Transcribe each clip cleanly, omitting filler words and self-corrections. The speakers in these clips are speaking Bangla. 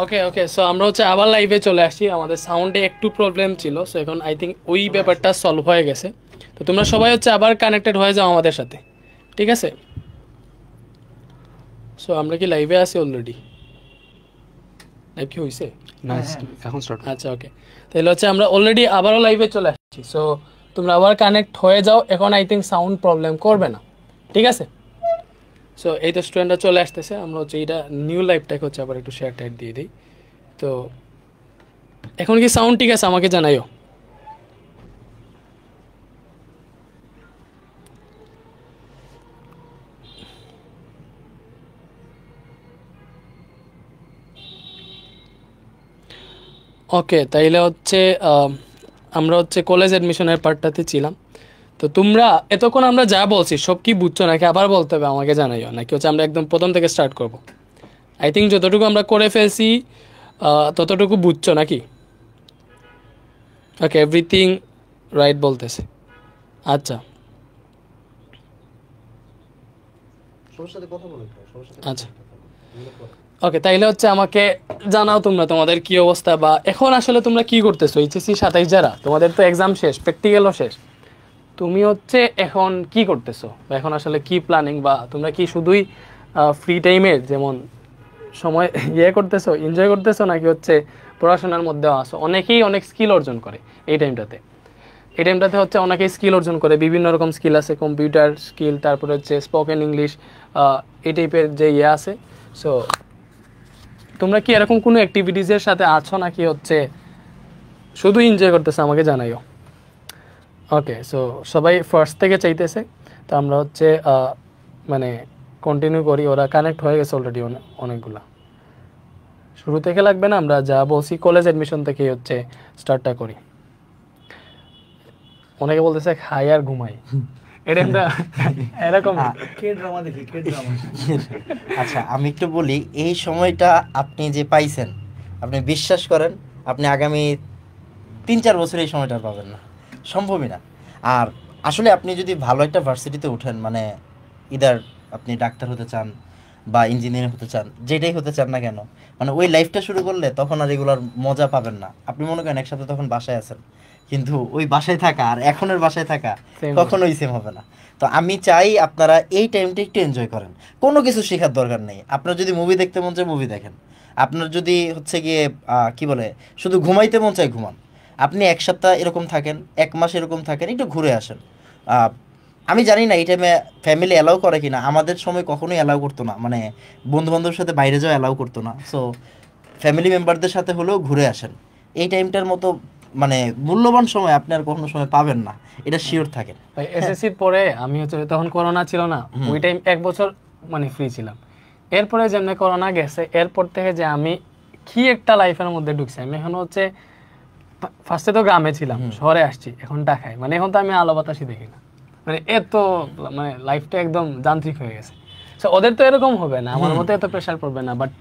ওকে ওকে, সো আমরা হচ্ছে আবার লাইভে চলে আসছি। আমাদের সাউন্ডে একটু প্রবলেম ছিল, সো এখন আই থিঙ্ক ওই ব্যাপারটা সলভ হয়ে গেছে। তো তোমরা সবাই হচ্ছে আবার কানেক্টেড হয়ে যাও আমাদের সাথে, ঠিক আছে? সো আমরা কি লাইভে আছি অলরেডি? লাইভ কি হয়েছে? নাইস, এখন স্টার্ট। আচ্ছা ওকে, তাহলে হচ্ছে আমরা অলরেডি আবারও লাইভে চলে আসছি। সো তোমরা আবার কানেক্ট হয়ে যাও, এখন আই থিঙ্ক সাউন্ড প্রবলেম করবে না, ঠিক আছে? সো এই তো স্টুডেন্টরা চলে আসতেছে। আমরা হচ্ছে এইটা নিউ লাইভটাকে হচ্ছে আবার একটু শেয়ার টাইট দিয়ে দিই। তো এখন কি সাউন্ড ঠিক আছে? আমাকে জানাইও। ওকে, তাইলে হচ্ছে আমরা হচ্ছে কলেজ অ্যাডমিশনের পার্টটাতে ছিলাম। তো তোমরা এতক্ষণ আমরা যা বলছি সব কি বুঝছো, নাকি আবার বলতে হবে আমাকে জানাইও, নাকি হচ্ছে আমরা একদম প্রথম থেকে স্টার্ট করব? আই থিঙ্ক যতটুকু আমরা করে ফেলছি ততটুকু বুঝছো নাকি? ওকে, এভরিথিং রাইট বলতেছে। আচ্ছা আচ্ছা ওকে, তাইলে হচ্ছে আমাকে জানাও তোমরা তোমাদের কি অবস্থা, বা এখন আসলে তোমরা কি করতেছো? এইচএসসি 27 যারা, তোমাদের তো এক্সাম শেষ, প্র্যাকটিক্যালও শেষ। তুমি হচ্ছে এখন কি করতেছো, বা এখন আসলে কি প্ল্যানিং, বা তোমরা কি শুধুই ফ্রি টাইমে যেমন সময় করতেছো, এনজয় করতেছো, নাকি হচ্ছে পড়াশোনার মধ্যেও আসো? অনেকেই অনেক স্কিল অর্জন করে এই টাইমটাতে। এই টাইমটাতে হচ্ছে অনেকেই স্কিল অর্জন করে, বিভিন্ন রকম স্কিল আছে, কম্পিউটার স্কিল, তারপরে হচ্ছে স্পোকেন ইংলিশ, এই টাইপের যে আছে। সো তোমরা কি এরকম কোনো অ্যাক্টিভিটিসের সাথে আছো, নাকি হচ্ছে শুধু এনজয় করতেছো? আমাকে জানাইও। ওকে, সো সবাই ফার্স্ট থেকে চাইতেছে, তো আমরা হচ্ছে মানে কন্টিনিউ করি। ওরা কানেক্ট হয়ে গেছে অলরেডি অনেকগুলা। শুরু থেকে লাগবে না, আমরা যা বলছি কলেজ অ্যাডমিশন থেকেই হচ্ছে স্টার্টটা করি। অনেকে বলতেছে খাই আর ঘুমাই, এটা আমরা এরকম কে ড্রামা দেখি, কে ড্রামা। আচ্ছা, আমি একটু বলি, এই সময়টা আপনি যে পাইছেন, আপনি বিশ্বাস করেন আপনি আগামী 3-4 বছর এই সময়টা আর পাবেন না, সম্ভবই না। আর আসলে আপনি যদি ভালো একটা ভার্সিটিতে উঠেন, মানে ইদার আপনি ডাক্তার হতে চান বা ইঞ্জিনিয়ার হতে চান, যেটাই হতে চান না কেন, মানে ওই লাইফটা শুরু করলে তখন আর এগুলোর মজা পাবেন না। আপনি মনে করেন একসাথে তখন বাসায় আছেন, কিন্তু ওই বাসায় থাকা আর এখনের বাসায় থাকা Same কখনোই সেম হবে না। তো আমি চাই আপনারা এই টাইমটা একটু এনজয় করেন। কোনো কিছু শেখার দরকার নেই। আপনার যদি মুভি দেখতে মন চায় মুভি দেখেন, আপনার যদি হচ্ছে গিয়ে কি বলে শুধু ঘুমাইতে মন চায় ঘুমান। আপনি 1 সপ্তাহ এরকম থাকেন, 1 মাস এরকম থাকেন, একটু ঘুরে আসেন। আহ, আমি জানি না এই টাইমে ফ্যামিলি অ্যালাউ করে কিনা, আমাদের সময় কখনোই অ্যালাউ করতো না, মানে বন্ধু বান্ধবের সাথে বাইরে যাওয়া অ্যালাউ করতো না। সো ফ্যামিলি মেম্বারদের সাথে হলেও ঘুরে আসেন। এই টাইমটার মতো মানে মূল্যবান সময় আপনি আর কখনো সময় পাবেন না, এটা শিওর থাকেন। ভাই এসএসসির পরে আমি হচ্ছে, তখন করোনা ছিল না, ওই টাইম 1 বছর মানে ফ্রি ছিলাম। এরপরে যেমনি করোনা গেছে, এরপর থেকে যে আমি কি একটা লাইফের মধ্যে ঢুকছি। আমি এখন হচ্ছে ফার্স্টে তো গ্রামে ছিলাম, শহরে আসছি, এখন ঢাকায়। মানে এখন তো আমি আলো বাতাসই দেখি না, মানে এত মানে লাইফটা একদম যান্ত্রিক হয়ে গেছে। সো ওদের তো এরকম হবে না, আমার মতো এত প্রেশার পড়বে না, বাট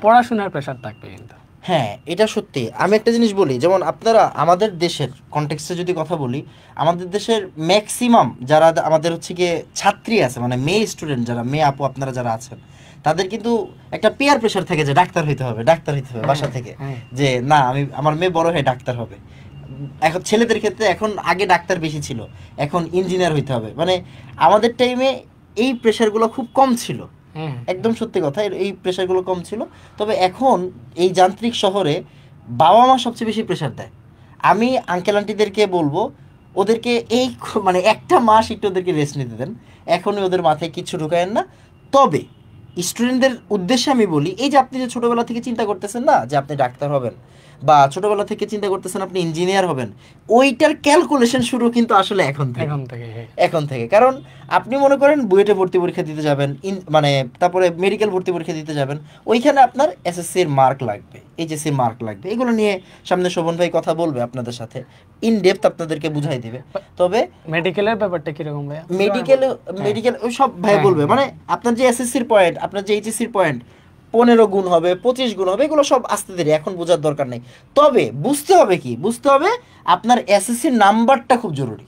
পড়াশোনার প্রেশার থাকবে কিন্তু। হ্যাঁ, এটা সত্যি। আমি একটা জিনিস বলি, যেমন আপনারা আমাদের দেশের কনটেক্সটে যদি কথা বলি, আমাদের দেশের ম্যাক্সিমাম যারা আমাদের হচ্ছে গিয়ে ছাত্রী আছে, মানে মেয়ে স্টুডেন্ট যারা, মেয়ে আপু আপনারা যারা আছেন, তাদের কিন্তু একটা পেয়ার প্রেশার থাকে যে ডাক্তার হইতে হবে, ডাক্তার হইতে হবে বাসা থেকে, যে না আমি আমার মেয়ে বড় হয়ে ডাক্তার হবে। এখন ছেলেদের ক্ষেত্রে এখন আগে ডাক্তার বেশি ছিল, এখন ইঞ্জিনিয়ার হইতে হবে। মানে আমাদের টাইমে এই প্রেশারগুলো খুব কম ছিল, একদম সত্যি কথা, এই প্রেশারগুলো কম ছিল। তবে এখন এই যান্ত্রিক শহরে বাবা মা সবচেয়ে বেশি প্রেশার দেয়। আমি আঙ্কেল আন্টিদেরকে বলবো ওদেরকে এই মানে 1 মাস একটু ওদেরকে রেস্ট নিতে দেন, এখনই ওদের মাথায় কিছু ঢুকায়েন না। তবে স্টুডেন্টদের উদ্দেশ্যে আমি বলি, এই যে আপনি যে ছোটোবেলা থেকে চিন্তা করতেছেন না যে আপনি ডাক্তার হবেন, বা ছোটোবেলা থেকে চিন্তা করতেছেন আপনি ইঞ্জিনিয়ার হবেন, ওইটার ক্যালকুলেশন শুরু কিন্তু আসলে এখন থেকে। এখন থেকে কারণ আপনি মনে করেন বুয়েটে ভর্তি পরীক্ষা দিতে যাবেন, মানে তারপরে মেডিকেল ভর্তি পরীক্ষা দিতে যাবেন, ওইখানে আপনার এসএসসির মার্ক লাগবে, এইচএসসির মার্ক লাগবে। এগুলো নিয়ে সামনে শোভন ভাই কথা বলবে আপনাদের সাথে, ইন ডেপথ আপনাদেরকে বুঝাই দেবে। তবে মেডিকেলের ব্যাপারটা কিরকম ভাই? মেডিকেল ওই সব ভাই বলবে, মানে আপনার যে এসএসসির পয়েন্ট, আপনার যে এইচএসসির পয়েন্ট 15 গুণ হবে, 25 গুণ হবে, এগুলো সব আস্তে ধীরে, এখন বোঝার দরকার নেই। তবে বুঝতে হবে কি, বুঝতে হবে আপনার এসএসসির নাম্বারটা খুব জরুরি,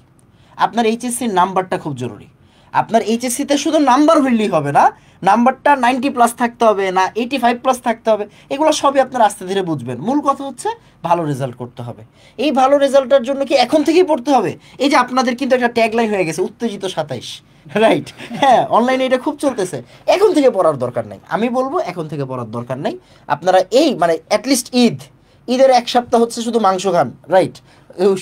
আপনার এইচএসসির নাম্বারটা খুব জরুরি। আপনার এইচএসসিতে শুধু নাম্বার হইলেই হবে না, নাম্বারটা 90+ থাকতে হবে না 85+ থাকতে হবে, এগুলো সবই আপনারা আস্তে ধীরে বুঝবেন। মূল কথা হচ্ছে ভালো রেজাল্ট করতে হবে। এই ভালো রেজাল্টের জন্য কি এখন থেকেই পড়তে হবে? এই যে আপনাদের কিন্তু একটা ট্যাগলাইন হয়ে গেছে উত্তেজিত 27, রাইট? হ্যাঁ, অনলাইনে এটা খুব চলতেছে। এখন থেকে পড়ার দরকার নেই, আমি বলবো এখন থেকে পড়ার দরকার নেই। আপনারা এই মানে অ্যাটলিস্ট ঈদের 1 সপ্তাহ হচ্ছে শুধু মাংস খান, রাইট?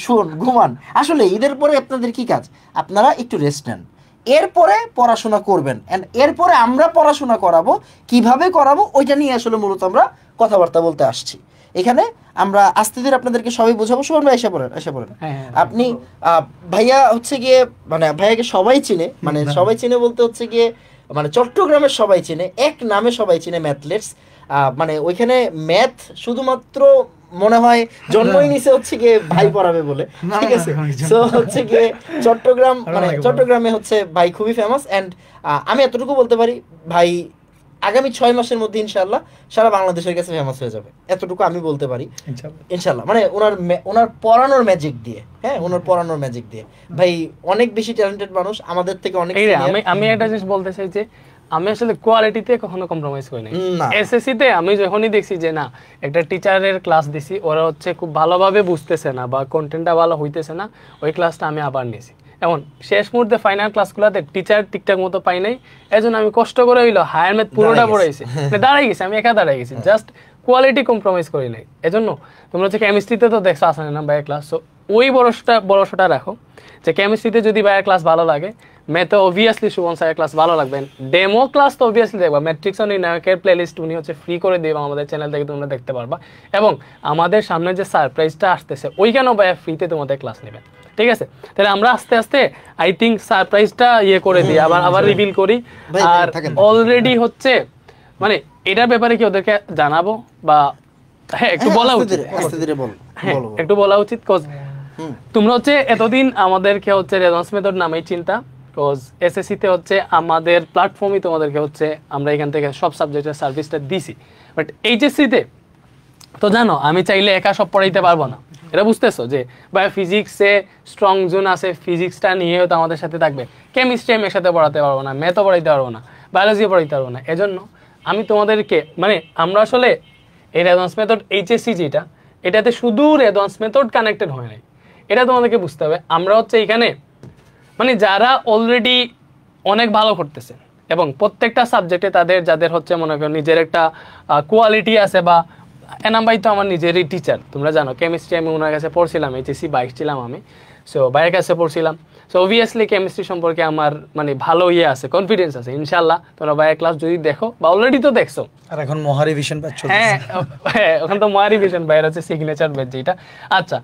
শুন, ঘুমান। আসলে ঈদের পরে আপনাদের কি কাজ? আপনারা একটু রেস্ট নেন, এরপরে পড়াশোনা করবেন। অ্যান্ড এরপরে আমরা পড়াশোনা করাবো, কিভাবে করাবো ওইটা নিয়ে আসলে মূলত আমরা কথাবার্তা বলতে আসছি এখানে। আমরা আস্তে ধীরে আপনাদেরকে সবাই বোঝাবো। শোভন ভাই, এসে পড়েন। আপনি ভাইয়া হচ্ছে গিয়ে মানে ভাইয়াকে সবাই চিনে, মানে সবাই চিনে বলতে হচ্ছে গিয়ে মানে চট্টগ্রামের সবাই চিনে, এক নামে সবাই চিনে, ম্যাথলেটস। মানে ওইখানে ম্যাথ শুধুমাত্র মনে হয় জন্মই নিছে হচ্ছে গিয়ে ভাই পড়াবে বলে, ঠিক আছে? সো হচ্ছে গিয়ে চট্টগ্রাম মানে চট্টগ্রামে হচ্ছে ভাই খুবই ফেমাস। অ্যান্ড আমি এতটুকু বলতে পারি, ভাই আগামী 6 মাসের মধ্যে ইনশাল্লাহ সারা বাংলাদেশের কাছে ফেমাস হয়ে যাবে, এতটুকু আমি বলতে পারি ইনশাল্লাহ। মানে ওনার পড়ানোর ম্যাজিক দিয়ে, হ্যাঁ, ওনার পড়ানোর ম্যাজিক দিয়ে। ভাই অনেক বেশি ট্যালেন্টেড মানুষ, আমাদের থেকে অনেক। আমি একটা জিনিস বলতে চাই যে আমি আসলে কোয়ালিটিতে কখনো কম্প্রোমাইজ করি নাই। এসএসসি তে আমি যখনই দেখছি যে না একটা টিচারের ক্লাস দিছি, ওরা হচ্ছে খুব ভালোভাবে বুঝতেছে না বা কন্টেন্টটা ভালো হইতেছে না, ওই ক্লাসটা আমি আবার নিয়েছি। এমন শেষ মুহূর্তে ফাইনাল ক্লাসগুলোতে টিচার ঠিকঠাক মতো পাই নাই, এজন্য আমি কষ্ট করে হইলো হায়ার ম্যাথ পুরোটা পড়াইছি, দাঁড়াই গেছি, আমি একা দাঁড়াই গেছি, জাস্ট কোয়ালিটি কম্প্রোমাইজ করি নাই। এজন্য তোমরা হচ্ছে কেমিস্ট্রিতে তো দেখছো আসানে না ভাইয়ের ক্লাস, সো ওই ভরসাটা রাখো যে কেমিস্ট্রিতে যদি ভাইয়ের ক্লাস ভালো লাগে, ম্যাথে অবভিয়াসলি শুভন স্যারের ক্লাস ভালো লাগবে। ডেমো ক্লাস তো অবভিয়াসলি দেখবা, ম্যাট্রিক্স অন নির্ণায়কের প্লেলিস্ট উনি হচ্ছে ফ্রি করে দেবা, আমাদের চ্যানেল থেকে তোমরা দেখতে পারবা। এবং আমাদের সামনে যে সারপ্রাইজটা আসতেছে ওইখানেও ভাইয়া ফ্রিতে তোমাদের ক্লাস নেবেন, ঠিক আছে? তাহলে আমরা আস্তে আস্তে আই থিঙ্ক সারপ্রাইজটা করে দিই, আবার রিভিল করি। আর অলরেডি হচ্ছে মানে এটার ব্যাপারে কি ওদেরকে জানাবো বা হ্যাঁ একটু বলা উচিত, একটু বলা উচিত। কজ তোমরা হচ্ছে এতদিন আমাদেরকে হচ্ছে রেসপন্স মেথড নামেই চিন্তা, কজ এসএসসি তে হচ্ছে আমাদের প্ল্যাটফর্মই তোমাদেরকে হচ্ছে আমরা এখান থেকে সব সাবজেক্টের সার্ভিসটা দিছি। বাট এইচএসসি তে তো জানো আমি চাইলে একা সব পড়াইতে পারবো না, এটা বুঝতেছো যে বা ফিজিক্সে স্ট্রং জোন আছে, ফিজিক্সটা নিয়েও তো আমাদের সাথে থাকবে, কেমিস্ট্রি আমি একসাথে পড়াতে পারবো না, ম্যাথও পড়াইতে পারবো না, বায়োলজিও পড়াইতে পারবো না। এজন্য আমি তোমাদেরকে মানে আমরা আসলে এই রেসপন্স মেথড এইচএসসি যেটা, এটাতে শুধু রেসপন্স মেথড কানেক্টেড হয় নাই, এটা তোমাদেরকে বুঝতে হবে। আমরা হচ্ছে এখানে মানে যারা অলরেডি অনেক ভালো করতেছে এবং প্রত্যেকটা সাবজেক্টে যাদের হচ্ছে মনে করো নিজের একটা কোয়ালিটি আছে, বা এনাম ভাই তো আমার নিজেরই টিচার, তোমরা জানো কেমিস্ট্রি আমি ওনার কাছে পড়ছিলাম, এইচএসসি 22 ছিলাম আমি, সো ভাইয়ের কাছে পড়ছিলাম। সো অবভিয়াসলি কেমিস্ট্রি সম্পর্কে আমার মানে ভালো আছে, কনফিডেন্স আছে ইনশাল্লাহ। তোমরা ভাইয়ের ক্লাস যদি দেখো বা অলরেডি তো দেখছো, আর এখন মহারিভিশন ব্যাচ চলছে। হ্যাঁ এখন তো মহারিভিশন ভাইয়ের হচ্ছে সিগনেচার ব্যাচ যেটা। আচ্ছা,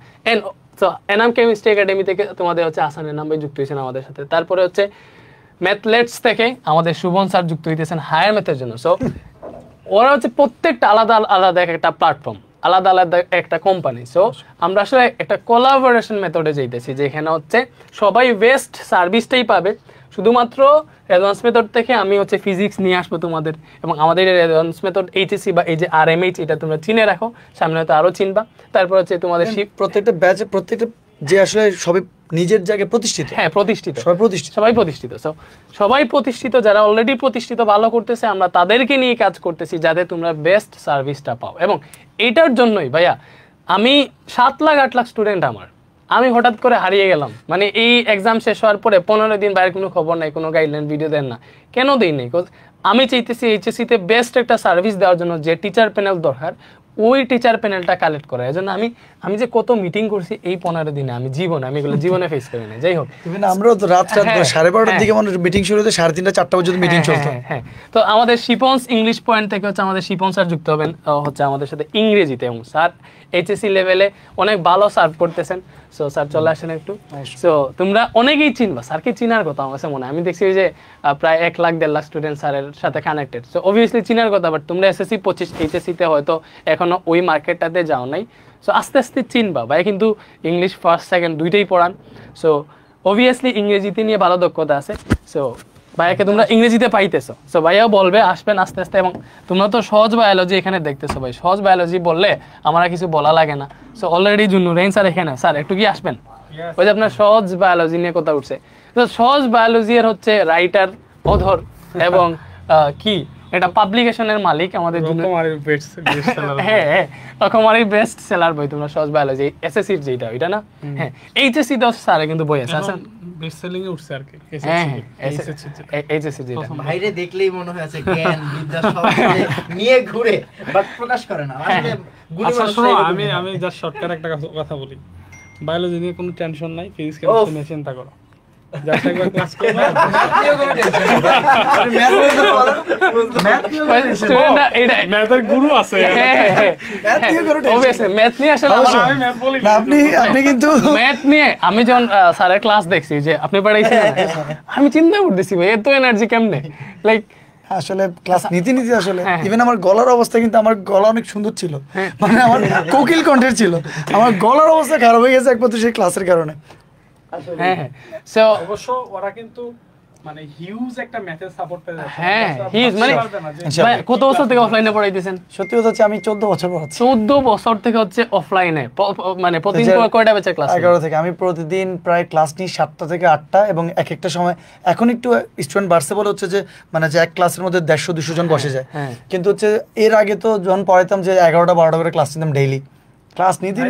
তো এনাম কেমিস্ট্রি একাডেমি থেকে তোমাদের হচ্ছে আসান এনাম ভাই যুক্ত হয়েছেন আমাদের সাথে। তারপরে হচ্ছে ম্যাথলেটস থেকে আমাদের শুভন স্যার যুক্ত হইতেছেন হায়ার ম্যাথের জন্য। সো ওরা হচ্ছে প্রত্যেকটা আলাদা আলাদা একটা প্ল্যাটফর্ম, আলাদা আলাদা একটা কোম্পানি। সো আমরা আসলে একটা কোলাবোরেশন মেথডে যাইতেছি, যেখানে হচ্ছে সবাই বেস্ট সার্ভিসটাই পাবে। শুধুমাত্র রেসপন্স মেথড থেকে আমি হচ্ছে ফিজিক্স নিয়ে আসবো তোমাদের, এবং আমাদের রেসপন্স মেথড এইচএসসি বা এই যে আরএমএইচ এটা তোমরা চিনে রাখো, সামনে হয়তো আরও চিনবা। তারপর হচ্ছে তোমাদের প্রত্যেকটা ব্যাচে প্রত্যেকটা যে আসলে সবাই নিজের জায়গায় প্রতিষ্ঠিত, হ্যাঁ প্রতিষ্ঠিত, সবাই প্রতিষ্ঠিত। সবাই প্রতিষ্ঠিত, যারা অলরেডি প্রতিষ্ঠিত ভালো করতেছে আমরা তাদেরকে নিয়ে কাজ করতেছি যাতে তোমরা বেস্ট সার্ভিসটা পাও। এবং এটার জন্যই ভাইয়া আমি 7 লাখ 8 লাখ স্টুডেন্ট আমি হঠাৎ করে হারিয়ে গেলাম। মানে এই এক্সাম শেষ হওয়ার পরে 15 দিন বাইরের কোনো খবর নাই, কোনো গাইডলাইন ভিডিও দেন না। কেন দেই নাই? আমি চাইতেছি এইচএসসিতে বেস্ট একটা সার্ভিস দেওয়ার জন্য যে টিচার প্যানেল দরকার, ওই টিচার প্যানেলটা কালেক্ট করা। এজন্য আমি যে কত মিটিং করছি এই 15 দিনে, আমি এগুলো জীবনে ফেস করি না। যাই হোক, আমরাও তো রাত 12:30টার দিকে মানুষ মিটিং শুরু হতে 3:30 4টা পর্যন্ত মিটিং চলতো। হ্যাঁ, তো আমাদের শিপন্স ইংলিশ পয়েন্ট থেকে হচ্ছে আমাদের শিপন স্যার যুক্ত হবেন হচ্ছে আমাদের সাথে ইংরেজিতে, এবং স্যার এইচএসসি লেভেলে অনেক ভালো সার্ভ করতেছেন। সো স্যার চলে আসেন একটু। সো তোমরা অনেকেই চিনবা, স্যারকে চিনার কথা আমার কাছে মনে হয়। আমি দেখছি যে প্রায় 1 লাখ 1.5 লাখ স্টুডেন্ট স্যারের সাথে কানেক্টেড। সো অবভিয়াসলি চিনার কথা, বাট তোমরা এসএসসি 25 এইচএসসিতে হয়তো এখনো ওই মার্কেটটাতে যাও নাই। সো আস্তে আস্তে চিনবা। ভাই কিন্তু ইংলিশ ফার্স্ট সেকেন্ড দুইটাই পড়ান। সো অবভিয়াসলি ইংরেজিতে নিয়ে ভালো দক্ষতা আছে। সো ভাইয়াকে তোমরা ইংরেজিতে পাইতেছো, সো ভাইয়াও বলবে, আসবেন আস্তে আস্তে। এবং তোমরা তো সহজ বায়োলজি এখানে দেখতেছো, ভাই সহজ বায়োলজি বললে আমার কিছু বলা লাগে না। সো অলরেডি জুনুরাইন স্যার এখানে, স্যার একটু কি আসবেন? ওই যে আপনার সহজ বায়োলজি নিয়ে কথা উঠছে, তো সহজ বায়োলজি এর হচ্ছে রাইটার, অথর এবং কি এটা পাবলিকেশনের মালিক আমাদের জন্য। হ্যাঁ, রকমারির বেস্ট সেলার বই তোমরা সহজ বায়োলজি এসএসসির যেটা ওইটা না। হ্যাঁ, এইচএসসি তো স্যার কিন্তু বই আছে আছেন বেস্ট সেলিং এ উঠছে আর কি। হ্যাঁ, এইচএসসি যেটা বাইরে দেখলেই মনে হয় আছে জ্ঞান বিদ্যা সব নিয়ে ঘুরে বাট প্রকাশ করে না আসলে গুণী আচ্ছা মানুষ। শোনো, আমি জাস্ট শর্টকাট একটা কথা বলি, বায়োলজি নিয়ে কোনো টেনশন নাই, ফিজিক্স কেমিস্ট্রি নিয়ে চিন্তা করো, জাস্ট একবার ক্লাস করো। স্টুডেন্টরা এটা ম্যাথের গুরু আছে। অবভিয়াসলি ম্যাথ নিয়ে আসলে আমি ম্যাথ বলি না, আপনি কিন্তু ম্যাথ নিয়ে আমি যখন স্যারের ক্লাস দেখছি যে আপনি পড়াইছেন, আমি চিন্তা করতেছি ভাই এত এনার্জি কেমনে, লাইক আসলে ক্লাস নিতে নিতে আসলে ইভেন আমার গলার অবস্থা, কিন্তু আমার গলা অনেক সুন্দর ছিল, মানে আমার কোকিল কণ্ঠের ছিল, আমার গলার অবস্থা খারাপ হয়ে গেছে একমাত্র সেই ক্লাসের কারণে। হ্যাঁ, সো অবশ্য ওরা কিন্তু মানে হিউজ একটা ম্যাথের সাপোর্ট পেয়ে যাচ্ছে। হ্যাঁ, হিউজ মানে ভাই কত বছর থেকে অফলাইনে পড়াইতেছেন? সত্যি কথা হচ্ছে আমি 14 বছর পড়াচ্ছি। 14 বছর থেকে হচ্ছে অফলাইনে, মানে প্রতিদিন কয়টা ব্যাচে ক্লাস? 11 থেকে। আমি প্রতিদিন প্রায় ক্লাস নিই 7টা থেকে 8টা, এবং এক একটা সময় এখন একটু স্টুডেন্ট বাড়ছে বলে হচ্ছে যে মানে যে এক ক্লাসের মধ্যে 150-200 জন বসে যায়, কিন্তু হচ্ছে এর আগে তো যখন পড়াইতাম যে 11টা 12টা করে ক্লাস নিতাম ডেইলি, ক্লাস নিতে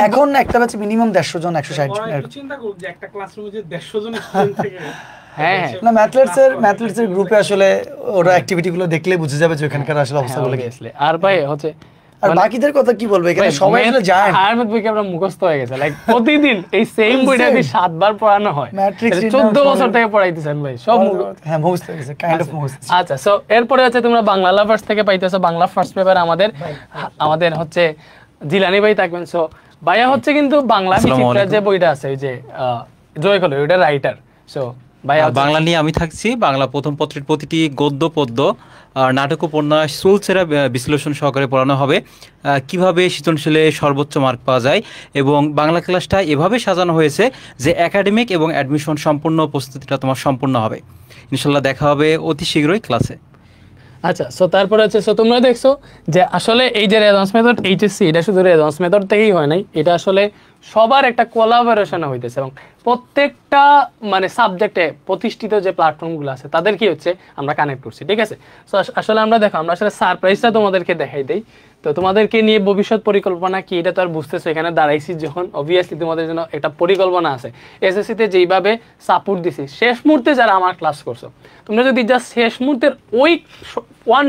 এখন একটা ব্যাচে মিনিমাম 150 জন 160 জন। চিন্তা করুন যে একটা ক্লাসরুমে যে 150 জন স্টুডেন্ট থেকে হ্যাঁ, না ম্যাথলেটসের গ্রুপে আসলে ওরা অ্যাক্টিভিটি গুলো দেখলে বুঝে যাবে যে ওখানকার আসলে অবস্থাগুলো কি। আর ভাই হচ্ছে আর বাকিদের কথা কি বলবো, এখানে সবাই আসলে যায় না। হায়ার ম্যাথ বইকে আমরা মুখস্থ হয়ে গেছে, লাইক প্রতিদিন এই সেম বইটা যদি 7 বার পড়ানো হয়, ম্যাট্রিক্স 14 বছর থেকে পড়াইতেছেন ভাই সব হ্যাঁ মুখস্থ হয়ে গেছে, কাইন্ড অফ মুখস্থ। আচ্ছা, সো এরপরে হচ্ছে তোমরা বাংলা লাভার্স থেকে পাইতেছো বাংলা ফার্স্ট পেপার, আমাদের হচ্ছে জিলানি ভাই থাকবেন। সো ভাইয়া হচ্ছে কিন্তু বাংলা বিচিত্রা যে বইটা আছে ওই যে জয় কলো ওইটা রাইটার। সো ভাইয়া বাংলা নিয়ে আমি থাকছি। বাংলা প্রথম পত্রের প্রতিটি গদ্য পদ্য নাটক উপন্যাস চুলচেরা বিশ্লেষণ সহকারে পড়ানো হবে, কিভাবে সৃজনশীলে সর্বোচ্চ মার্ক পাওয়া যায়, এবং বাংলা ক্লাসটা এভাবে সাজানো হয়েছে যে একাডেমিক এবং অ্যাডমিশন সম্পূর্ণ প্রস্তুতিটা তোমার সম্পূর্ণ হবে। ইনশাল্লাহ দেখা হবে অতি শীঘ্রই ক্লাসে। আচ্ছা, সো তারপরে হচ্ছে সো তোমরা দেখছো যে আসলে এই যে রেজন্স মেথড এইচএসসি, এটা শুধু রেজন্স মেথড থেকেই হয় নাই, এটা আসলে সবার একটা কোলাবোরেশনে হইতেছে, এবং প্রত্যেকটা মানে সাবজেক্টে প্রতিষ্ঠিত যে প্ল্যাটফর্মগুলো আছে তাদের কি হচ্ছে আমরা কানেক্ট করছি, ঠিক আছে। সো আসলে আমরা দেখো আমরা আসলে সারপ্রাইজটা তোমাদেরকে দেখাই দেই। তো তোমাদেরকে নিয়ে ভবিষ্যৎ পরিকল্পনা কি এটা তো আর বুঝতেছো, এখানে দাঁড়াইছি যখন অবভিয়াসলি তোমাদের জন্য একটা পরিকল্পনা আছে। এসএসসিতে যেইভাবে সাপোর্ট দিছি, শেষ মুহূর্তে যারা আমার ক্লাস করছো, তোমরা যদি জাস্ট শেষ মুহূর্তের ওই ওয়ান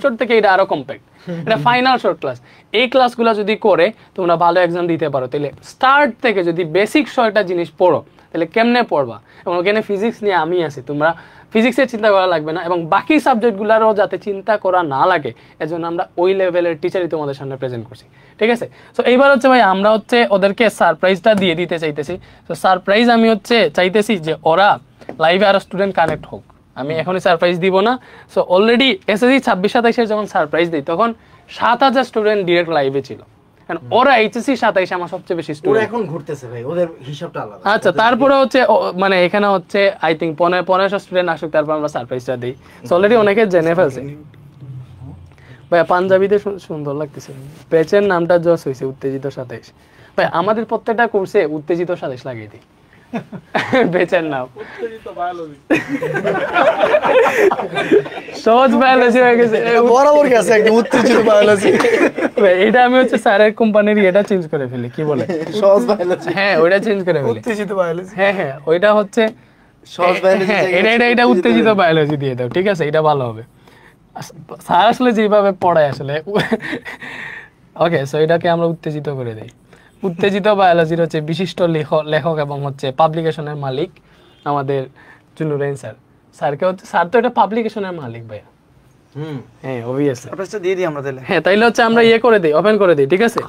শট থেকে এটা আরো কম্প্যাক্ট, এটা ফাইনাল শর্ট ক্লাস, এই ক্লাসগুলো যদি করে তোমরা ভালো এক্সাম দিতে পারো, তাহলে স্টার্ট থেকে যদি বেসিক 6টা জিনিস পড়ো তাহলে কেমনে পড়বা। এবং ওখানে ফিজিক্স নিয়ে আমি আছি, তোমরা ফিজিক্সের চিন্তা করা লাগবে না, এবং বাকি সাবজেক্টগুলোরও যাতে চিন্তা করা না লাগে এজন্য আমরা ওই লেভেলের টিচারই তোমাদের সামনে প্রেজেন্ট করছি, ঠিক আছে। সো এইবার হচ্ছে ভাই আমরা হচ্ছে ওদেরকে সারপ্রাইজটা দিয়ে দিতে চাইতেছি। তো সারপ্রাইজ আমি হচ্ছে চাইতেছি যে ওরা লাইভে আরো স্টুডেন্ট কানেক্ট হোক, আমি এখনই সারপ্রাইজ দিব না। সো অলরেডি এসএসসি 26-27 যখন সারপ্রাইজ দিই তখন 7000 স্টুডেন্ট ডিরেক্ট লাইভে ছিল, কারণ ওরা এইচএসসি 27 আমার সবচেয়ে বেশি ওরা স্টুডেন্ট এখন ঘুরতেছে ভাই, ওদের হিসাবটা আলাদা। আচ্ছা, তারপরে হচ্ছে মানে এখানে হচ্ছে আই থিঙ্ক 1500 স্টুডেন্ট আসুক, তারপর আমরা সারপ্রাইজটা দিই। সো অলরেডি অনেকে জেনে ফেলছে। ভাই পাঞ্জাবিতে সুন্দর লাগতেছে, ব্যাচের নামটা জস হয়েছে উত্তেজিত 27। ভাই আমাদের প্রত্যেকটা কোর্সে উত্তেজিত 27 লাগিয়ে দিই বেচের নাম, সহজ বায়োলজি হয়ে গেছে, বরাবর গেছে একদম উত্তেজিত বায়োলজি। এটা আমি হচ্ছে স্যারের কোম্পানির এটা চেঞ্জ করে ফেলি, কি বলে সহজ বায়োলজি, হ্যাঁ ওইটা চেঞ্জ করে ফেলি, উত্তেজিত বায়োলজি। হ্যাঁ ওইটা হচ্ছে সহজ বায়োলজি, হ্যাঁ এটা উত্তেজিত বায়োলজি দিয়ে দাও, ঠিক আছে, এটা ভালো হবে। স্যার আসলে যেভাবে পড়ায় আসলে ওকে, সো এটাকে আমরা উত্তেজিত করে দেই। উত্তেজিত বায়োলজির হচ্ছে বিশিষ্ট লেখক এবং হচ্ছে পাবলিকেশনের মালিক আমাদের জুনুরাইন স্যার। স্যারকে হচ্ছে স্যার তো এটা পাবলিকেশনের মালিক ভাইয়া। হ্যাঁ অবভিয়াসলি সারপ্রাইজটা দিয়ে দিই আমরা তাহলে। হ্যাঁ তাইলে হচ্ছে আমরা করে দিই, ওপেন করে দিই, ঠিক আছে।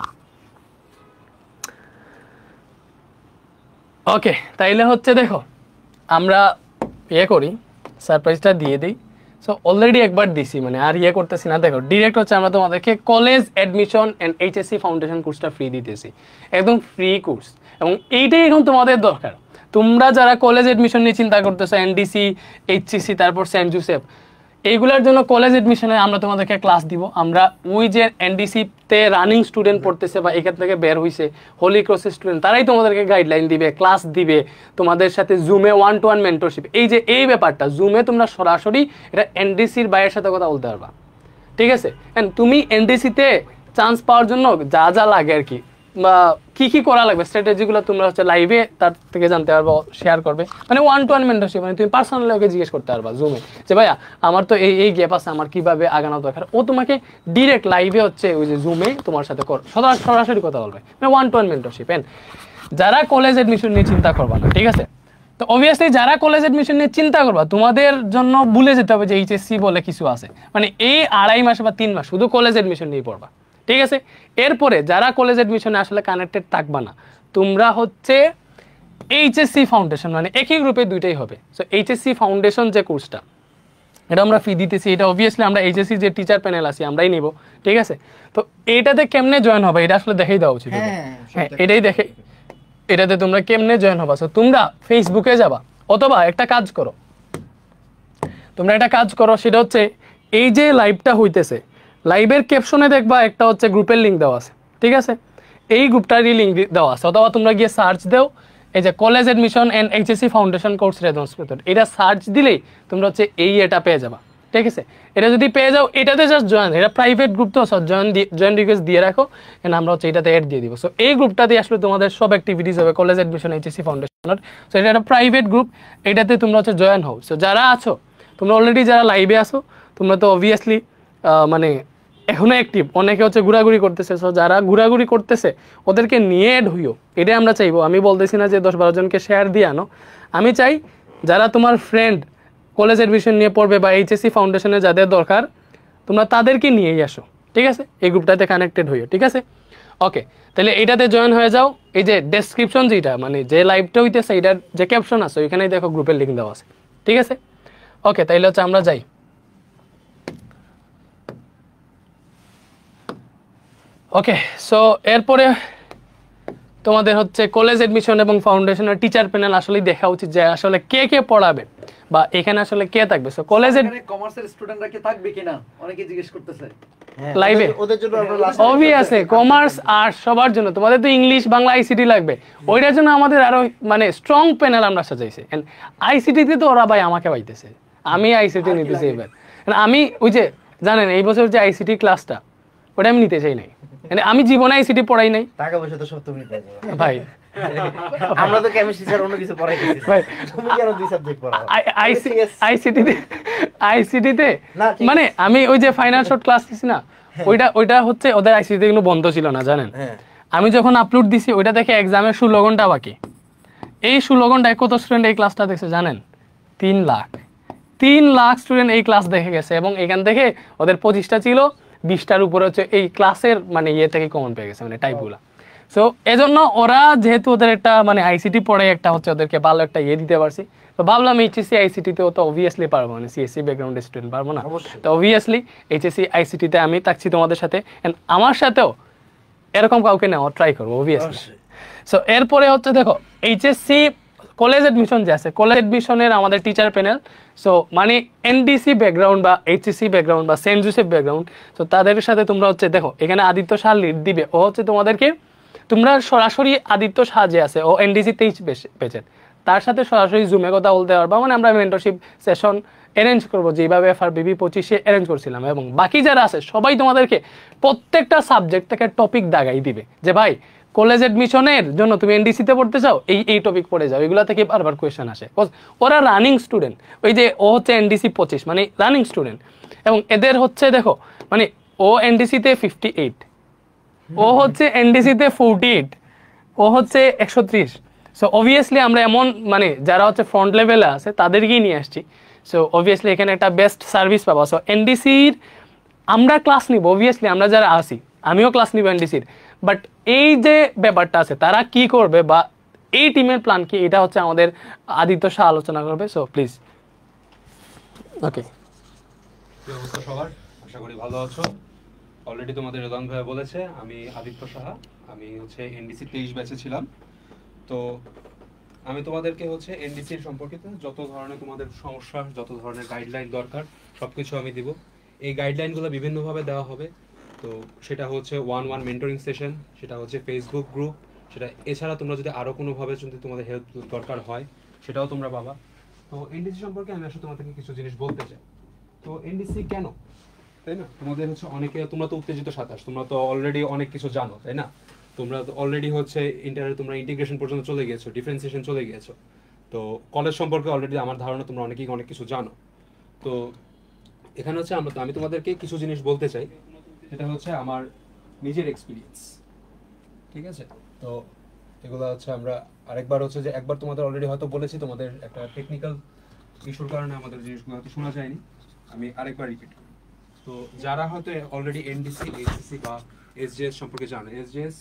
ওকে, তাইলে হচ্ছে দেখো আমরা করি, সারপ্রাইজটা দিয়ে দিই। সো অলরেডি একবার দিছি, মানে আর করতেছি না। দেখো ডিরেক্ট হচ্ছে আমরা তোমাদেরকে college admission and HSC foundation কোর্সটা ফ্রি দিতেছি, একদম ফ্রি কোর্স, এবং এইটাই এখন তোমাদের দরকার। তোমরা যারা কলেজ অ্যাডমিশন নিয়ে চিন্তা করতেছো, এনডিসি, এইচসিসি, তারপর সেন্ট জোসেফ, এইগুলোর জন্য কলেজ এডমিশনে আমরা তোমাদেরকে ক্লাস দিব। আমরা ওই যে এনডিসিতে রানিং স্টুডেন্ট পড়তেছে বা এখান থেকে বের হইছে হোলি ক্রসের স্টুডেন্ট, তারাই তোমাদেরকে গাইডলাইন দিবে, ক্লাস দিবে, তোমাদের সাথে জুমে 1-to-1 মেন্টরশিপ। এই যে এই ব্যাপারটা জুমে তোমরা সরাসরি এটা এনডিসির ভাইয়ের সাথে কথা বলতে পারবা, ঠিক আছে? এন্ড তুমি এনডিসিতে চান্স পাওয়ার জন্য যা যা লাগে আর কি, বা কি কি করা লাগবে স্ট্র্যাটেজিগুলো তোমরা হচ্ছে লাইভে তার থেকে জানতে পারবো, শেয়ার করবে। মানে 1-to-1 মেন্টরশিপ, মানে তুমি পার্সোনালি ওকে জিজ্ঞেস করতে পারবা জুমে যে ভাইয়া আমার তো এই এই গ্যাপ আছে, আমার কিভাবে আগানো দরকার। ও তোমাকে ডিরেক্ট লাইভে হচ্ছে ওই যে জুমে তোমার সাথে সরাসরি কথা বলবে, মানে 1-to-1 মেন্টরশিপ। এন্ড যারা কলেজ এডমিশন নিয়ে চিন্তা করবা না, ঠিক আছে? তো অবভিয়াসলি যারা কলেজ এডমিশন নিয়ে চিন্তা করবা, তোমাদের জন্য ভুলে যেতে হবে যে এইচএসসি বলে কিছু আছে। মানে এই 2.5 মাস বা 3 মাস শুধু কলেজ এডমিশন নিয়ে পড়বা, ঠিক আছে? এরপরে যারা কলেজ এডমিশনে আসলে কানেক্টেড থাকবা না, তোমরা হচ্ছে এইচএসসি ফাউন্ডেশন, মানে একই গ্রুপে দুইটাই হবে। সো এইচএসসি ফাউন্ডেশন যে কোর্সটা, এটা আমরা ফি দিতেছি, এটা অবভিয়াসলি আমরা এইচএসসি যে টিচার প্যানেল আছি আমরাই নিব, ঠিক আছে? তো এইটাতে কেমনে জয়েন হবে এটা আসলে দেখাই দেওয়া উচিত। হ্যাঁ, এটাই দেখে, এটাতে তোমরা কেমনে জয়েন হবা। সো তোমরা ফেসবুকে যাবা, অথবা একটা কাজ করো, সেটা হচ্ছে এই যে লাইভটা হইতেছে, লাইভের ক্যাপশনে দেখবা একটা হচ্ছে গ্রুপের লিঙ্ক দেওয়া আছে, ঠিক আছে? এই গ্রুপটারই লিঙ্ক দেওয়া আছে, অথবা তোমরা গিয়ে সার্চ দাও এই যে college admission and HSC foundation course response method, এটা সার্চ দিলেই তোমরা হচ্ছে এটা পেয়ে যাবা, ঠিক আছে? এটা যদি পেয়ে যাও, এটাতে জাস্ট জয়েন, এটা প্রাইভেট গ্রুপ তো, জয়েন রিকোয়েস্ট দিয়ে রাখো, এন্ড আমরা হচ্ছে এটাতে অ্যাড দিয়ে দিব। সো এই গ্রুপটাতে আসলে তোমাদের সব অ্যাক্টিভিটিস হবে কলেজ এডমিশন এইচএসসি ফাউন্ডেশনের। সো এটা একটা প্রাইভেট গ্রুপ, এটাতে তোমরা হচ্ছে জয়েন হও। সো যারা আছো, তোমরা অলরেডি যারা লাইভে আসো, তোমরা তো অবভিয়াসলি মানে এখনো অ্যাক্টিভ, অনেকে হচ্ছে ঘোরাঘুরি করতেছে। সো যারা ঘোরাঘুরি করতেছে ওদেরকে নিয়ে অ্যাড হইও, এটাই আমরা চাইবো। আমি বলতেছি না যে 10-12 জনকে শেয়ার দিয়ে আনো, আমি চাই যারা তোমার ফ্রেন্ড কলেজ এডমিশন নিয়ে পড়বে বা এইচএসসি ফাউন্ডেশনে যাদের দরকার, তোমরা তাদেরকে নিয়েই আসো, ঠিক আছে? এই গ্রুপটাতে কানেক্টেড হইও, ঠিক আছে? ওকে, তাহলে এইটাতে জয়েন হয়ে যাও। এই যে ডেসক্রিপশন যেটা, মানে যে লাইভটা হইতেছে এটার যে ক্যাপশন আছে ওইখানেই দেখো গ্রুপের লিঙ্ক দেওয়া আছে, ঠিক আছে? ওকে, তাইলে হচ্ছে আমরা যাই। ওকে, সো এরপরে তোমাদের হচ্ছে কলেজ এডমিশন এবং ফাউন্ডেশনের টিচার প্যানেল আসলে দেখা উচিত যে আসলে কে কে পড়াবে বা এখানে আসলে কে থাকবে। সো কলেজের কমার্সের স্টুডেন্টরা কি থাকবে কিনা অনেকে জিজ্ঞেস করতেছে লাইভে। ওদের জন্য আমরা লাস্ট অবভিয়াসলি কমার্স আর্টস সবার জন্য, তোমাদের তো ইংলিশ বাংলা আইসিটি লাগবে, ওইটার জন্য আমাদের আরো মানে স্ট্রং প্যানেল আমরা সাজাইছি। এন্ড আইসিটিতে তো ওরা ভাই আমাকে পাইতেছে, আমি আইসিটি নিতেছি এবার। আমি ওই যে জানেন এই বছর যে আইসিটি ক্লাসটা ওটা আমি নিতে চাই নাই, মানে আমি জীবনে আইসিটি পড়াই নাই। টাকা পয়সা তো সব তুমি পেয়ে যাবে ভাই আমরা তো কেমিস্ট্রি স্যার অন্য কিছু পড়াইতেছি ভাই, তুমি কেন দুই সাবজেক্ট পড়াও? আইসিটিতে মানে আমি ওই যে ফাইনাল শর্ট ক্লাস দিছি না, ওইটা হচ্ছে ওদের আইসিটিতে কিন্তু বন্ধ ছিল না জানেন। আমি যখন আপলোড দিছি ওইটা দেখে এক্সামের 16 ঘন্টা বাকি। এই 16 ঘন্টায় কত স্টুডেন্ট এই ক্লাসটা দেখছে জানেন? 3 লাখ স্টুডেন্ট এই ক্লাস দেখে গেছে। এবং এখান থেকে ওদের 25টা ছিল, 20টার উপরে হচ্ছে এই ক্লাসের মানে ইয়ে থেকে কমন পেয়ে গেছে, মানে টাইপগুলা। সো এজন্য ওরা যেহেতু ওদের একটা মানে আইসিটি পড়ে একটা হচ্ছে ওদেরকে ভালো একটা ইয়ে দিতে পারছি, তো ভাবলাম এইচএসসি আইসিটিতেও তো অবভিয়াসলি পারবো, মানে সিএসসি ব্যাকগ্রাউন্ডের স্টুডেন্ট পারবো না, তো অবভিয়াসলি এইচএসসি আইসিটিতে আমি থাকছি তোমাদের সাথে, এন্ড আমার সাথেও এরকম কাউকে নেওয়া ট্রাই করবো অবভিয়াসলি। সো এরপরে হচ্ছে দেখো এইচএসসি কলেজ এডমিশন যে আছে, কলেজ এডমিশনের আমাদের টিচার প্যানেল, সো মানে এনডিসি ব্যাকগ্রাউন্ড বা এইচএসসি ব্যাকগ্রাউন্ড বা সেন্ট জোসেফ ব্যাকগ্রাউন্ড, সো তাদের সাথে তোমরা হচ্ছে দেখো এখানে আদিত্য শাহ লিড দিবে। ও হচ্ছে তোমাদেরকে, তোমরা সরাসরি আদিত্য শাহ যে আছে ও এনডিসি 23 পেজের, তার সাথে সরাসরি জুমে কথা বলতে পারবা। মানে আমরা মেন্টরশিপ সেশন অ্যারেঞ্জ করবো যেভাবে FRBB 25-এ অ্যারেঞ্জ করছিলাম, এবং বাকি যারা আছে সবাই তোমাদেরকে প্রত্যেকটা সাবজেক্ট থেকে টপিক দাগাই দিবে যে ভাই কলেজ এডমিশনের জন্য তুমি এনডিসিতে পড়তে চাও, এই টপিক পড়ে যাও, এগুলা থেকে বারবার কোয়েশ্চেন আসে। ওরা রানিং স্টুডেন্ট, ওই যে ও হচ্ছে এনডিসি 25 মানে রানিং স্টুডেন্ট, এবং এদের হচ্ছে দেখো মানে ও এনডিসিতে 58, ও হচ্ছে এনডিসিতে 48, ও হচ্ছে 130। সো অবভিয়াসলি আমরা এমন মানে যারা হচ্ছে ফ্রন্ট লেভেলে আছে তাদেরকেই নিয়ে আসছি। সো অবভিয়াসলি এখানে একটা বেস্ট সার্ভিস পাবো। সো এনডিসির আমরা ক্লাস নিব, অবভিয়াসলি আমরা যারা আসি আমিও ক্লাস নিব এনডিসির, বাট এই যে ব্যাপারটা আছে তারা কি করবে বা এই টিমের প্ল্যান কি, এটা হচ্ছে আমাদের আদিত্য শাহ আলোচনা করবে। So please. ওকে, কি অবস্থা সবার? আশা করি ভালো আছো। অলরেডি তোমাদের রেদান ভাইয়া বলেছে, আমি আদিত্য সাহা, আমি হচ্ছে এনডিসি 23 ব্যাচে ছিলাম। তো আমি তোমাদেরকে হচ্ছে এনডিসির সম্পর্কিত যত ধরনের তোমাদের সমস্যা, যত ধরনের গাইডলাইন দরকার সব কিছু আমি দিব। এই গাইডলাইনগুলো বিভিন্নভাবে দেওয়া হবে। তো সেটা হচ্ছে 1-1 মেন্টরিং সেশন, সেটা হচ্ছে ফেসবুক গ্রুপ, সেটা এছাড়া তোমরা যদি আরও কোনোভাবে যদি তোমাদের হেল্প দরকার হয় সেটাও তোমরা পাবা। তো এনডিসি সম্পর্কে আমি আসলে তোমাদেরকে কিছু জিনিস বলতে চাই। তো এনডিসি কেন, তাই না? তোমাদের হচ্ছে অনেকে, তোমরা তো উত্তেজিত 27, তোমরা তো অলরেডি অনেক কিছু জানো, তাই না? তোমরা তো অলরেডি হচ্ছে ইন্টারে তোমরা ইন্টিগ্রেশন পর্যন্ত চলে গিয়েছো, ডিফারেন্সিয়েশন চলে গিয়েছো। তো কলেজ সম্পর্কে অলরেডি আমার ধারণা তোমরা অনেকেই অনেক কিছু জানো। তো এখানে হচ্ছে আমি তোমাদেরকে কিছু জিনিস বলতে চাই, এটা হচ্ছে আমার নিজের এক্সপিরিয়েন্স, ঠিক আছে? তো এগুলো হচ্ছে আমরা আরেকবার হচ্ছে যে একবার তোমাদের অলরেডি হয়তো বলেছি, তোমাদের একটা টেকনিক্যাল ইস্যুর কারণে আমাদের জিনিসগুলো হয়তো শোনা যায়নি, আমি আরেকবার রিপিট করি। তো যারা হয়তো অলরেডি এনডিসি, এইচএসসি বা এসজেএস সম্পর্কে জানে, এসজেএস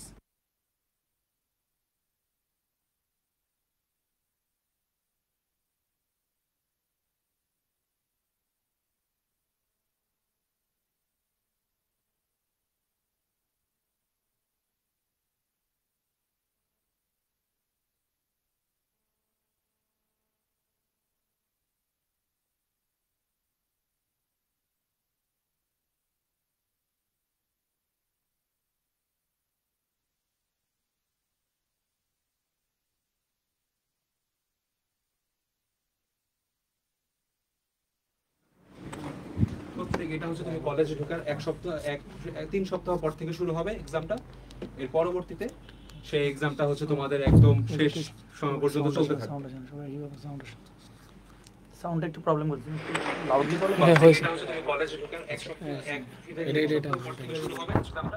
প্রত্যেক, এটা হচ্ছে তুমি কলেজে ঢোকার 3 সপ্তাহ পর থেকে শুরু হবে এক্সামটা। এর পরবর্তীতে সেই এক্সামটা হচ্ছে তোমাদের একদম শেষ সময় পর্যন্ত চলতে থাকবে। সাউন্ড একটু প্রবলেম করছে, লাউডলি বলো। হ্যাঁ হয়েছে। এটা হচ্ছে তুমি কলেজে ঢোকার এক সপ্তাহ পর থেকে শুরু হবে এক্সামটা।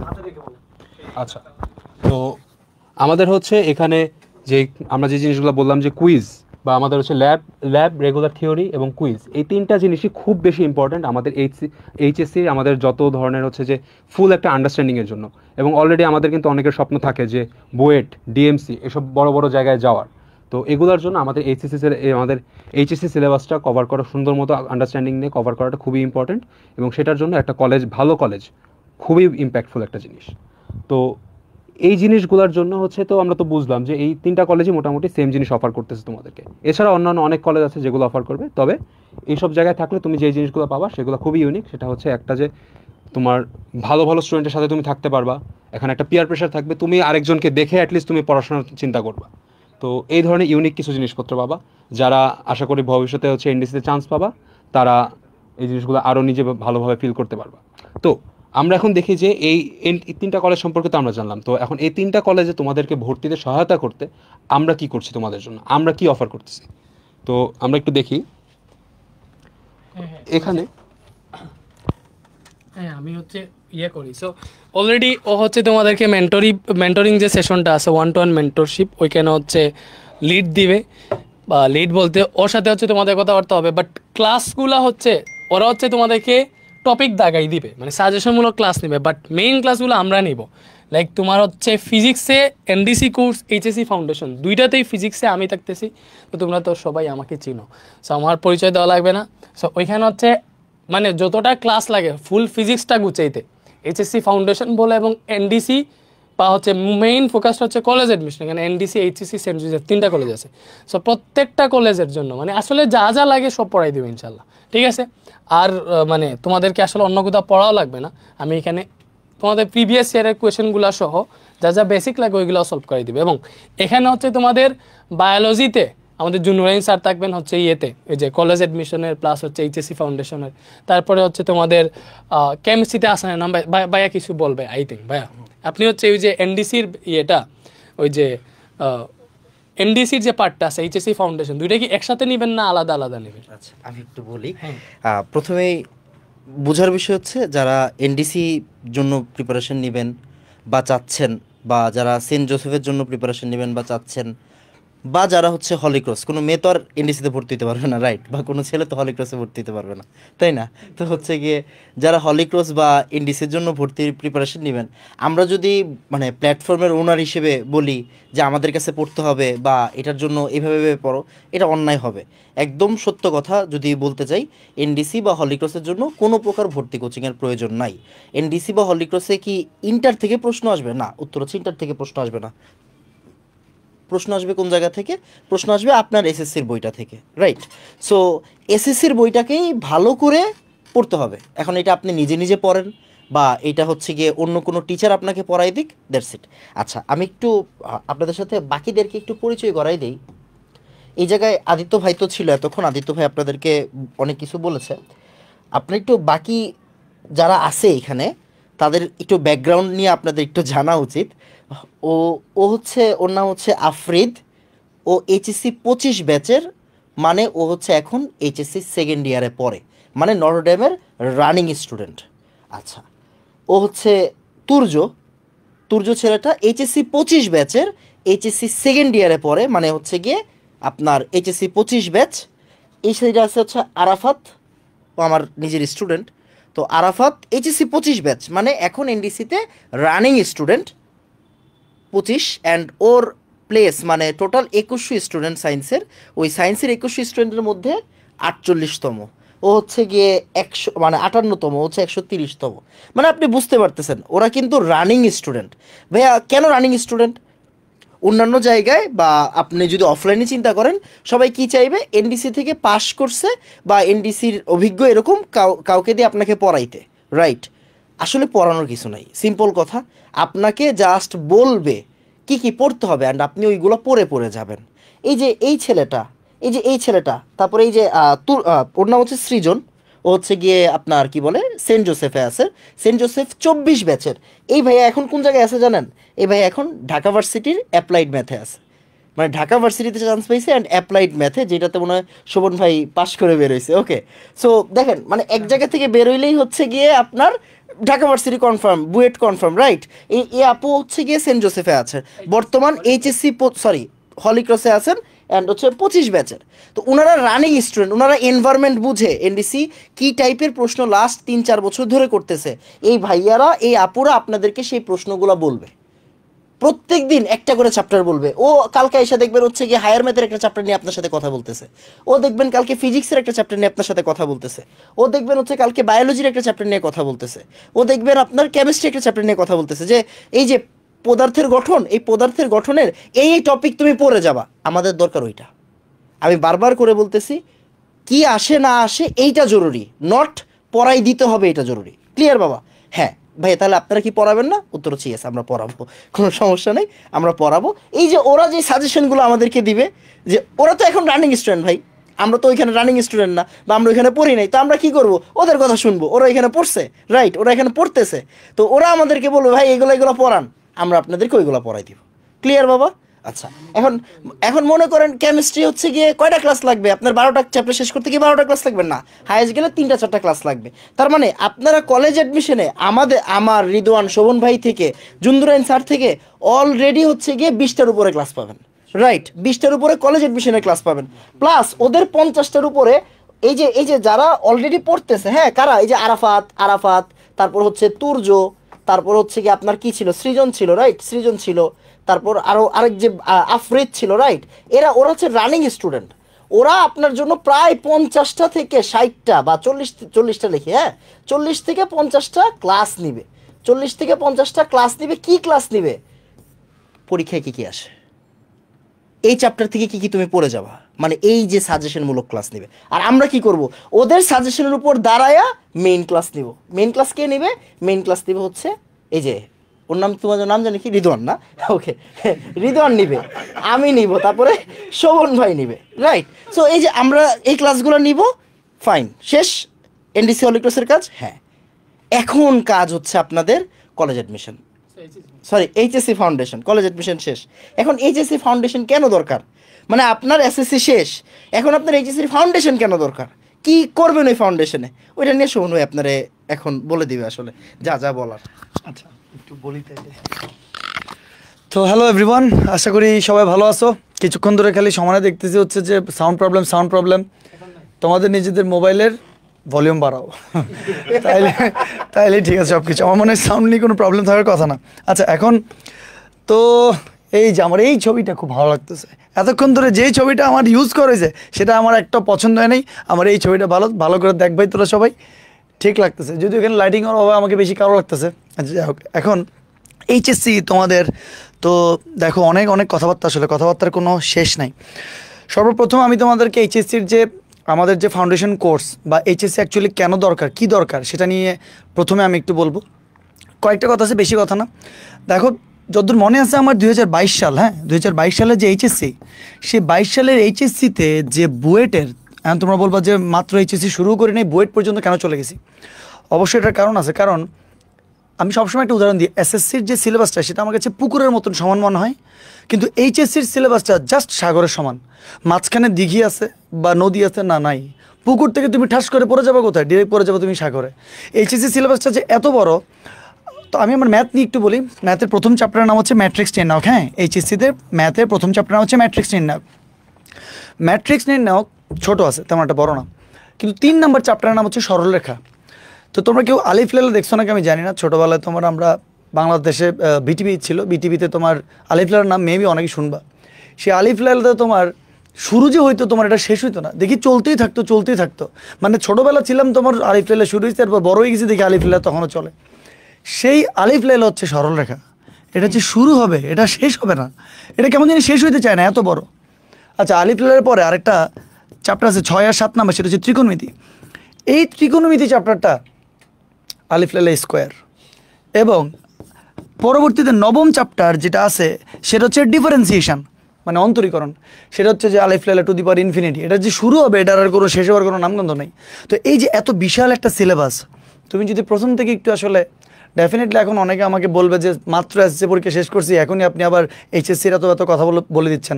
হাতে রেখে বলো। আচ্ছা, তো আমাদের হচ্ছে এখানে যে আমরা যে জিনিসগুলো বললাম যে কুইজ বা আমাদের হচ্ছে ল্যাব রেগুলার থিওরি এবং কুইজ, এই 3টা জিনিসই খুব বেশি ইম্পর্ট্যান্ট আমাদের এইচএসসি আমাদের যত ধরনের হচ্ছে যে ফুল একটা আন্ডারস্ট্যান্ডিংয়ের জন্য। এবং অলরেডি আমাদের কিন্তু অনেকের স্বপ্ন থাকে যে বুয়েট, ডিএমসি এসব বড় বড় জায়গায় যাওয়ার। তো এগুলোর জন্য আমাদের আমাদের এইচএসসি সিলেবাসটা কভার করা, সুন্দর মতো আন্ডারস্ট্যান্ডিং নিয়ে কভার করাটা খুবই ইম্পর্ট্যান্ট। এবং সেটার জন্য একটা কলেজ, ভালো কলেজ খুবই ইম্প্যাক্টফুল একটা জিনিস। তো এই জিনিসগুলোর জন্য হচ্ছে, তো আমরা তো বুঝলাম যে এই 3টা কলেজই মোটামুটি সেম জিনিস অফার করতেছে তোমাদেরকে। এছাড়া অন্যান্য অনেক কলেজ আছে যেগুলো অফার করবে, তবে এইসব জায়গায় থাকলে তুমি যে জিনিসগুলো পাবা সেগুলো খুবই ইউনিক। সেটা হচ্ছে একটা যে তোমার ভালো ভালো স্টুডেন্টের সাথে তুমি থাকতে পারবা, এখানে একটা পিয়ার প্রেশার থাকবে, তুমি আরেকজনকে দেখে অ্যাটলিস্ট তুমি পড়াশোনার চিন্তা করবা। তো এই ধরনের ইউনিক কিছু জিনিসপত্র পাবা, যারা আশা করি ভবিষ্যতে হচ্ছে এনডিসিতে চান্স পাবা, তারা এই জিনিসগুলো আরও নিজে ভালোভাবে ফিল করতে পারবা। তো আমরা এখন দেখি যে এই 3টা কলেজ সম্পর্কে তো আমরা জানলাম। তো এখন এই 3টা কলেজে তোমাদেরকে ভর্তিতে সহায়তা করতে আমরা কি করছি তোমাদের জন্য, আমরা কি অফার করতেছি। তো আমরা একটু দেখি এখানে। হ্যাঁ, আমি হচ্ছে করি। সো অলরেডি ও হচ্ছে তোমাদেরকে মেন্টরিং যে সেশনটা আছে, 1-to-1 মেন্টরশিপ, ওইখানে হচ্ছে লিড দিবে, বা লিড বলতে ওর সাথে হচ্ছে তোমাদের কথাবার্তা হবে। বাট ক্লাসগুলো হচ্ছে ওরা হচ্ছে তোমাদেরকে টপিক দাগাই দিবে, মানে সাজেশনমূলক ক্লাস নেবে। বাট মেইন ক্লাসগুলো আমরা নিব। লাইক তোমার হচ্ছে ফিজিক্সে এনডিসি কোর্স, এইচএসসি ফাউন্ডেশন, দুইটাতেই ফিজিক্সে আমি থাকতেছি। তো তোমরা তো সবাই আমাকে চিনো, সো আমার পরিচয় দেওয়া লাগবে না। সো ওইখানে হচ্ছে মানে যতটা ক্লাস লাগে ফুল ফিজিক্সটা গুছাইতে এইচএসসি ফাউন্ডেশন বলে, এবং এনডিসি বা হচ্ছে মেইন ফোকাসটা হচ্ছে কলেজ অ্যাডমিশন। এখানে এনডিসি, এইচএসসি, সেন্ট জোসেফ 3টা কলেজ আছে। সো প্রত্যেকটা কলেজের জন্য মানে আসলে যা যা লাগে সব পড়াই দেবো ইনশাল্লাহ, ঠিক আছে? আর মানে তোমাদেরকে আসলে অন্য কোথাও পড়াও লাগবে না, আমি এখানে তোমাদের প্রিভিয়াস ইয়ারের কোয়েশনগুলো সহ যা যা বেসিক লাগে ওইগুলো সলভ করে দিবে। এবং এখানে হচ্ছে তোমাদের বায়োলজিতে আমাদের জুনুরাইন স্যার থাকবেন হচ্ছে ওই যে কলেজ অ্যাডমিশনের, প্লাস হচ্ছে এইচএসসি ফাউন্ডেশনের। তারপরে হচ্ছে তোমাদের কেমিস্ট্রিতে আসে না, ভাইয়া কিছু বলবে আই থিঙ্ক। ভাইয়া আপনি হচ্ছে ওই যে এনডিসির ওই যে এনডিসির যে পার্টটা আছে, এইচএসসি ফাউন্ডেশন, দুইটা কি একসাথে নেবেন না আলাদা আলাদা নেবেন? আচ্ছা, আমি একটু বলি। প্রথমেই বোঝার বিষয় হচ্ছে যারা এনডিসি জন্য প্রিপারেশন নেবেন বা চাচ্ছেন, বা যারা সেন্ট জোসেফের জন্য প্রিপারেশন নেবেন বা চাচ্ছেন, বা যারা হচ্ছে হলিক্রস, কোনো মেয়ে তো আর এনডিসিতে ভর্তি হতে পারবে না, রাইট? বা কোনো ছেলে তো হলিক্রসে ভর্তি হতে পারবে না, তাই না? তো হচ্ছে গিয়ে যারা হলিক্রস বা এনডিসির জন্য ভর্তির প্রিপারেশন নেবেন, আমরা যদি মানে প্ল্যাটফর্মের ওনার হিসেবে বলি যে আমাদের কাছে পড়তে হবে বা এটার জন্য এভাবে পড়ো, এটা অন্যায় হবে। একদম সত্য কথা যদি বলতে চাই, এনডিসি বা হলিক্রসের জন্য কোনো প্রকার ভর্তি কোচিংয়ের প্রয়োজন নাই। এনডিসি বা হলিক্রসে কি ইন্টার থেকে প্রশ্ন আসবে? না, উত্তর হচ্ছে ইন্টার থেকে প্রশ্ন আসবে না। প্রশ্ন আসবে কোন জায়গা থেকে? প্রশ্ন আসবে আপনার এসএসসির বইটা থেকে, রাইট? সো এসএসসির বইটাকেই ভালো করে পড়তে হবে। এখন এটা আপনি নিজে নিজে পড়েন বা এটা হচ্ছে গিয়ে অন্য কোনো টিচার আপনাকে পড়াই দিক, দ্যাটস ইট। আচ্ছা, আমি একটু আপনাদের সাথে বাকিদেরকে একটু পরিচয় করাই দিই। এই জায়গায় আদিত্য ভাই তো ছিল এতক্ষণ, আদিত্য ভাই আপনাদেরকে অনেক কিছু বলেছে। আপনি একটু বাকি যারা আছে এখানে তাদের একটু ব্যাকগ্রাউন্ড নিয়ে আপনাদের একটু জানা উচিত। ও হচ্ছে, ওর নাম হচ্ছে আফরিদ। ও এইচএসসি 25 ব্যাচের, মানে ও হচ্ছে এখন এইচএসসি সেকেন্ড ইয়ারে পড়ে, মানে নটরডেমের রানিং স্টুডেন্ট। আচ্ছা, ও হচ্ছে তুর্য ছেলেটা এইচএসসি 25 ব্যাচের, এইচএসসি সেকেন্ড ইয়ারে পড়ে, মানে হচ্ছে গিয়ে আপনার এইচএসসি 25 ব্যাচ। এই সাইডে আছে হচ্ছে আরাফাত, ও আমার নিজের স্টুডেন্ট। তো আরাফাত এইচএসসি 25 ব্যাচ, মানে এখন এনডিসিতে রানিং স্টুডেন্ট 25, অ্যান্ড ওর প্লেস মানে টোটাল 2100 স্টুডেন্ট সায়েন্সের, ওই সায়েন্সের 2100 স্টুডেন্টের মধ্যে 48তম। ও হচ্ছে গিয়ে 100 মানে 58তম, হচ্ছে 130তম। মানে আপনি বুঝতে পারতেছেন ওরা কিন্তু রানিং স্টুডেন্ট। ভাইয়া কেন রানিং স্টুডেন্ট? অন্যান্য জায়গায় বা আপনি যদি অফলাইনে চিন্তা করেন, সবাই কি চাইবে? এনডিসি থেকে পাশ করছে বা এনডিসির অভিজ্ঞ এরকম কাউকে দিয়ে আপনাকে পড়াইতে, রাইট? আসলে পড়ানোর কিছু নাই, সিম্পল কথা। আপনাকে জাস্ট বলবে কি কি পড়তে হবে, অ্যান্ড আপনি ওইগুলো পড়ে যাবেন। এই যে এই ছেলেটা, তারপরে এই যে ওর নাম হচ্ছে সৃজন, ও হচ্ছে গিয়ে আপনার কি বলে সেন্ট জোসেফে আছে, সেন্ট জোসেফ 24 ব্যাচের। এই ভাইয়া এখন কোন জায়গায় আছে জানেন? এই ভাইয়া এখন ঢাকা ভার্সিটির অ্যাপ্লাইড ম্যাথে আছে, মানে ঢাকা ভার্সিটিতে চান্স পাইছে অ্যান্ড অ্যাপ্লাইড ম্যাথে, যেটাতে মনে হয় শোভন ভাই পাশ করে বেরোইছে। ওকে, সো দেখেন মানে এক জায়গা থেকে বেরোইলেই হচ্ছে গিয়ে আপনার Dhaka varsity confirm, BUET confirm, right? এই আপু হচ্ছে গিয়ে সেন্ট জোসেফে আছে বর্তমান, এইচএসসি হলিক্রসে আছেন, অ্যান্ড হচ্ছে 25 ব্যাচের। তো ওনারা রানিং স্টুডেন্ট, ওনারা এনভায়রনমেন্ট বুঝে এনডিসি কী টাইপের প্রশ্ন লাস্ট 3-4 বছর ধরে করতেছে, এই ভাইয়ারা এই আপুরা আপনাদেরকে সেই প্রশ্নগুলো বলবে। প্রত্যেক দিন একটা করে চ্যাপ্টার বলবে। ও কালকে এসে দেখবেন হচ্ছে গিয়ে হায়ার ম্যাথের একটা চ্যাপ্টার নিয়ে আপনার সাথে কথা বলতেছে, ও দেখবেন কালকে ফিজিক্সের একটা চ্যাপ্টার নিয়ে আপনার সাথে কথা বলতেছে, ও দেখবেন হচ্ছে কালকে বায়োলজির একটা চ্যাপ্টার নিয়ে কথা বলতেছে, ও দেখবেন আপনার কেমিস্ট্রি একটা চ্যাপ্টার নিয়ে কথা বলতেছে, যে এই যে পদার্থের গঠন, এই পদার্থের গঠনের এই টপিক তুমি পড়ে যাবা। আমাদের দরকার ওইটা। আমি বারবার করে বলতেছি, কি আসে না আসে এইটা জরুরি, নট পড়াই দিতে হবে এটা জরুরি। ক্লিয়ার বাবা? হ্যাঁ ভাই, তাহলে আপনারা কি পড়াবেন না? উত্তর হচ্ছে ইয়েস, আমরা পড়াবো, কোনো সমস্যা নেই, আমরা পড়াবো। এই যে ওরা যে সাজেশনগুলো আমাদেরকে দিবে, যে ওরা তো এখন রানিং স্টুডেন্ট ভাই, আমরা তো ওইখানে রানিং স্টুডেন্ট না, বা আমরা ওইখানে পড়ি নাই, তো আমরা কি করবো? ওদের কথা শুনবো। ওরা এখানে পড়ছে, রাইট? ওরা এখানে পড়তেছে, তো ওরা আমাদেরকে বলবে ভাই এগুলো পড়ান, আমরা আপনাদেরকে ওইগুলো পড়াই দিব। ক্লিয়ার বাবা? আচ্ছা, এখন মনে করেন কেমিস্ট্রি হচ্ছে গিয়ে কয়টা ক্লাস লাগবে আপনার? 12টা চ্যাপ্টার শেষ করতে গিয়ে 12টা ক্লাস লাগবে না, হাইয়েস্ট গেলে 3-4টা ক্লাস লাগবে। তার মানে আপনারা কলেজ অ্যাডমিশনে আমার রিদওয়ান, শোভন ভাই থেকে, জুন্দুরাইন স্যার থেকে অলরেডি হচ্ছে গিয়ে 20টার উপরে ক্লাস পাবেন, রাইট? 20টার উপরে কলেজ অ্যাডমিশনের ক্লাস পাবেন, প্লাস ওদের 50টার উপরে এই যে যারা অলরেডি পড়তেছে, হ্যাঁ কারা? এই যে আরাফাত, তারপর হচ্ছে তুর্য, তারপর হচ্ছে কি আপনার কি ছিল, সৃজন ছিল, রাইট? সৃজন ছিল, তারপর আরেক যে আফরিদ ছিল, রাইট? ওরা হচ্ছে রানিং স্টুডেন্ট। ওরা আপনার জন্য প্রায় 50টা থেকে 60টা বা 40টা লিখে, হ্যাঁ 40 থেকে 50টা ক্লাস নিবে, 40 থেকে 50টা ক্লাস নিবে। কি ক্লাস নিবে? পরীক্ষায় কি আসে, এই চ্যাপ্টার থেকে কি তুমি পড়ে যাবা, মানে এই যে সাজেশনমূলক ক্লাস নেবে। আর আমরা কি করব? ওদের সাজেশনের উপর দাঁড়ায়া মেইন ক্লাস নিব। মেইন ক্লাস কে নেবে? মেইন ক্লাস নেবে হচ্ছে এই যে, ওর নাম, তোমার নাম জানি কি? রিদওয়ান না? ওকে, রিদওয়ান নিবে, আমি নিব, তারপরে শোভন ভাই নিবে, রাইট? সো এই যে আমরা এই ক্লাসগুলো নিব, ফাইন, শেষ এনডিসি হলিক্রসের কাজ। হ্যাঁ, এখন কাজ হচ্ছে আপনাদের college admission, HSC foundation. College admission শেষ, এখন এইচএসসি ফাউন্ডেশন কেন দরকার? মানে আপনার এসএসসি শেষ, এখন আপনার এইচএসসি ফাউন্ডেশন কেন দরকার? কি করবেন ওই ফাউন্ডেশনে? ওইটা নিয়ে শোভন ভাই আপনারে এখন বলে দিবে আসলে যা বলার। আচ্ছা, একটু বলি তাইলে। তো হ্যালো এভরিওয়ান, আশা করি সবাই ভালো আছো। কিছুক্ষণ ধরে খালি সমানে দেখতেছি হচ্ছে যে সাউন্ড প্রবলেম। তোমাদের নিজেদের মোবাইলের ভলিউম বাড়াও, তাইলে ঠিক আছে সব কিছু। আমার মনে হয় সাউন্ড নিয়ে কোনো প্রবলেম থাকার কথা না। আচ্ছা, এখন তো এই যে আমার এই ছবিটা খুব ভালো লাগতেছে। এতক্ষণ ধরে যেই ছবিটা আমার ইউজ করেছে সেটা আমার একটা পছন্দ হয় নাই। আমার এই ছবিটা ভালো করে দেখ ভাই তোরা সবাই, ঠিক লাগতেছে। যদিও এখানে লাইটিংয়ের অভাবে আমাকে বেশি কালো লাগতেছে। আচ্ছা যাই হোক, এখন এইচএসসি তোমাদের তো দেখো অনেক অনেক কথাবার্তা, আসলে কথাবার্তার কোনো শেষ নাই। সর্বপ্রথম আমি তোমাদেরকে এইচএসসির যে আমাদের যে ফাউন্ডেশন কোর্স বা এইচএসসি অ্যাকচুয়ালি কেন দরকার, কি দরকার, সেটা নিয়ে প্রথমে আমি একটু বলবো। কয়েকটা কথা আছে, বেশি কথা না। দেখো যতদূর মনে আছে আমার 2022 সাল, হ্যাঁ 2022 সালের যে এইচএসসি, সেই 22 সালের এইচএসসিতে যে বুয়েটের, এখন তোমরা বলবা যে মাত্র এইচএসসি শুরু করে নেই, বুয়েট পর্যন্ত কেন চলে গেছি? অবশ্যই এটার কারণ আছে। কারণ আমি সবসময় একটা উদাহরণ দিই, এসএসসির যে সিলেবাসটা সেটা আমার কাছে পুকুরের মতন সমান মনে হয়, কিন্তু এইচএসসির সিলেবাসটা জাস্ট সাগরের সমান। মাঝখানে দিঘি আছে বা নদী আছে না, নাই। পুকুর থেকে তুমি ঠাস করে পড়ে যাবে কোথায়? ডিরেক্ট পড়ে যাবে তুমি সাগরে। এইচএসসি সিলেবাসটা যে এত বড়, তো আমি আমার ম্যাথ নিয়ে একটু বলি। ম্যাথের প্রথম চ্যাপ্টারের নাম হচ্ছে ম্যাট্রিক্স নির্ণায়ক। হ্যাঁ, এইচএসসিতে ম্যাথের প্রথম চ্যাপ্টার নাম হচ্ছে ম্যাট্রিক্স নির্ণায়ক। ম্যাট্রিক্স নির্ণায়ক ছোটো আছে, তেমন একটা বড় না, কিন্তু 3 নম্বর চ্যাপ্টারের নাম হচ্ছে সরলরেখা। তো তোমরা কেউ আলিফ লাইলা দেখছো নাকি আমি জানি না, ছোটোবেলায় তোমার আমরা বাংলাদেশে বিটিভি ছিল, বিটিভিতে তোমার আলিফ লাইলার নাম মেবি অনেকে শুনবা। সেই আলিফ লাইলাতে তোমার শুরু যে হইতো, তোমার এটা শেষ হইতো না, দেখি চলতেই থাকতো। মানে ছোটোবেলা ছিলাম তোমার আলিফ লাইলা শুরু হয়েছে, তারপর বড় হয়ে গেছি দেখি আলিফ লাইলা তখনও চলে। সেই আলিফ লাইলা হচ্ছে সরলরেখা, এটা হচ্ছে শুরু হবে, এটা শেষ হবে না, এটা কেমন জানি শেষ হইতে চায় না, এত বড়। আচ্ছা, আলিফ লাইলার পরে আরেকটা চ্যাপ্টার আছে 6 আর 7 নাম্বার, সেটা হচ্ছে ত্রিকোণমিতি। এই ত্রিকোণমিতি চ্যাপ্টারটা আলিফ লাইলা স্কোয়ার, এবং পরবর্তীতে 9ম চ্যাপ্টার যেটা আছে সেটা হচ্ছে ডিফারেন্সিয়েশন, মানে অন্তরীকরণ। সেটা হচ্ছে যে আলিফ লাইলা টু দি পাওয়ার ইনফিনিটি, এটা যে শুরু হবে এটার আর কোনো শেষ হওয়ার কোনো নামগন্ধ নেই। তো এই যে এত বিশাল একটা সিলেবাস, তুমি যদি প্রথম থেকে একটু আসলে ডেফিনেটলি, এখন অনেকে আমাকে বলবে যে মাত্র এসএসসি পরীক্ষা শেষ করছি, এখনই আপনি আবার এইচএসসির এত কথা বলে দিচ্ছেন।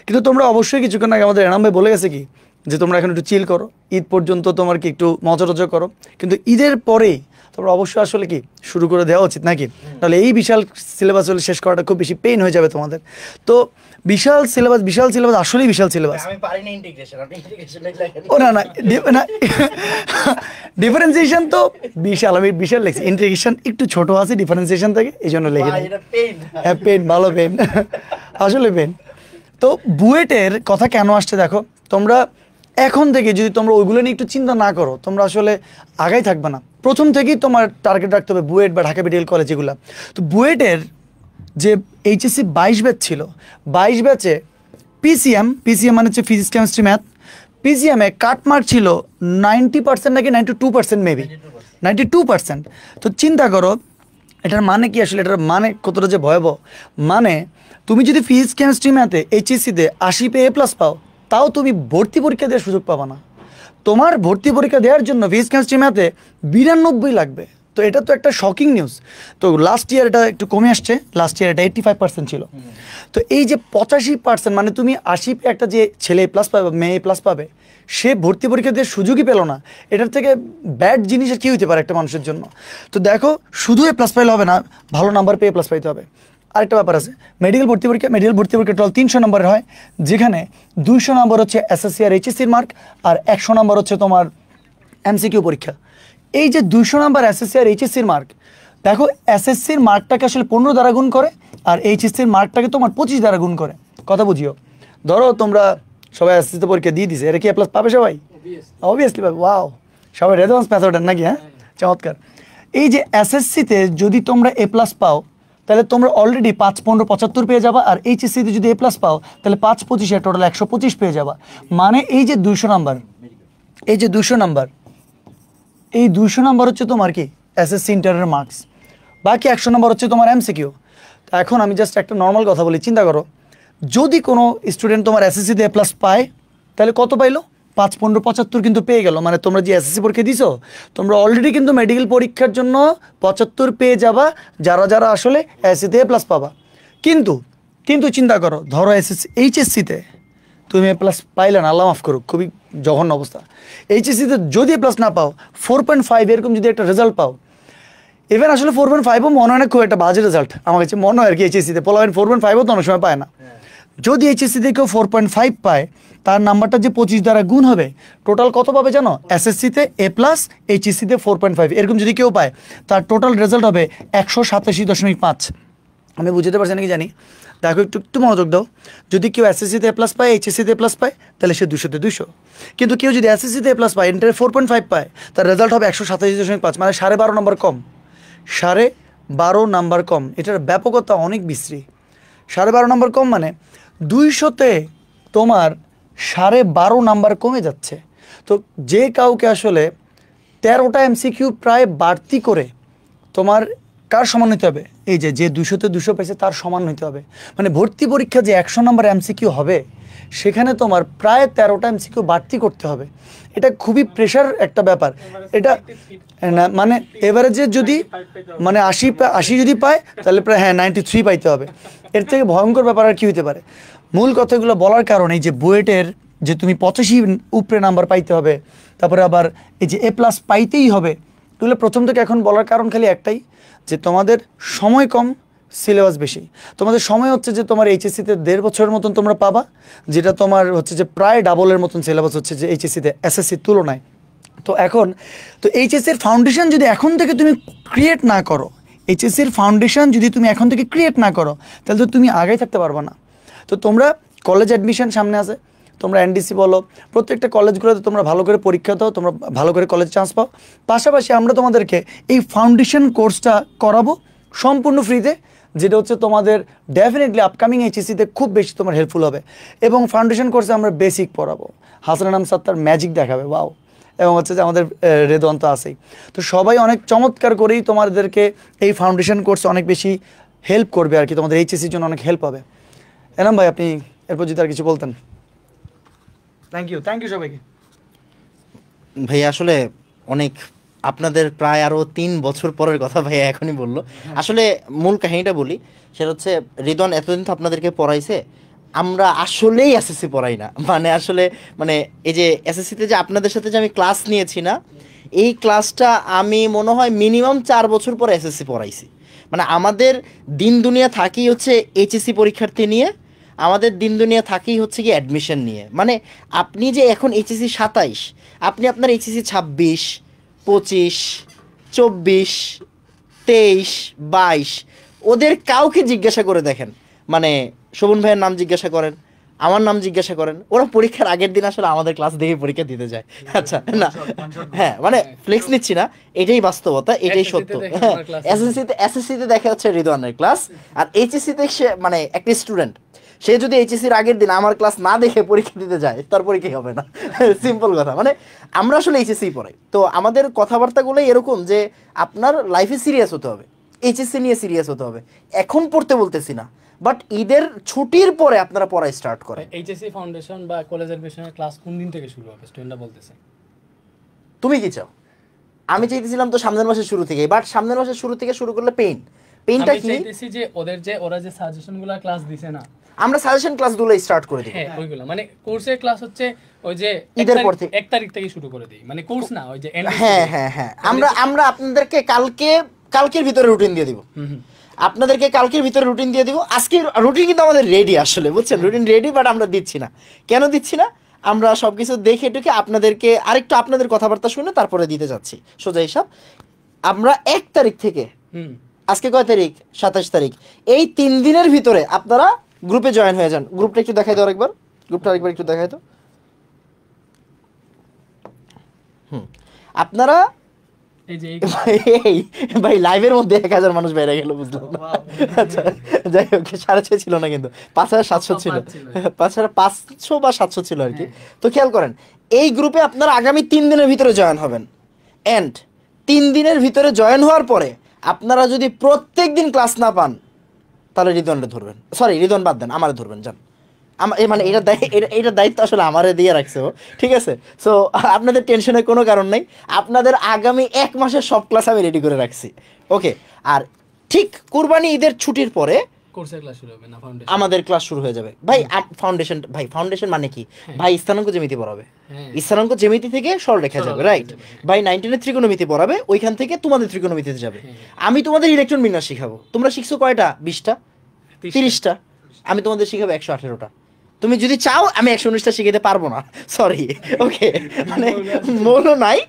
কিন্তু তোমরা অবশ্যই কিছুক্ষণ আগে আমাদের এনাম ভাই বলে গেছে কি, যে তোমরা এখন একটু চিল করো, ঈদ পর্যন্ত তোমার কি একটু মজা করো, কিন্তু ঈদের পরেই তোমরা অবশ্যই আসলে কি শুরু করে দেওয়া উচিত নাকি? তাহলে এই বিশাল সিলেবাস শেষ করাটা খুব বেশি পেইন হয়ে যাবে তোমাদের। তো বিশাল সিলেবাস আসলেই বিশাল সিলেবাস। ও না, ডিফারেন্সিয়েশন তো বিশাল, আমি বিশাল লিখছি, ইন্টিগ্রেশন একটু ছোট আছে ডিফারেন্সিয়েশন থেকে, এই জন্য লিখি। হ্যাঁ পেন, ভালো পেন, আসলে পেন। তো বুয়েটের কথা কেন আসছে দেখো, তোমরা এখন থেকে যদি তোমরা ওইগুলো নিয়ে একটু চিন্তা না করো, তোমরা আসলে আগাই থাকবে না। প্রথম থেকেই তোমার টার্গেট রাখতে হবে বুয়েট বা ঢাকা মেডিকেল কলেজ এগুলো। তো বুয়েটের যে এইচএসসি 22 ব্যাচ ছিল, 22 ব্যাচে পিসিএম মানে হচ্ছে ফিজিক্স কেমিস্ট্রি ম্যাথ, পিসিএমে কাটমার্ক ছিল 90% নাকি 92%, মেবি 92%। তো চিন্তা করো এটার মানে কি, আসলে এটার মানে কতটা যে ভয়াবহ। মানে তুমি যদি ফিজিক্স কেমিস্ট্রি ম্যাথে এইচএসসিতে 80 পেয়ে A+ পাও, তাও তুমি ভর্তি পরীক্ষা দেওয়ার সুযোগ পাবা না। তোমার ভর্তি পরীক্ষা দেওয়ার জন্য ফিজিক্স কেমিস্ট্রি ম্যাথে 92 লাগবে। তো এটা তো একটা শকিং নিউজ। তো লাস্ট ইয়ার এটা একটু কমে আসছে, লাস্ট ইয়ার এটা 85% ছিল। তো এই যে 85%, মানে তুমি 80 পেয়ে একটা যে ছেলে A+ পাবে, মেয়ে A+ পাবে, সে ভর্তি পরীক্ষা দিয়ে সুযোগই পেল না। এটার থেকে ব্যাড জিনিস আর কি হইতে পারে একটা মানুষের জন্য? তো দেখো শুধু A+ পাইলে হবে না, ভালো নাম্বার পেয়ে A+ পাইতে হবে। আরেকটা ব্যাপার আছে, মেডিকেল ভর্তি পরীক্ষা টোটাল 300 নম্বরের হয়, যেখানে 200 নম্বর হচ্ছে এসএসসি আর এইচএসসির মার্ক, আর 100 নম্বর হচ্ছে তোমার এমসিকিউ পরীক্ষা। এই যে 200 নম্বর এসএসসি আর এইচএসসির মার্ক, দেখো এসএসসির মার্কটাকে আসলে 15 দ্বারা গুণ করে, আর এইচএসসির মার্কটাকে তোমার 25 দ্বারা গুণ করে। কথা বুঝিও, ধরো তোমরা সবাই এসএসসিতে পরীক্ষা দিয়ে দিছে, এটা কি A+ পাবে সবাই? অবভিয়াসলি পাবে। ওয়াও, সবাই রেসপন্স মেথড নাকি? হ্যাঁ, চমৎকার। এই যে এসএসসিতে যদি তোমরা A+ পাও, তাহলে তোমরা অলরেডি 5, 15, 75 পেয়ে যাবা, আর এইচএসসিতে যদি A+ পাও তাহলে 5, 25 টোটাল 125 পেয়ে যাবা। মানে এই যে 200 নাম্বার, এই যে 200 নাম্বার, এই 200 নাম্বার হচ্ছে তোমার কি এসএসসি ইন্টারের মার্কস, বাকি 100 নাম্বার হচ্ছে তোমার এমসিকিউ। এখন আমি জাস্ট একটা নর্মাল কথা বলি, চিন্তা করো যদি কোনো স্টুডেন্ট তোমার এসএসসিতে A+ পায়, তাহলে কত পাইলো? 5, 15, 75 কিন্তু পেয়ে গেল। মানে তোমরা যে এসএসসি পরীক্ষা দিছো, তোমরা অলরেডি কিন্তু মেডিকেল পরীক্ষার জন্য 75 পেয়ে যাবা, যারা আসলে এসএসসিতে A+ পাবা। কিন্তু চিন্তা করো, ধরো এইচএসসিতে তুমি A+ পাইলে না, আল্লাহ মাফ করুক, খুবই জঘন্য অবস্থা। এইচএসসিতে যদি A+ না পাও, 4.5 এরকম যদি একটা রেজাল্ট পাও, ইভেন আসলে 4.5ও মনে হয় না খুব একটা বাজে রেজাল্ট, আমার কাছে মনে হয় আর কি। এইচএসসিতে পোলাবেন 4.5ও তো অনেক সময় পায় না। যদি এইচএসসিতে কেউ 4.5 পায়, তার নাম্বারটা যে 25 দ্বারা গুণ হবে, টোটাল কত পাবে জানো? এসএসসিতে A+, এইচএসসিতে 4.5 এরকম যদি কেউ পায়, তার টোটাল রেজাল্ট হবে 187.5। আমি বুঝতে পারছি নাকি জানি। দেখো একটু মনোযোগ দাও, যদি কেউ এসএসসিতে A+ পায়, এইচএসসিতে A+ পায়, তাহলে সে 200তে 200। কিন্তু কেউ যদি এসএসসিতে A+ পায়, ইন্টারে 4.5 পায়, তার রেজাল্ট হবে 187.5, মানে 12.5 নম্বর কম, 12.5 নাম্বার কম। এটার ব্যাপকতা অনেক বিশ্রী। 12.5 নাম্বার কম মানে 200-তে তোমার 12.5 নাম্বার কমে যাচ্ছে। তো যে কাউকে আসলে 13টা এমসিকিউ প্রায় বাড়তি করে তোমার কার সমান হতে হবে, এই যে 200-তে 200 পেয়েছে তার সমান হতে হবে। মানে ভর্তি পরীক্ষা যে 100 নাম্বার এমসিকিউ হবে সেখানে তোমার প্রায় 13টা এমসিকিউ বাড়তি করতে হবে। এটা খুবই প্রেশার একটা ব্যাপার। এটা না মানে এভারেজে যদি মানে 80 যদি পায় তাহলে প্রায় 93 পাইতে হবে। এর থেকে ভয়ঙ্কর ব্যাপার আর কি হতে পারে। মূল কথাগুলো বলার কারণে এই যে বুয়েটের যে তুমি 85 উপরে নাম্বার পাইতে হবে, তারপরে আবার এই যে A+ পাইতেই হবে, এগুলো প্রথম থেকে এখন বলার কারণ খালি একটাই, যে তোমাদের সময় কম, সিলেবাস বেশি। তোমাদের সময় হচ্ছে যে তোমার এইচএসসিতে 1.5 বছরের মতন তোমরা পাবা, যেটা তোমার হচ্ছে যে প্রায় ডাবলের মতন সিলেবাস হচ্ছে যে এইচএসসিতে এসএসসির তুলনায়। তো এইচএসসির ফাউন্ডেশন যদি এখন থেকে তুমি ক্রিয়েট না করো, এইচএসসির ফাউন্ডেশন যদি তুমি এখন থেকে ক্রিয়েট না করো, তাহলে তো তুমি আগেই থাকতে পারবে না। তো তোমরা কলেজ অ্যাডমিশন সামনে আছে, তোমরা এনডিসি বলো, প্রত্যেকটা কলেজগুলোতে তোমরা ভালো করে পরীক্ষা দাও, তোমরা ভালো করে কলেজ চান্স পাও। পাশাপাশি আমরা তোমাদেরকে এই ফাউন্ডেশন কোর্সটা করাবো সম্পূর্ণ ফ্রিতে, যেটা হচ্ছে তোমাদের ডেফিনেটলি আপকামিং এইচএসসিতে খুব বেশি তোমার হেল্পফুল হবে। এবং ফাউন্ডেশন কোর্সে আমরা বেসিক পড়াবো, হাসান স্যার তার ম্যাজিক দেখাবে, ওয়াও। এবং হচ্ছে যে আমাদের রেদওয়ান তো আছেই। তো সবাই অনেক চমৎকার করেই তোমাদেরকে এই ফাউন্ডেশন কোর্স অনেক বেশি হেল্প করবে আর কি, তোমাদের এইচএসসির জন্য অনেক হেল্প হবে। এনাম ভাই, আপনি এরপর যদি আর কিছু বলতেন। থ্যাংক ইউ সবাইকে। ভাই আসলে অনেক আপনাদের প্রায় আরো 3 বছর পরের কথা ভাই এখনই বললো। আসলে মূল কাহিনীটা বলি, সেটা হচ্ছে রিদওয়ান এতদিন তো আপনাদেরকে পড়াইছে, আমরা আসলেই এসএসসি পড়াই না। মানে আসলে মানে এই যে এসএসসিতে যে আপনাদের সাথে যে আমি ক্লাস নিয়েছি না, এই ক্লাসটা আমি মনে হয় মিনিমাম 4 বছর পরে এসএসসি পড়াইছি। মানে আমাদের দিন দুনিয়া থাকি হচ্ছে এইচএসসি পরীক্ষার্থী নিয়ে, আমাদের দিন দুনিয়া থাকেই হচ্ছে কি অ্যাডমিশন নিয়ে। মানে আপনি যে এখন এইচএসসি 27, আপনি আপনার এইচএসসি 26, 25, 24, 23, 22 ওদের কাউকে জিজ্ঞাসা করে দেখেন, মানে শোভন ভাইয়ের নাম জিজ্ঞাসা করেন, আমার নাম জিজ্ঞাসা করেন, ওরা পরীক্ষার আগের দিন আসলে আমাদের ক্লাস দেখে পরীক্ষা দিতে যায়। আচ্ছা না, হ্যাঁ মানে ফ্লেক্স নিচ্ছি না, এটাই বাস্তবতা, এটাই সত্য। হ্যাঁ, এসএসসিতে দেখা যাচ্ছে রিদওয়ানের ক্লাস, আর এইচএসসিতে সে মানে একটা স্টুডেন্ট, সে যদি এইচএসসির আগের দিন আমার ক্লাস না দেখে পরীক্ষা দিতে যায়, তার পরীক্ষাই হবে না। সিম্পল কথা। মানে আমরা আসলে এইচএসসি পড়াই, তো আমাদের কথাবার্তাগুলোই এরকম যে আপনার লাইফে সিরিয়াস হতে হবে, এইচএসসি নিয়ে সিরিয়াস হতে হবে। এখন পড়তে বলতেছি না, বাট ঈদের ছুটির পরে আপনারা পড়াই স্টার্ট করেন। এইচএসসি ফাউন্ডেশন বা কলেজ অ্যাডমিশনের ক্লাস কোন দিন থেকে শুরু হবে স্টুডেন্টরা বলতেছে? তুমি কি চাও? আমি চাইতেছিলাম তো সামনের মাসের শুরু থেকে, বাট সামনের মাসের শুরু থেকে শুরু করলে পেইনটা কি, চাইতেছি যে ওরা যে সাজেশনগুলো ক্লাস দিছে না, আমরা সাজেশন ক্লাসগুলো স্টার্ট করে দিই। হ্যাঁ ওইগুলো মানে কোর্সের ক্লাস হচ্ছে ওই যে ঈদের পর থেকে 1 তারিখ থেকে শুরু করে দিই, মানে কোর্স না ওই যে হ্যাঁ আমরা আপনাদেরকে কালকের ভিতরে রুটিন দিয়ে দিব। আপনাদেরকে কালকের ভিতরে রুটিন দিয়ে দিব। আজকে রুটিন কিন্তু আমাদের রেডি আসলে, বুঝছেন, রুটিন রেডি, বাট আমরা দিচ্ছি না। কেন দিচ্ছি না? আমরা সবকিছু দেখে টুকে আপনাদেরকে আরেকটু আপনাদের কথাবার্তা শুনে তারপরে দিতে যাচ্ছি। সোজা হিসাব, আমরা 1 তারিখ থেকে, আজকে কয় তারিখ? 27 তারিখ, এই 3 দিনের ভিতরে আপনারা গ্রুপে জয়েন হয়ে যান। গ্রুপটা একটু দেখাই দাও আরেকবার, গ্রুপটা আরেকবার একটু দেখাই দাও। আপনারা ভাই লাইভের মধ্যে 1000 মানুষ বেড়ে গেল, বুঝলাম না। আচ্ছা যাই হোক, 6.5 ছিল না কিন্তু 5700 ছিল, 5500 বা 700 ছিল আর কি। তো খেয়াল করেন, এই গ্রুপে আপনারা আগামী 3 দিনের ভিতরে জয়েন হবেন। এন্ড 3 দিনের ভিতরে জয়েন হওয়ার পরে আপনারা যদি প্রত্যেক দিন ক্লাস না পান, তাহলে রিদওয়ানকে ধরবেন, সরি রিদওয়ান বাদ দেন, আমারে ধরবেন। যান, মানে এটার দায়িত্ব আসলে আমারে দিয়ে রাখছে ও, ঠিক আছে? সো আপনাদের টেনশনের কোনো কারণ নেই, আপনাদের আগামী 1 মাসের সব ক্লাস আমি রেডি করে রাখছি। ওকে, আর ঠিক কুরবানি ঈদের ছুটির পরে কোর্সের ক্লাস শুরু হবে না, ফাউন্ডেশন আমাদের ক্লাস শুরু হয়ে যাবে। ভাই ফাউন্ডেশন মানে কি ভাই? স্থানাঙ্ক জ্যামিতি পড়াবে, স্থানাঙ্ক জ্যামিতি থেকে সরলরেখা যাবে, রাইট? ভাই 19 এর ত্রিকোণমিতি পড়াবে, ওইখান থেকে তোমাদের ত্রিকোণমিতিতে যাবে। আমি তোমাদের ইলেকট্রন বিন্যাস শিখাবো। তোমরা শিখছো কয়টা? 20টা, 30টা। আমি তোমাদের শিখাবো 118টা। তুমি যদি চাও আমি 119টা শিখাতে পারবো না, সরি। ওকে, মানে মৌল নাই,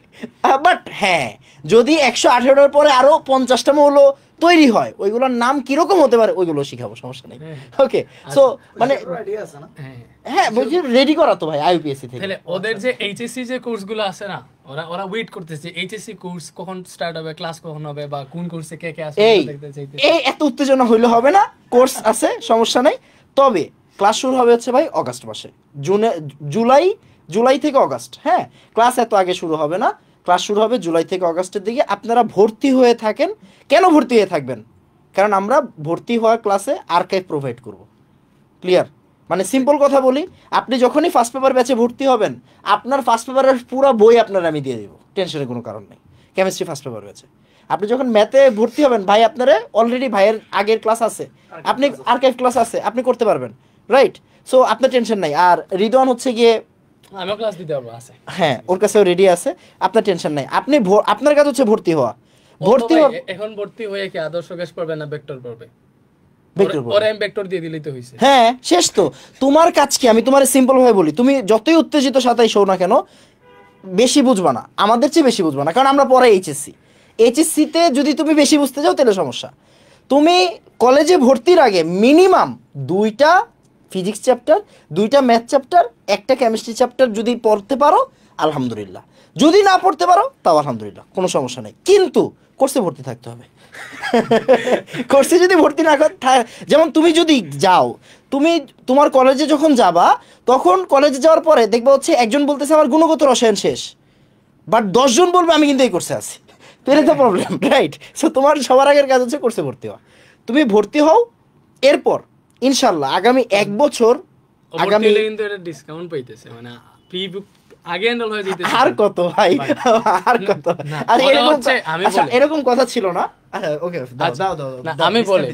বাট হ্যাঁ যদি 118টার পরে আরো 50টা মৌল তৈরি হয় ওইগুলোর নাম কিরকম হতে পারে ওইগুলো শিখাবো, সমস্যা নেই। ওকে, সো মানে হ্যাঁ বলছি রেডি করা তো ভাই আইইউপিএসসি থেকে। তাহলে ওদের যে এইচএসসি যে কোর্সগুলো আছে না, ওরা ওয়েট করতেছে এইচএসসি কোর্স কখন স্টার্ট হবে, ক্লাস কখন হবে, বা কোন কোর্সে কে কে আসবে দেখতে চাইতেছে। এই এত উত্তেজনা হইলে হবে না, কোর্স আছে সমস্যা নাই। তবে ক্লাস শুরু হবে হচ্ছে ভাই অগাস্ট মাসে, জুলাই থেকে অগাস্ট। হ্যাঁ, ক্লাস এত আগে শুরু হবে না, ক্লাস শুরু হবে জুলাই থেকে অগাস্টের দিকে। আপনারা ভর্তি হয়ে থাকেন। কেন ভর্তি হয়ে থাকবেন? কারণ আমরা ভর্তি হওয়া ক্লাসে আর্কাইভ প্রোভাইড করব। ক্লিয়ার? মানে সিম্পল কথা বলি, আপনি যখনই ফার্স্ট পেপার ব্যাচে ভর্তি হবেন আপনার ফার্স্ট পেপারের পুরো বই আপনার আমি দিয়ে দিব, টেনশনের কোনো কারণ নেই। কেমিস্ট্রি ফার্স্ট পেপার ব্যাচে আপনি যখন ম্যাথে ভর্তি হবেন, ভাই আপনারা অলরেডি ভাইয়ের আগের ক্লাস আছে, আপনি আর্কাইভ ক্লাস আছে, আপনি করতে পারবেন, রাইট? সো আপনার টেনশন নাই। আর রিদওয়ান হচ্ছে গিয়ে আমিও ক্লাস দিতে পারবো, আছে, হ্যাঁ ওর কাছেও রেডি আছে, আপনার টেনশন নাই। আপনি আপনার কাজ হচ্ছে ভর্তি হওয়া। ভর্তি এখন ভর্তি হয়ে কি আদর্শ গ্যাস পড়বে না ভেক্টর পড়বে? ভেক্টর ওরে আমি ভেক্টর দিয়ে দিলেই তো হইছে। হ্যাঁ শেষ তো। তোমার কাজ কি, আমি তোমার সিম্পল ভাবে বলি, তুমি যতই উত্তেজিত সাথে শো না কেন বেশি বুঝবা না, আমাদের চেয়ে বেশি বুঝবা না, কারণ আমরা পরে এইচএসসিতে যদি তুমি বেশি বুঝতে যাও তাহলে সমস্যা। তুমি কলেজে ভর্তির আগে মিনিমাম 2টা ফিজিক্স চ্যাপ্টার, 2টা ম্যাথ চ্যাপ্টার, 1টা কেমিস্ট্রি চ্যাপ্টার যদি পড়তে পারো আলহামদুলিল্লাহ, যদি না পড়তে পারো তাও আলহামদুলিল্লাহ, কোনো সমস্যা নেই। কিন্তু কোর্সে ভর্তি থাকতে হবে। কোর্সে যদি ভর্তি না যেমন তুমি যদি যাও, তুমি তোমার কলেজে যখন যাবা তখন কলেজে যাওয়ার পরে দেখবা হচ্ছে একজন বলতেছে আমার গুণগত রসায়ন শেষ, বাট 10 জন বলবে আমি কিন্তু এই কোর্সে আছি, তাহলে তো প্রবলেম, রাইট? সো তোমার সবার আগের কাজ হচ্ছে কোর্সে ভর্তি হওয়া। তুমি ভর্তি হও, এরপর ইনশাল্লাহ আগামী 1 বছর আগামী কিন্তু এটা ডিসকাউন্ট পাইতেছে, মানে প্রি বুক আগে এনরোল হয়ে যেতেছে। আর কত ভাই, আর কত? আর এরকম কথা ছিল না। ওকে আমি বলি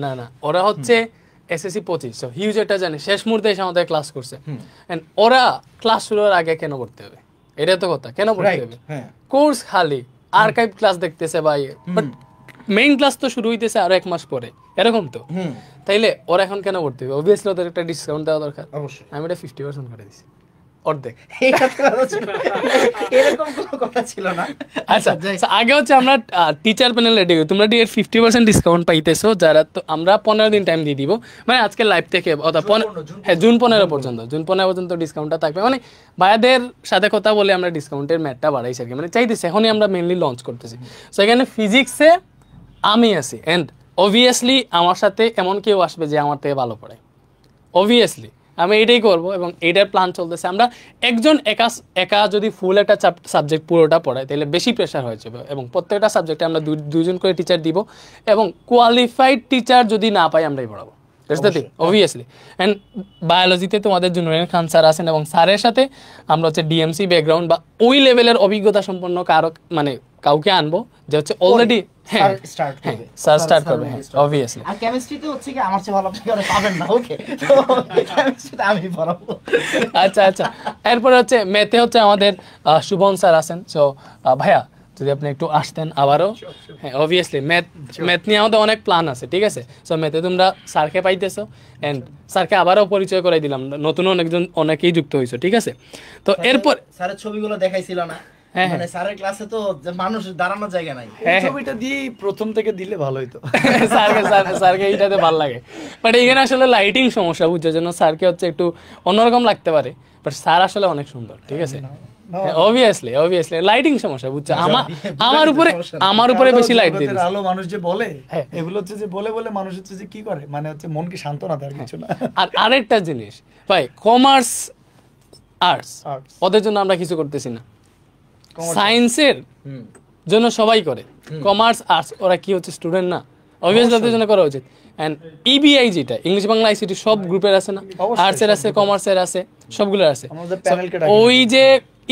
না না, ওরা হচ্ছে এসএসসি 25, সো হিউজ একটা জানি শেষ মুহূর্তে এসে আমাদের ক্লাস করছে। এন্ড ওরা ক্লাস শুরুর আগে কেন করতে হবে? এটা তো কথা, কেন করতে হবে? কোর্স খালি আর্কাইভ ক্লাস দেখতেছে ভাই, বাট মেইন ক্লাস তো শুরু হইতেছে আরো 1 মাস পরে, এরকম তো। তাইলে ওরা এখন কেন করতে হবে? অবভিয়াসলি ওদের একটা ডিসকাউন্ট দেওয়া দরকার। অবশ্যই আমি এটা 50% করে দিছি, অর্ধেক। এরকম কোনো কথা ছিল না। আচ্ছা, আগে হচ্ছে আমরা টিচার প্যানেল রেডি করি, তোমরা 50% ডিসকাউন্ট পাইতেছো যারা, তো আমরা 15 দিন টাইম দিয়ে দিব, মানে আজকে লাইভ থেকে হ্যাঁ জুন 15 পর্যন্ত ডিসকাউন্টটা থাকবে। মানে ভাইয়াদের সাথে কথা বলে আমরা ডিসকাউন্টের ম্যাটটা বাড়াইছি আর কি, মানে চাইতেছি এখনই আমরা মেনলি লঞ্চ করতেছি। সো এখানে ফিজিক্সে আমি আছি, অ্যান্ড অবভিয়াসলি আমার সাথে এমন কেউ আসবে যে আমার থেকে ভালো পড়ে, অবভিয়াসলি আমি এটাই করবো, এবং এইটার প্ল্যান চলতেছে। আমরা একজন একা যদি ফুল একটা সাবজেক্ট পুরোটা পড়াই তাহলে বেশি প্রেশার হয়ে যাবে, এবং প্রত্যেকটা সাবজেক্টে আমরা দুজন করে টিচার দিব, এবং কোয়ালিফাইড টিচার যদি না পাই আমরাই পড়াবো, অবভিয়াসলি। অ্যান্ড বায়োলজিতে তোমাদের জুনিয়র খান স্যার আছেন, এবং স্যারের সাথে আমরা হচ্ছে ডিএমসি ব্যাকগ্রাউন্ড বা ওই লেভেলের অভিজ্ঞতা সম্পন্ন কাউকে আনবো যে হচ্ছে অলরেডি স্টার্ট করবে, অবভিয়াসলি। আর কেমিস্ট্রিতে হচ্ছে কি আমার চেয়ে ভালো আপনি আর পাবেন না, ওকে? তো কেমিস্ট্রিতে আমি পড়াবো। আচ্ছা, এরপরে হচ্ছে ম্যাথে হচ্ছে আমাদের শুভন স্যার আছেন। সো ভাইয়া যদি আপনি একটু আসতেন আবারও। হ্যাঁ, অবভিয়াসলি ম্যাথ নিয়ে আমাদের অনেক প্ল্যান আছে, ঠিক আছে? সো ম্যাথে তোমরা স্যারকে পাইতেছো, অ্যান্ড স্যারকে আবারও পরিচয় করাই দিলাম, নতুন অনেকেই যুক্ত হয়েছে, ঠিক আছে? তো এরপর স্যারের ছবিগুলো দেখাইছিল না, মানে স্যারের ক্লাসে তো মানুষ দাঁড়ানোর জায়গা নাই, ছবিটা দিয়ে প্রথম থেকে দিলে ভালো হতো। স্যারকে এইটাতে ভালো লাগে, বাট এখানে আসলে লাইটিং সমস্যা, বুঝছো জন্য স্যারকে হচ্ছে একটু অন্যরকম লাগতে পারে, বাট স্যার আসলে অনেক সুন্দর, ঠিক আছে? অবভিয়াসলি লাইটিং সমস্যা, বুঝছো? আমার উপরে বেশি লাইট দিতে আলো মানুষ যে বলে, এগুলো হচ্ছে যে বলে মানুষ হচ্ছে যে কি করে, মানে হচ্ছে মনকে সান্ত্বনা দেয়, কিছু না। আর আরেকটা জিনিস ভাই, কমার্স আর্টস ওদের জন্য আমরা কিছু করতেছি না, সায়েন্সের জন্য সবাই করে, কমার্স আর্টস ওরা কি হচ্ছে স্টুডেন্ট না, অবভিয়াসলি ওদের জন্য করা উচিত। এন্ড ইবিআই যেটা ইংলিশ বাংলা আইসিটি সব গ্রুপের আছে না, আর্টসের আছে, কমার্সের আছে, সবগুলোর আছে। ওই যে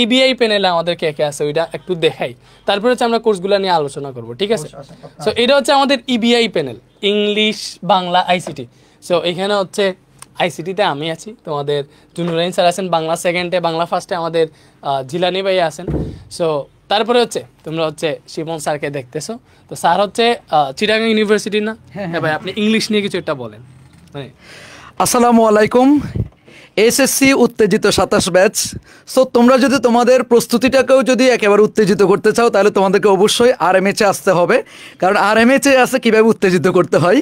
ইবিআই প্যানেলে আমাদের কে কে আছে ওইটা একটু দেখাই, তারপরে হচ্ছে আমরা কোর্সগুলো নিয়ে আলোচনা করব, ঠিক আছে? সো এটা হচ্ছে আমাদের EBI panel, English Bangla ICT. So এখানে হচ্ছে আইসিটিতে আমি আছি, তোমাদের জুনুরাইন স্যার আছেন বাংলা সেকেন্ডে, বাংলা ফার্স্টে আমাদের জিলানি ভাই আছেন। সো তারপরে হচ্ছে তোমরা হচ্ছে শিবন স্যারকে দেখতেছো, তো স্যার হচ্ছে চিটাগাং ইউনিভার্সিটি না? হ্যাঁ ভাই, আপনি ইংলিশ নিয়ে কিছু একটা বলেন। আসসালামু আলাইকুম। এসএসসি উত্তেজিত 27 ব্যাচ। সো তোমরা যদি তোমাদের প্রস্তুতিটাকেও যদি একেবারে উত্তেজিত করতে চাও তাহলে তোমাদেরকে অবশ্যই আরএমএচে আসতে হবে, কারণ আরএমএচে আছে কীভাবে উত্তেজিত করতে হয়।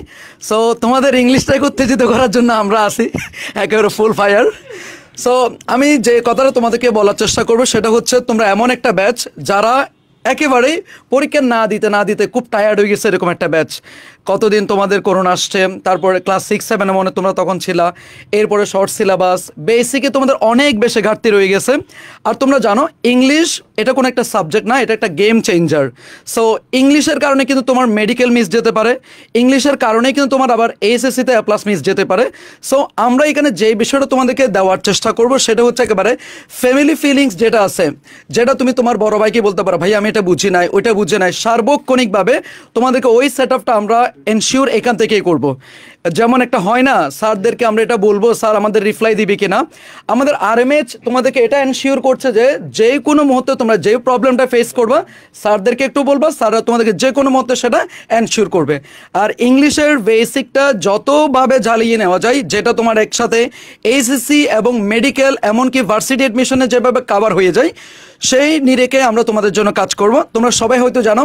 সো তোমাদের ইংলিশটাকে উত্তেজিত করার জন্য আমরা আসি একেবারে ফুল ফায়ার। সো আমি যে কথাটা তোমাদেরকে বলার চেষ্টা করবো সেটা হচ্ছে, তোমরা এমন একটা ব্যাচ যারা একেবারেই পরীক্ষা না দিতে খুব টায়ার্ড হয়ে গেছে, এরকম একটা ব্যাচ। কতদিন তোমাদের করোনা আসছে, তারপরে ক্লাস 6-7 মনে তোমরা তখন ছিলা, এরপরে শর্ট সিলেবাস, বেসিকে তোমাদের অনেক বেশি ঘাটতি রয়ে গেছে। আর তোমরা জানো ইংলিশ এটা কোনো একটা সাবজেক্ট না, এটা একটা গেম চেঞ্জার। সো ইংলিশের কারণে কিন্তু তোমার মেডিকেল মিস যেতে পারে, ইংলিশের কারণে কিন্তু তোমার আবার এইচএসসিতে A+ মিস যেতে পারে। সো আমরা এখানে যে বিষয়টা তোমাদেরকে দেওয়ার চেষ্টা করব সেটা হচ্ছে একেবারে ফ্যামিলি ফিলিংস যেটা আছে, যেটা তুমি তোমার বড় ভাইকে বলতে পারো, ভাই আমি এটা বুঝি নাই, ওইটা বুঝে নাই, সার্বক্ষণিকভাবে তোমাদেরকে ওই সেট আপটা আমরা এনশিওর এখান থেকেই করব। যেমন একটা হয় না, স্যারদেরকে আমরা এটা বলবো, স্যার আমাদের রিপ্লাই দিবে কিনা, আমাদের আরএমএচ তোমাদেরকে এটা এনশিওর করছে যে কোনো মুহূর্তে তোমরা যে প্রবলেমটা ফেস করবা স্যারদেরকে একটু বলবা, স্যাররা তোমাদেরকে যে কোনো মুহূর্তে সেটা এনশিওর করবে। আর ইংলিশের বেসিকটা যতভাবে ঝালিয়ে নেওয়া যায়, যেটা তোমার একসাথে এইচএসসি এবং মেডিকেল এমনকি ভার্সিটি অ্যাডমিশনে যেভাবে কভার হয়ে যায়, সেই নিরেখে আমরা তোমাদের জন্য কাজ করব। তোমরা সবাই হয়তো জানো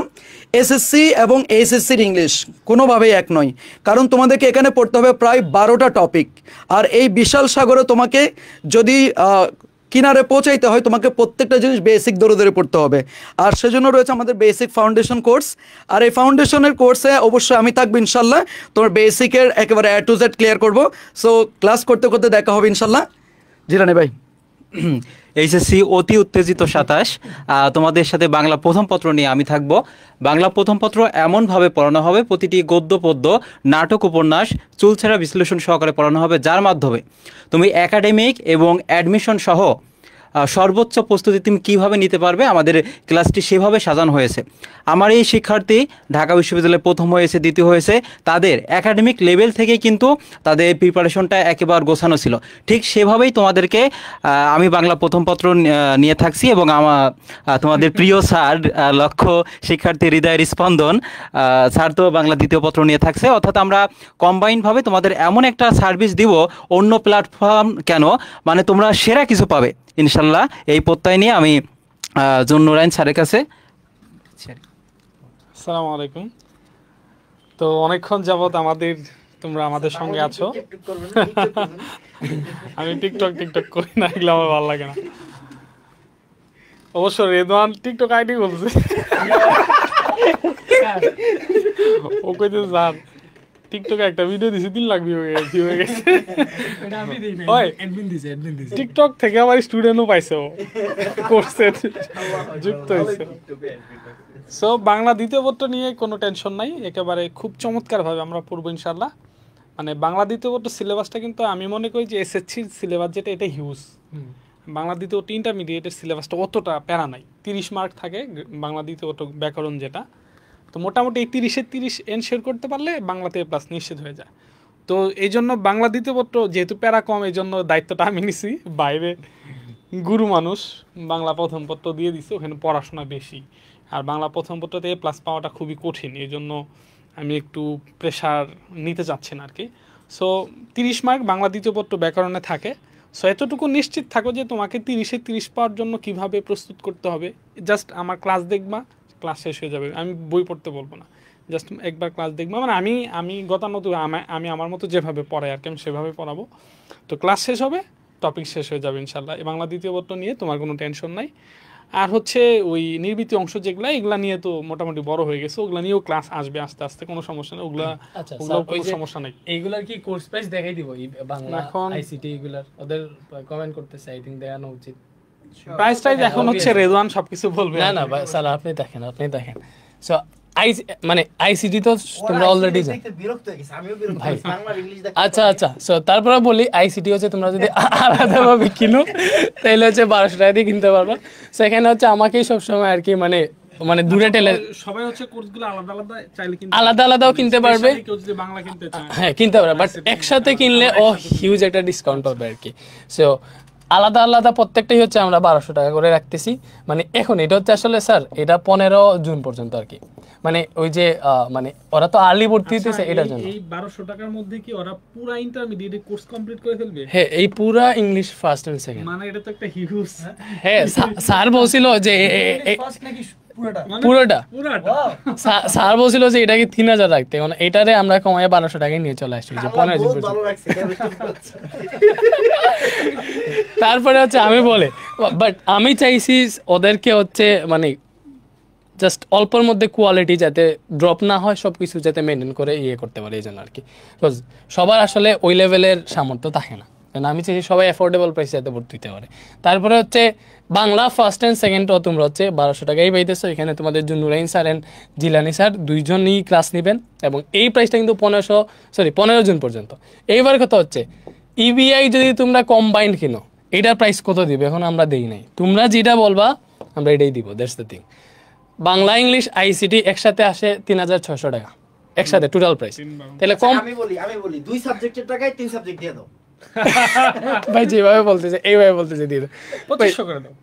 এসএসসি এবং এইচএসসির ইংলিশ কোনোভাবেই এক নয়, কারণ তোমাদেরকে এখানে পড়তে হবে প্রায় 12টা টপিক। আর এই বিশাল সাগরে তোমাকে যদি কিনারে পৌঁছাইতে হয়, তোমাকে প্রত্যেকটা জিনিস বেসিক ধরে ধরে পড়তে হবে। আর সেজন্য রয়েছে আমাদের বেসিক ফাউন্ডেশন কোর্স। আর এই ফাউন্ডেশনের কোর্সে অবশ্যই আমি থাকবো ইনশাল্লাহ, তোমার বেসিকের একেবারে A to Z ক্লিয়ার করবো। সো ক্লাস করতে করতে দেখা হবে ইনশাল্লাহ। জিরানি ভাই। এইচএসসি অতি উত্তেজিত 27, তোমাদের সাথে বাংলা প্রথম পত্র নিয়ে আমি থাকব। বাংলা প্রথম পত্র এমনভাবে পড়ানো হবে, প্রতিটি গদ্য পদ্য নাটক উপন্যাস চুলছেরা বিশ্লেষণ সহকারে পড়ানো হবে, যার মাধ্যমে তুমি একাডেমিক এবং অ্যাডমিশন সহ সর্বোচ্চ প্রস্তুতি তুমি কীভাবে নিতে পারবে। আমাদের ক্লাসটি সেভাবে সাজানো হয়েছে। আমার এই শিক্ষার্থী ঢাকা বিশ্ববিদ্যালয়ে প্রথম হয়েছে, দ্বিতীয় হয়েছে, তাদের একাডেমিক লেভেল থেকে কিন্তু তাদের প্রিপারেশনটা একেবারে গোছানো ছিল। ঠিক সেভাবেই তোমাদেরকে আমি বাংলা প্রথম পত্র নিয়ে থাকছি এবং তোমাদের প্রিয় স্যার লক্ষ্য শিক্ষার্থী হৃদয়ের স্পন্দন স্যার তো বাংলা দ্বিতীয় পত্র নিয়ে থাকছে। অর্থাৎ আমরা কম্বাইনভাবে তোমাদের এমন একটা সার্ভিস দিব, অন্য প্ল্যাটফর্ম কেন, মানে তোমরা সেরা কিছু পাবে ইনশাল্লাহ। এই প্রত্যয় নিয়ে আমি জুন্নুরাইন স্যারের কাছে। আসসালামু আলাইকুম। তো অনেকক্ষণ যাবত তোমরা আমাদের সঙ্গে আছো। আমি টিকটক করি না, এগুলো আমার ভালো লাগে না। অবশ্য রেদওয়ান টিকটক আইডি বলছে, ও কইতে স্যার টিকটকে একটা ভিডিও দিছি 3 লাখ ভিউ হয়ে গেছে। টিকটক থেকে আমার স্টুডেন্টও পাইছে, ও কোর্সে যুক্ত হয়েছে। সো বাংলা দ্বিতীয় পত্র নিয়ে কোনো টেনশন নাই, একেবারে খুব চমৎকারভাবে আমরা পড়বো ইনশাল্লাহ। মানে বাংলা দ্বিতীয় পত্র সিলেবাসটা কিন্তু আমি মনে করি যে এসএসসির সিলেবাস যেটা, এটা হিউজ। বাংলা দ্বিতীয় ইন্টারমিডিয়েটের সিলেবাসটা অতটা প্যারা নাই, 30 মার্ক থাকে বাংলা দ্বিতীয় পত্র ব্যাকরণ যেটা। তো মোটামুটি এই 30-এর 30 এনশিওর করতে পারলে বাংলাতে A+ নিশ্চিত হয়ে যায়। তো এই জন্য বাংলা দ্বিতীয় পত্র যেহেতু প্যারা কম, এই জন্য দায়িত্বটা আমি নিছি। বাইরে গুরু মানুষ বাংলা প্রথম পত্র দিয়ে দিচ্ছে, ওখানে পড়াশোনা বেশি। আর বাংলা প্রথম পত্রতে A+ পাওয়াটা খুবই কঠিন, এই জন্য আমি একটু প্রেশার নিতে চাচ্ছি না আর কি। সো 30 মার্ক বাংলা দ্বিতীয় পত্র ব্যাকরণে থাকে। সো এতটুকু নিশ্চিত থাকো যে তোমাকে 30-এ 30 পাওয়ার জন্য কিভাবে প্রস্তুত করতে হবে। জাস্ট আমার ক্লাস দেখবা, ক্লাস শেষ হয়ে যাবে। আমি বই পড়তে বলবো না, জাস্ট একবার ক্লাস দেখবা। মানে আমি গতানুগতিক আমি আমার মতো যেভাবে পড়াই আর কি, আমি সেভাবে পড়াবো। তো ক্লাস শেষ হবে, টপিক শেষ হয়ে যাবে ইনশাল্লাহ। বাংলা দ্বিতীয় পত্র নিয়ে তোমার কোনো টেনশন নাই। আর হচ্ছে ওই নির্বৃত্তি অংশ যেগুলো, এগুলা নিয়ে তো মোটামুটি বড় হয়ে গেছে, ওগুলা নিয়েও ক্লাস আসবে আস্তে আস্তে, কোনো সমস্যা নেই। ওগুলা কোনো সমস্যা নেই। এইগুলার কি কোর্স প্রাইস দেখাই দিব বাংলা আইসিটি এগুলার, ওদের কমেন্ট করতেছে, আই থিং দেখানো উচিত। প্রাইস টাইজ এখন হচ্ছে রেদওয়ান সবকিছু বলবে। না স্যার আপনি দেখেন। সো মানে আইসিটি তো তোমরা অলরেডি জানো। আচ্ছা সো তারপরে বলি, আইসিটি হচ্ছে তোমরা যদি আলাদাভাবে কিনো তাহলে হচ্ছে 1200 টাকা দিয়ে কিনতে পারবা। সেখানে হচ্ছে আমাকেই সবসময় আর কি মানে দূরে টেলে সবাই হচ্ছে কোর্সগুলো আলাদা চাইলে আলাদাও কিনতে পারবে। কেউ যদি বাংলা কিনতে চায় হ্যাঁ কিনতে পারবে, বাট একসাথে কিনলে হিউজ একটা ডিসকাউন্ট পাবে আর কি। সো আলাদা আলাদা প্রত্যেকটাই হচ্ছে আমরা 1200 টাকা করে রাখতেছি। মানে এখন এটা হচ্ছে আসলে স্যার এটা 15 জুন পর্যন্ত আর কি, মানে ওই যে মানে ওরা তো আর্লি ভর্তি হইতেছে এটার জন্য। এই 1200 টাকার মধ্যে কি ওরা পুরো ইন্টারমিডিয়েট কোর্স কমপ্লিট করে ফেলবে? হ্যাঁ এই পুরা ইংলিশ ফার্স্ট এন্ড সেকেন্ড, মানে এটা তো একটা হিউজ। হ্যাঁ স্যার বলছিল যে ফার্স্ট নাকি পুরোটা? পুরোটা পুরাটা স্যার বলছিল যে এটাকে 3000 রাখতে, মানে এটারে আমরা কমায় 1200 টাকায় নিয়ে চলে আসছি যে 15 জুন পর্যন্ত। ভালো লাগছে তারপরে হচ্ছে আমি বলে বাট আমি চাইছি ওদেরকে হচ্ছে মানে জাস্ট অল্পের মধ্যে কোয়ালিটি যাতে ড্রপ না হয়, সব কিছু যাতে মেনটেন করে ইয়ে করতে পারে এই জন্য আর কি। বিকজ সবার আসলে ওই লেভেলের সামর্থ্য থাকে না, কারণ আমি চাইছি সবাই অ্যাফোর্ডেবল প্রাইসে যাতে ভর্তি হতে পারে। তারপরে হচ্ছে বাংলা ফার্স্ট অ্যান্ড সেকেন্ডও তোমরা হচ্ছে 1200 টাকাই পাইতেছো। এখানে তোমাদের Nurain sir and Jilani sir দুইজনই ক্লাস নেবেন এবং এই প্রাইসটা কিন্তু 15 জুন পর্যন্ত। এইবার কথা হচ্ছে ইবিআই যদি তোমরা কম্বাইন্ড কিনো এটার প্রাইস কত দিবে এখন আমরা দেই নাই, তোমরা যেটা বলবা আমরা এটাই দিব, that's the thing. Bangla English ICT একসাথে আসে 3600 টাকা একসাথে টোটাল প্রাইস। তাহলে কম আমি বলি 2 সাবজেক্টের টাকায় 3 সাবজেক্ট দিয়ে দাও ভাই যেভাবে বলতেছে এইভাবে বলতেছে দিয়ে দাও 2500 করে দাও।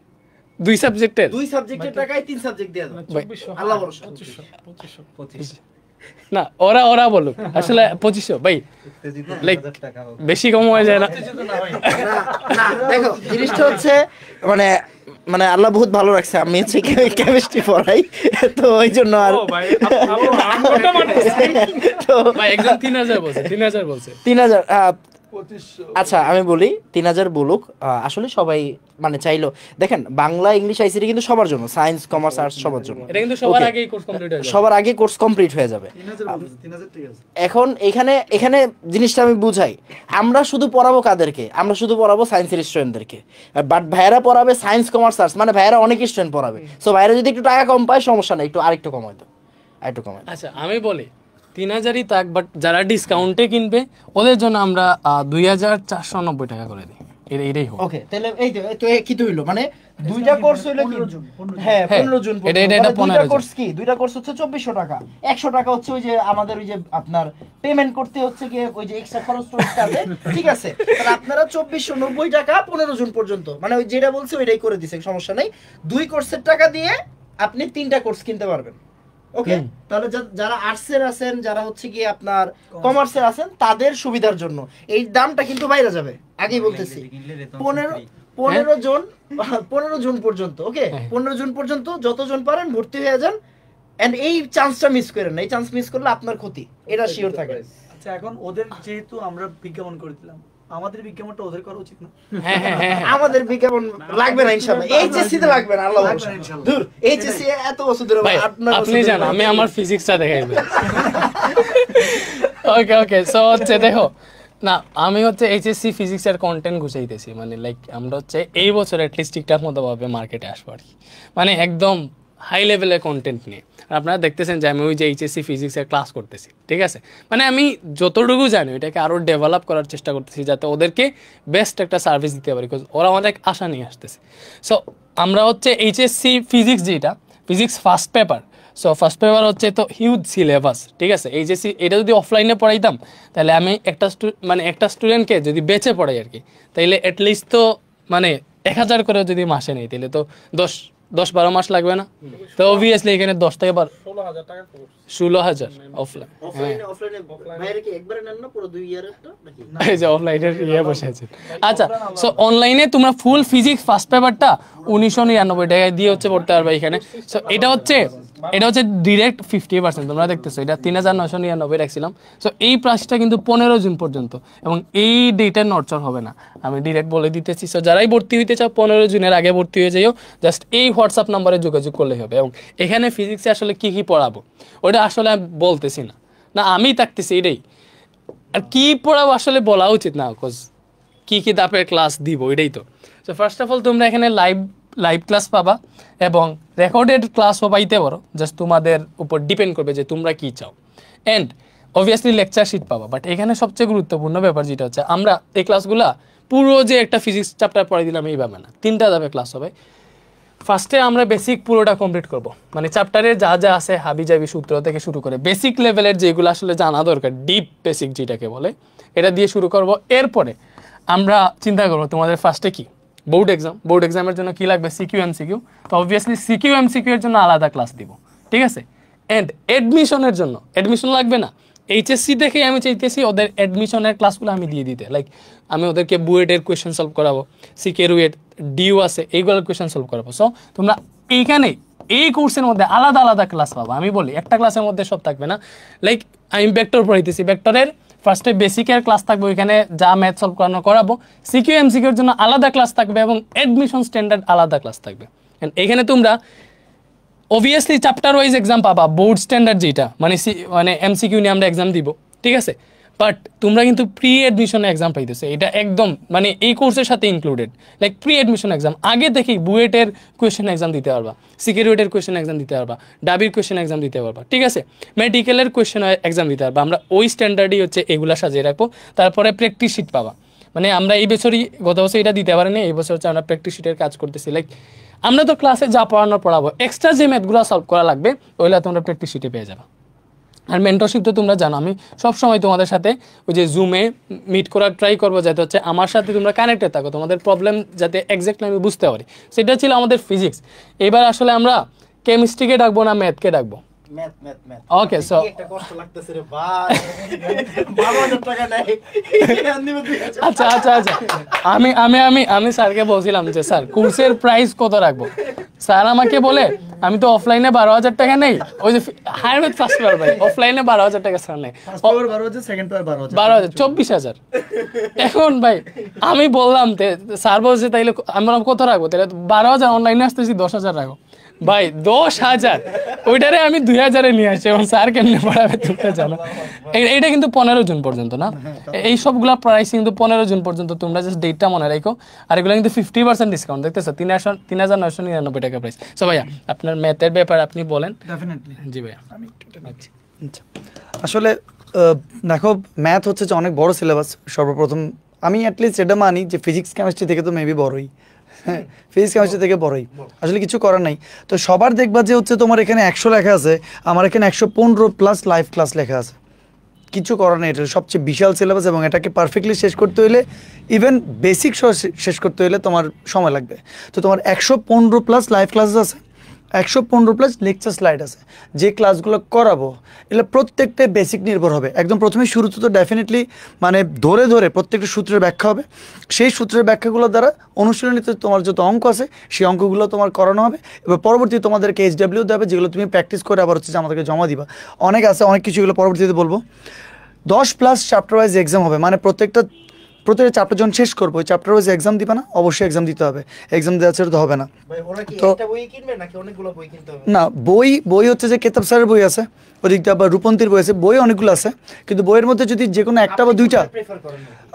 2 সাবজেক্টের 2 সাবজেক্টের টাকায় 3 সাবজেক্ট দিয়ে দাও 2400 আল্লাহ ভরসা 2500 না ওরা বলুক আসলে 2500 ভাই লাইক বেশি কম হয়ে যায় না? না দেখো জিনিসটা হচ্ছে মানে মানে আল্লাহ বহুত ভালো রাখছে, আমি হচ্ছে কেমিস্ট্রি পড়াই তো ওই জন্য আর ভাই আমরা মানে তো ভাই একদম 3000 বলছে 3000 আচ্ছা আমি বলি 3000 বলুক, আসলে সবাই মানে চাইলো দেখেন বাংলা ইংলিশ আইসিটি কিন্তু সবার জন্য, সায়েন্স কমার্স আর্টস সবার জন্য, এটা কিন্তু সবার আগেই কোর্স কমপ্লিট হয়ে যাবে, সবার আগে কোর্স কমপ্লিট হয়ে যাবে। 3000 ঠিক আছে। এখন এখানে জিনিসটা আমি বুঝাই, আমরা শুধু পড়াবো কাদেরকে, আমরা শুধু পড়াবো সায়েন্সের স্টুডেন্টদেরকে, বাট ভাইয়েরা পড়াবে সায়েন্স কমার্স আর্টস, মানে ভাইয়েরা অনেক স্টুডেন্ট পড়াবে। সো ভাইয়েরা যদি একটু টাকা কম পায় সমস্যা নেই, একটু আরেকটু কমাই দাও, আরেকটু কমাই দাও। আচ্ছা আমি বলি 3000ই থাক, বাট যারা ডিসকাউন্টে কিনবে ওদের জন্য আমরা 2490 টাকা করে দিই, এটাই হোক। ওকে তাহলে এই তো কি তো হইলো মানে দুইটা কোর্স হইলো কি হ্যাঁ 15 জুন এটা পর্যন্ত, এটা দুইটা 15 কোর্স কি দুইটা কোর্স হচ্ছে 2400 টাকা, 100 টাকা হচ্ছে ওই যে আমাদের ওই যে আপনার পেমেন্ট করতে হচ্ছে কি ওই যে এক্সট্রা খরচ আছে, ঠিক আছে? তাহলে আপনারা 2490 টাকা 15 জুন পর্যন্ত, মানে ওই যেটা বলছে ওইটাই করে দিছে, সমস্যা নাই। দুই কোর্সের টাকা দিয়ে আপনি 3টা কোর্স কিনতে পারবেন। ওকে তাহলে যারা আর্টসের আছেন, যারা হচ্ছে কি আপনার কমার্সের আছেন, তাদের সুবিধার জন্য এই দামটা কিন্তু বাইরে যাবে, আগেই বলতেছি। 15 জুন পর্যন্ত, ওকে 15 জুন পর্যন্ত যতজন পারেন ভর্তি হয়ে যান, এন্ড এই চান্সটা মিস করেন না, এই চান্স মিস করলে আপনার ক্ষতি, এটা শিওর থাকে। আচ্ছা এখন ওদের যেহেতু আমরা বিজ্ঞাপন করে দিলাম, আমাদের বিজ্ঞাপনটা ওদের করা উচিত না? হ্যাঁ আমাদের বিজ্ঞাপন লাগবে না ইনশাআল্লাহ, এইচএসসি তে লাগবে না, আল্লাহ ভরসা। দূর এইচএসসি এত বছর ধরে ভাই আপনি জানেন আমি আমার ফিজিক্সটা দেখাইবে। ওকে সো হচ্ছে দেখো না আমি হচ্ছে এইচএসসি ফিজিক্সের কন্টেন্ট গুছাইতেছি, মানে লাইক আমরা হচ্ছে এই বছর অ্যাটলিস্ট ঠিকঠাক মতো ভাবে মার্কেটে আসবো আর কি, মানে একদম হাই লেভেলের কন্টেন্ট নিয়ে। আপনারা দেখতেছেন যে আমি ওই যে এইচএসসি ফিজিক্সের ক্লাস করতেছি, ঠিক আছে? মানে আমি যতটুকু জানি এটাকে আরও ডেভেলপ করার চেষ্টা করতেছি যাতে ওদেরকে বেস্ট একটা সার্ভিস দিতে পারি, বিকজ ওরা অনেক আশা নিয়ে আসতেছে। সো আমরা হচ্ছে এইচএসসি ফিজিক্স যেটা physics first paper, so first paper হচ্ছে তো হিউজ সিলেবাস, ঠিক আছে? এইচএসসি এটা যদি অফলাইনে পড়াইতাম তাহলে আমি একটা স্টুডেন্টকে যদি বেঁচে পড়াই আর কি, তাইলে অ্যাটলিস্ট তো মানে 1000 করে যদি মাসে নেই তাহলে তো 10-12 মাস লাগবে না? তো অবভিয়াসলি এখানে 10 থেকে 16000 টাকা কোর্স 16,000 অফলাইন, অফলাইনে বাইরে কি একবারে নেন না পুরো 2 ইয়ারেরটা নাকি? এই যে অফলাইনের বসে আছে। আচ্ছা সো অনলাইনে তোমরা ফুল ফিজিক্স ফার্স্ট পেপারটা 1999 টাকায় দিয়ে হচ্ছে পড়তে পারবে এখানে। সো এটা হচ্ছে ডিরেক্ট 50%, তোমরা দেখতেছো এটা 3999 রাখছিলাম। সো এই প্রাইসটা কিন্তু 15 জুন পর্যন্ত, এবং এই ডেটে নড়চড় হবে না, আমি ডিরেক্ট বলে দিতেছি। সো যারাই ভর্তি হইতে চাও 15 জুনের আগে ভর্তি হয়ে যাইও, জাস্ট এই হোয়াটসঅ্যাপ নাম্বারে যোগাযোগ করলেই হবে। এবং এখানে ফিজিক্সে আসলে কি পড়াবো ওটা আসলে আমি বলতেছি না আমি থাকতেছি এটাই, আর কি পড়াবো আসলে বলা উচিত না, বিকজ কি দাপের ক্লাস দিব এটাই তো। সো ফার্স্ট অফ অল তোমরা এখানে লাইভ ক্লাস পাবা এবং রেকর্ডেড ক্লাসও পাইতে পারো, জাস্ট তোমাদের উপর ডিপেন্ড করবে যে তোমরা কি চাও। অ্যান্ড অবভিয়াসলি লেকচার শিট পাবা, বাট এখানে সবচেয়ে গুরুত্বপূর্ণ ব্যাপার যেটা হচ্ছে আমরা এই ক্লাসগুলা পুরো যে একটা ফিজিক্স চ্যাপ্টার পড়াই দিলাম এইভাবে না, 3টা ধাপে ক্লাস হবে। ফার্স্টে আমরা বেসিক পুরোটা কমপ্লিট করব, মানে চ্যাপ্টারে যা আছে হাবিজাবি সূত্র থেকে শুরু করে বেসিক লেভেলের যেগুলো আসলে জানা দরকার, ডিপ বেসিক যেটাকে বলে, এটা দিয়ে শুরু করব। এরপরে আমরা চিন্তা করবো তোমাদের ফার্স্টে কি বোর্ড এক্সামের জন্য কি লাগবে সিকিউ এমসিকিউ, তো অবভিয়াসলি সিকিউ এমসিকিউ এর জন্য আলাদা ক্লাস দিব, ঠিক আছে। অ্যান্ড অ্যাডমিশনের জন্য অ্যাডমিশন লাগবে না, এইচএসসি দেখেই আমি চাইতেছি ওদের অ্যাডমিশনের ক্লাসগুলো আমি দিয়ে দিতে, লাইক আমি ওদেরকে বুয়েটের কোয়েশ্চেন সলভ করাবো, সিকে রুয়েট ডিউ আছে এইগুলোর কোয়েশ্চেন সলভ করাবো। সো তোমরা এইখানে এই কোর্সের মধ্যে আলাদা আলাদা ক্লাস পাবো। আমি বলি একটা ক্লাসের মধ্যে সব থাকবে না, লাইক আমি ভেক্টর পড়াইতেছি, ভেক্টরের ফার্স্টে বেসিকের ক্লাস থাকবে, ওইখানে যা ম্যাথ সলভ করানো করাবো, সিকিউ এমসিকিউর জন্য আলাদা ক্লাস থাকবে এবং অ্যাডমিশন স্ট্যান্ডার্ড আলাদা ক্লাস থাকবে। এখানে তোমরা অবভিয়াসলি চ্যাপ্টার ওয়াইজ এক্সাম পাবা, বোর্ড স্ট্যান্ডার্ড যেটা মানে এমসিকিউ নিয়ে আমরা এক্সাম দিব, ঠিক আছে। বাট তোমরা কিন্তু প্রি অ্যাডমিশনে এক্সাম পাইতেছে, এটা একদম মানে এই কোর্সের সাথে included, like pre admission exam. আগে দেখি বুয়েটের কোয়েশ্চেন এক্সাম দিতে পারবা, সিকিউরিটির কোয়েশ্চেন এক্সাম দিতে পারবা, ডাবির কোয়েশ্চেন এক্সাম দিতে পারবা, ঠিক আছে। মেডিকেলের কোয়েশ্চেন এক্সাম দিতে পারবা। আমরা ওই স্ট্যান্ডার্ডই হচ্ছে এগুলা সাজিয়ে রাখবো। তারপরে প্র্যাকটিস শিট পাবা, মানে আমরা এই বছরই গত বছর এটা দিতে পারিনি, এই বছর হচ্ছে আমরা প্র্যাকটিস শিটের কাজ করতেছি। লাইক আমরা তো ক্লাসে যা পড়াবো, এক্সট্রা যে ম্যাথগুলো সলভ করা লাগবে ওইগুলো তোমরা প্র্যাকটিস শিটে পেয়ে যাবে। আর মেন্টরশিপ তো তোমরা জানো, আমি সবসময় তোমাদের সাথে ওই যে জুমে মিট করার ট্রাই করবো, যাতে হচ্ছে আমার সাথে তোমরা কানেক্টেড থাকো, তোমাদের প্রবলেম যাতে এক্স্যাক্টলি আমি বুঝতে পারি। সেটা ছিল আমাদের ফিজিক্স। এবার আসলে আমরা কেমিস্ট্রিকে ডাকবো না ম্যাথকে ডাকবো? ওকে, সো আচ্ছা আচ্ছা আচ্ছা, আমি আমি আমি আমি স্যারকে বলছিলাম যে স্যার কোর্সের প্রাইস কত রাখবো। স্যার আমাকে বলে আমি তো অফলাইনে 12,000 টাকা নেই, ওই যে হায়ার ম্যাথ ফার্স্ট পেপার ভাই অফলাইনে 12,000 টাকা স্যার নেই, 12,000 24,000। এখন ভাই আমি বললাম স্যার বলছে তাইলে আমরা কত রাখবো, তাহলে 12,000, অনলাইনে আসতেছি 10,000 রাখো। ভাই 10,000, ওইটারে আমি 2,000-এ নিয়ে আসছি, এবং স্যার কেমনে পড়াবে তোমরা জানো। এইটা কিন্তু 15 জুন পর্যন্ত না, এই সবগুলা প্রাইস কিন্তু 15 জুন পর্যন্ত, তোমরা জাস্ট ডেটটা মনে রাখো। আর এগুলো কিন্তু 50% ডিসকাউন্ট, দেখতেছো 3,999 টাকা প্রাইস। সো ভাইয়া আপনার ম্যাথের ব্যাপার আপনি বলেন। ডেফিনেটলি জি ভাইয়া। আচ্ছা, আসলে দেখো ম্যাথ হচ্ছে যে অনেক বড় সিলেবাস। সর্বপ্রথম আমি অ্যাটলিস্ট এটা মানি যে ফিজিক্স কেমিস্ট্রি থেকে তো মেবি বড়ই, হ্যাঁ ফিজিক্স কেমিস্ট্রি থেকে বড়ই, আসলে কিছু করার নাই। তো সবার দেখবা যে হচ্ছে তোমার এখানে 100 লেখা আছে, আমার এখানে 115+ লাইভ ক্লাস লেখা আছে। কিছু করার নেই, এটা সবচেয়ে বিশাল সিলেবাস, এবং এটাকে পারফেক্টলি শেষ করতে হলে, ইভেন বেসিক শেষ করতে হলে তোমার সময় লাগবে। তো তোমার 115+ লাইভ ক্লাসেস আছে, 115+ লেকচার স্লাইড আছে, যে ক্লাসগুলো করাবো এগুলো প্রত্যেকটা বেসিক নির্ভর হবে। একদম প্রথমে শুরুতে তো ডেফিনেটলি মানে ধরে ধরে প্রত্যেকটা সূত্রের ব্যাখ্যা হবে, সেই সূত্রের ব্যাখ্যাগুলো দ্বারা অনুশীলনীতে তোমার যত অঙ্ক আছে সেই অঙ্কগুলো তোমার করানো হবে। এবার পরবর্তী তোমাদেরকে HW দেবে, যেগুলো তুমি প্র্যাকটিস করে আবার হচ্ছে যে আমাদেরকে জমা দিবা। অনেক আছে, অনেক কিছু, এগুলো পরবর্তীতে বলবো। 10+ চ্যাপ্টার ওয়াইজ এক্সাম হবে, মানে প্রত্যেকটা চ্যাপ্টার যখন শেষ করবো ওই চ্যাপ্টার ওয়াইজ এক্সাম দিবা না, অবশ্যই এক্সাম দিতে হবে, এক্সাম দেওয়া ছাড়া তো হবে না। তো না, বই হচ্ছে যে কেতাব স্যারের বই আছে, ওদিকটা আবার রূপন্তীর বই আছে, বই অনেকগুলো আছে, কিন্তু বইয়ের মধ্যে যদি যে কোনো একটা বা দুইটা,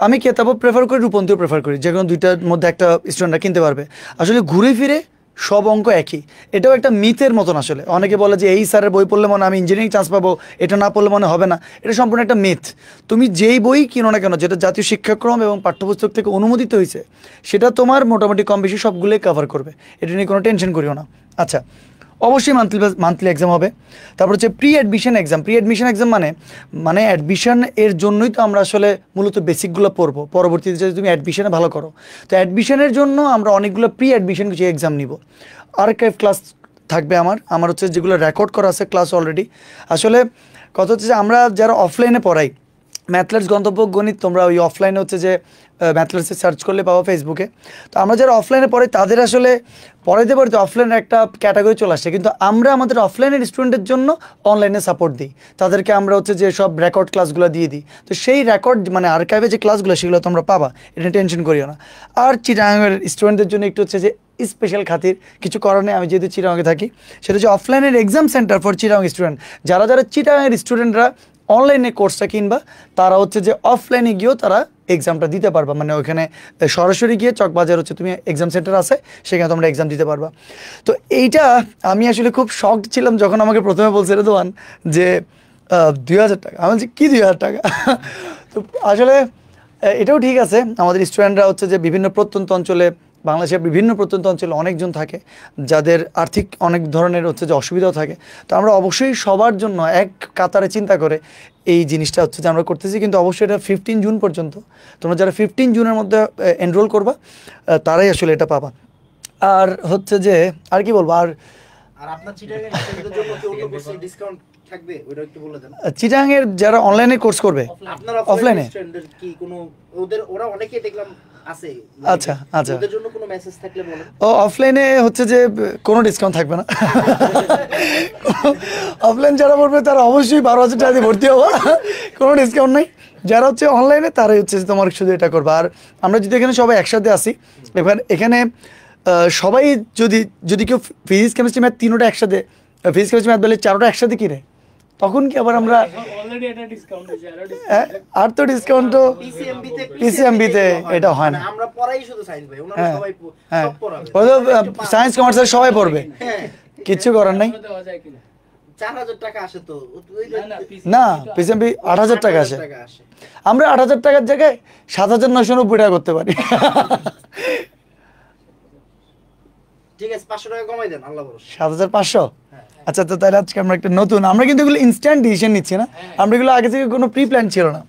আমি কেতাবও প্রেফার করি, রূপন্তীও প্রেফার করি, যে কোনো দুইটার মধ্যে একটা স্টুডেন্টরা কিনতে পারবে। আসলে ঘুরে ফিরে সব অঙ্ক একই, এটাও একটা মিথের মতন। আসলে অনেকে বলে যে এই স্যারের বই পড়লে মনে আমি ইঞ্জিনিয়ারিং চান্স পাবো, এটা না পড়লে মনে হবে না, এটা সম্পূর্ণ একটা মিথ। তুমি যেই বই কিনো না কেন, যেটা জাতীয় শিক্ষাক্রম এবং পাঠ্যপুস্তক থেকে অনুমোদিত হয়েছে, সেটা তোমার মোটামুটি কম বেশি সবগুলোই কভার করবে, এটা নিয়ে কোনো টেনশন করিও না। আচ্ছা, অবশ্যই মান্থলি এক্সাম হবে। তারপর হচ্ছে প্রি অ্যাডমিশন এক্সাম, মানে অ্যাডমিশন এর জন্যই তো আমরা আসলে মূলত বেসিকগুলো পড়বো, পরবর্তীতে যদি তুমি অ্যাডমিশনে ভালো করো। তো অ্যাডমিশনের জন্য আমরা অনেকগুলো প্রি অ্যাডমিশন কিছু এক্সাম নিব। আর্কাইভ ক্লাস থাকবে আমার হচ্ছে যেগুলো রেকর্ড করা আছে ক্লাস অলরেডি। আসলে কথা হচ্ছে যে আমরা যারা অফলাইনে পড়াই, ম্যাথলেটস গন্তব্য গণিত, তোমরা ওই অফলাইনে হচ্ছে যে ম্যাথলেটসে সার্চ করলে পাবো ফেসবুকে। তো আমরা যারা অফলাইনে পড়ে তাদের আসলে পড়াইতে অফলাইনের একটা ক্যাটাগরি চলে আসছে, কিন্তু আমরা আমাদের অফলাইনের স্টুডেন্টের জন্য অনলাইনে সাপোর্ট দিই, তাদেরকে আমরা হচ্ছে যে সব রেকর্ড ক্লাসগুলো দিয়ে দিই। তো সেই রেকর্ড মানে আর্কাইভে যে ক্লাসগুলো সেগুলো তোমরা পাবা, এটা টেনশন করিও না। আর চিটাগাংয়ের স্টুডেন্টদের জন্য একটু হচ্ছে যে স্পেশাল খাতির, কিছু করার নেই, আমি যেহেতু চিটাগাংয়ে থাকি, সেটা হচ্ছে অফলাইনের exam centre for Chittagong student. যারা চিটাগাংয়ের স্টুডেন্টরা অনলাইনে কোর্সটা কিনবা, তারা হচ্ছে যে অফলাইনে গিয়েও তারা এক্সামটা দিতে পারবা, মানে ওখানে সরাসরি গিয়ে চকবাজার হচ্ছে তুমি এক্সাম সেন্টার আছে, সেখানে তোমরা এক্সাম দিতে পারবা। তো এইটা আমি আসলে খুব শকড ছিলাম যখন আমাকে প্রথমে বলছে রেদওয়ান যে 2,000 টাকা। আমি বলছি কি 2,000 টাকা? তো আসলে এটাও ঠিক আছে, আমাদের স্টুডেন্টরা হচ্ছে যে বিভিন্ন প্রত্যন্ত অঞ্চলে, বাংলাদেশের বিভিন্ন প্রত্যন্ত অঞ্চলে অনেকজন থাকে যাদের আর্থিক অনেক ধরনের হচ্ছে যে অসুবিধাও থাকে। তো আমরা অবশ্যই সবার জন্য এক কাতারে চিন্তা করে এই জিনিসটা হচ্ছে যে আমরা করতেছি, কিন্তু অবশ্যই এটা 15 জুন পর্যন্ত। তোমরা যারা 15 জুনের মধ্যে এনরোল করবা তারাই আসলে এটা পাবা। আর হচ্ছে যে আর কি বলবো, আর আপনার চিটাগাং স্টুডেন্টদের জন্য কি অন্য কোর্সে ডিসকাউন্ট থাকবে ওটা একটু বলে দেন। চিটাগাংয়ের যারা অনলাইনে কোর্স করবে, আপনার অফলাইনে স্টুডেন্টদের কি কোনো ওরা অনেকেই দেখলাম আছে, আচ্ছা আচ্ছা, ওদের জন্য কোনো মেসেজ থাকলে বলেন। অফলাইনে হচ্ছে যে কোনো ডিসকাউন্ট থাকবে না। অফলাইন যারা পড়বে তারা অবশ্যই 12,000 টাকা দিয়ে ভর্তি হবো, কোনো ডিসকাউন্ট নেই। যারা হচ্ছে অনলাইনে তারাই হচ্ছে যে তোমার শুধু এটা করবে। আর আমরা যদি এখানে সবাই একসাথে আসি, এবার এখানে সবাই যদি কেউ ফিজিক্স কেমিস্ট্রি ম্যাথ তিনোটা একসাথে, ফিজিক্স কেমিস্ট্রি ম্যাথ বলে চারোটা একসাথে কিনে, তখন কি আবার আমরা আর তো ডিসকাউন্ট তো পিসিএমবিতে এটা হয় না। আমরা পড়াই শুধু সায়েন্স ভাই, ওনারা সবাই হ্যাঁ, সব পড়াবে। ওই তো সায়েন্স কমার্সের সবাই পড়বে, কিচ্ছু করার নাই। 4000 টাকা আসে তো না, পিসিএমবি 8,000 টাকা আসে। আমরা 8,000 টাকার জায়গায় 7,990 টাকা করতে পারি। ঠিক আছে, 500 টাকা কমাই দেন, আল্লাহ ভরসা। 7,500? আচ্ছা, তো তাহলে আজকে আমরা একটা নতুন, আমরা কিন্তু এগুলো ইনস্ট্যান্ট ডিসিশন নিচ্ছি না, আমরা এগুলো আগে থেকে কোনো প্রি প্ল্যান ছিল না।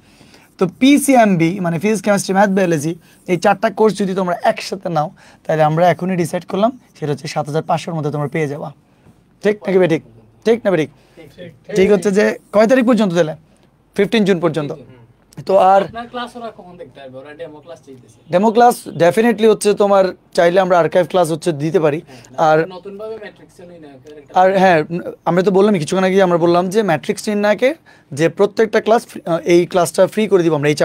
তো পিসিএমবি মানে ফিজিক্স কেমিস্ট্রি ম্যাথ বায়োলজি, এই 4টা কোর্স যদি তোমরা একসাথে নাও, তাহলে আমরা এখনই ডিসাইড করলাম সেটা হচ্ছে 7,500-র মধ্যে তোমরা পেয়ে যাবা। ঠিক নাকি বেঠিক? ঠিক না বেঠিক? ঠিক হচ্ছে যে কয় তারিখ পর্যন্ত তাহলে? 15 জুন পর্যন্ত। তো আর ডেমো ক্লাস ডেফিনেটলি হচ্ছে তোমার চাইলে আমরা আর্কাইভ ক্লাস হচ্ছে দিতে পারি। আর হ্যাঁ, আমরা তো বললাম কিছুক্ষণ আগে, আমরা বললাম যে ম্যাট্রিক্স নির্ণায়কের যে প্রত্যেকটা ক্লাস, এই ক্লাসটা ফ্রি করে দিব আমরা, এই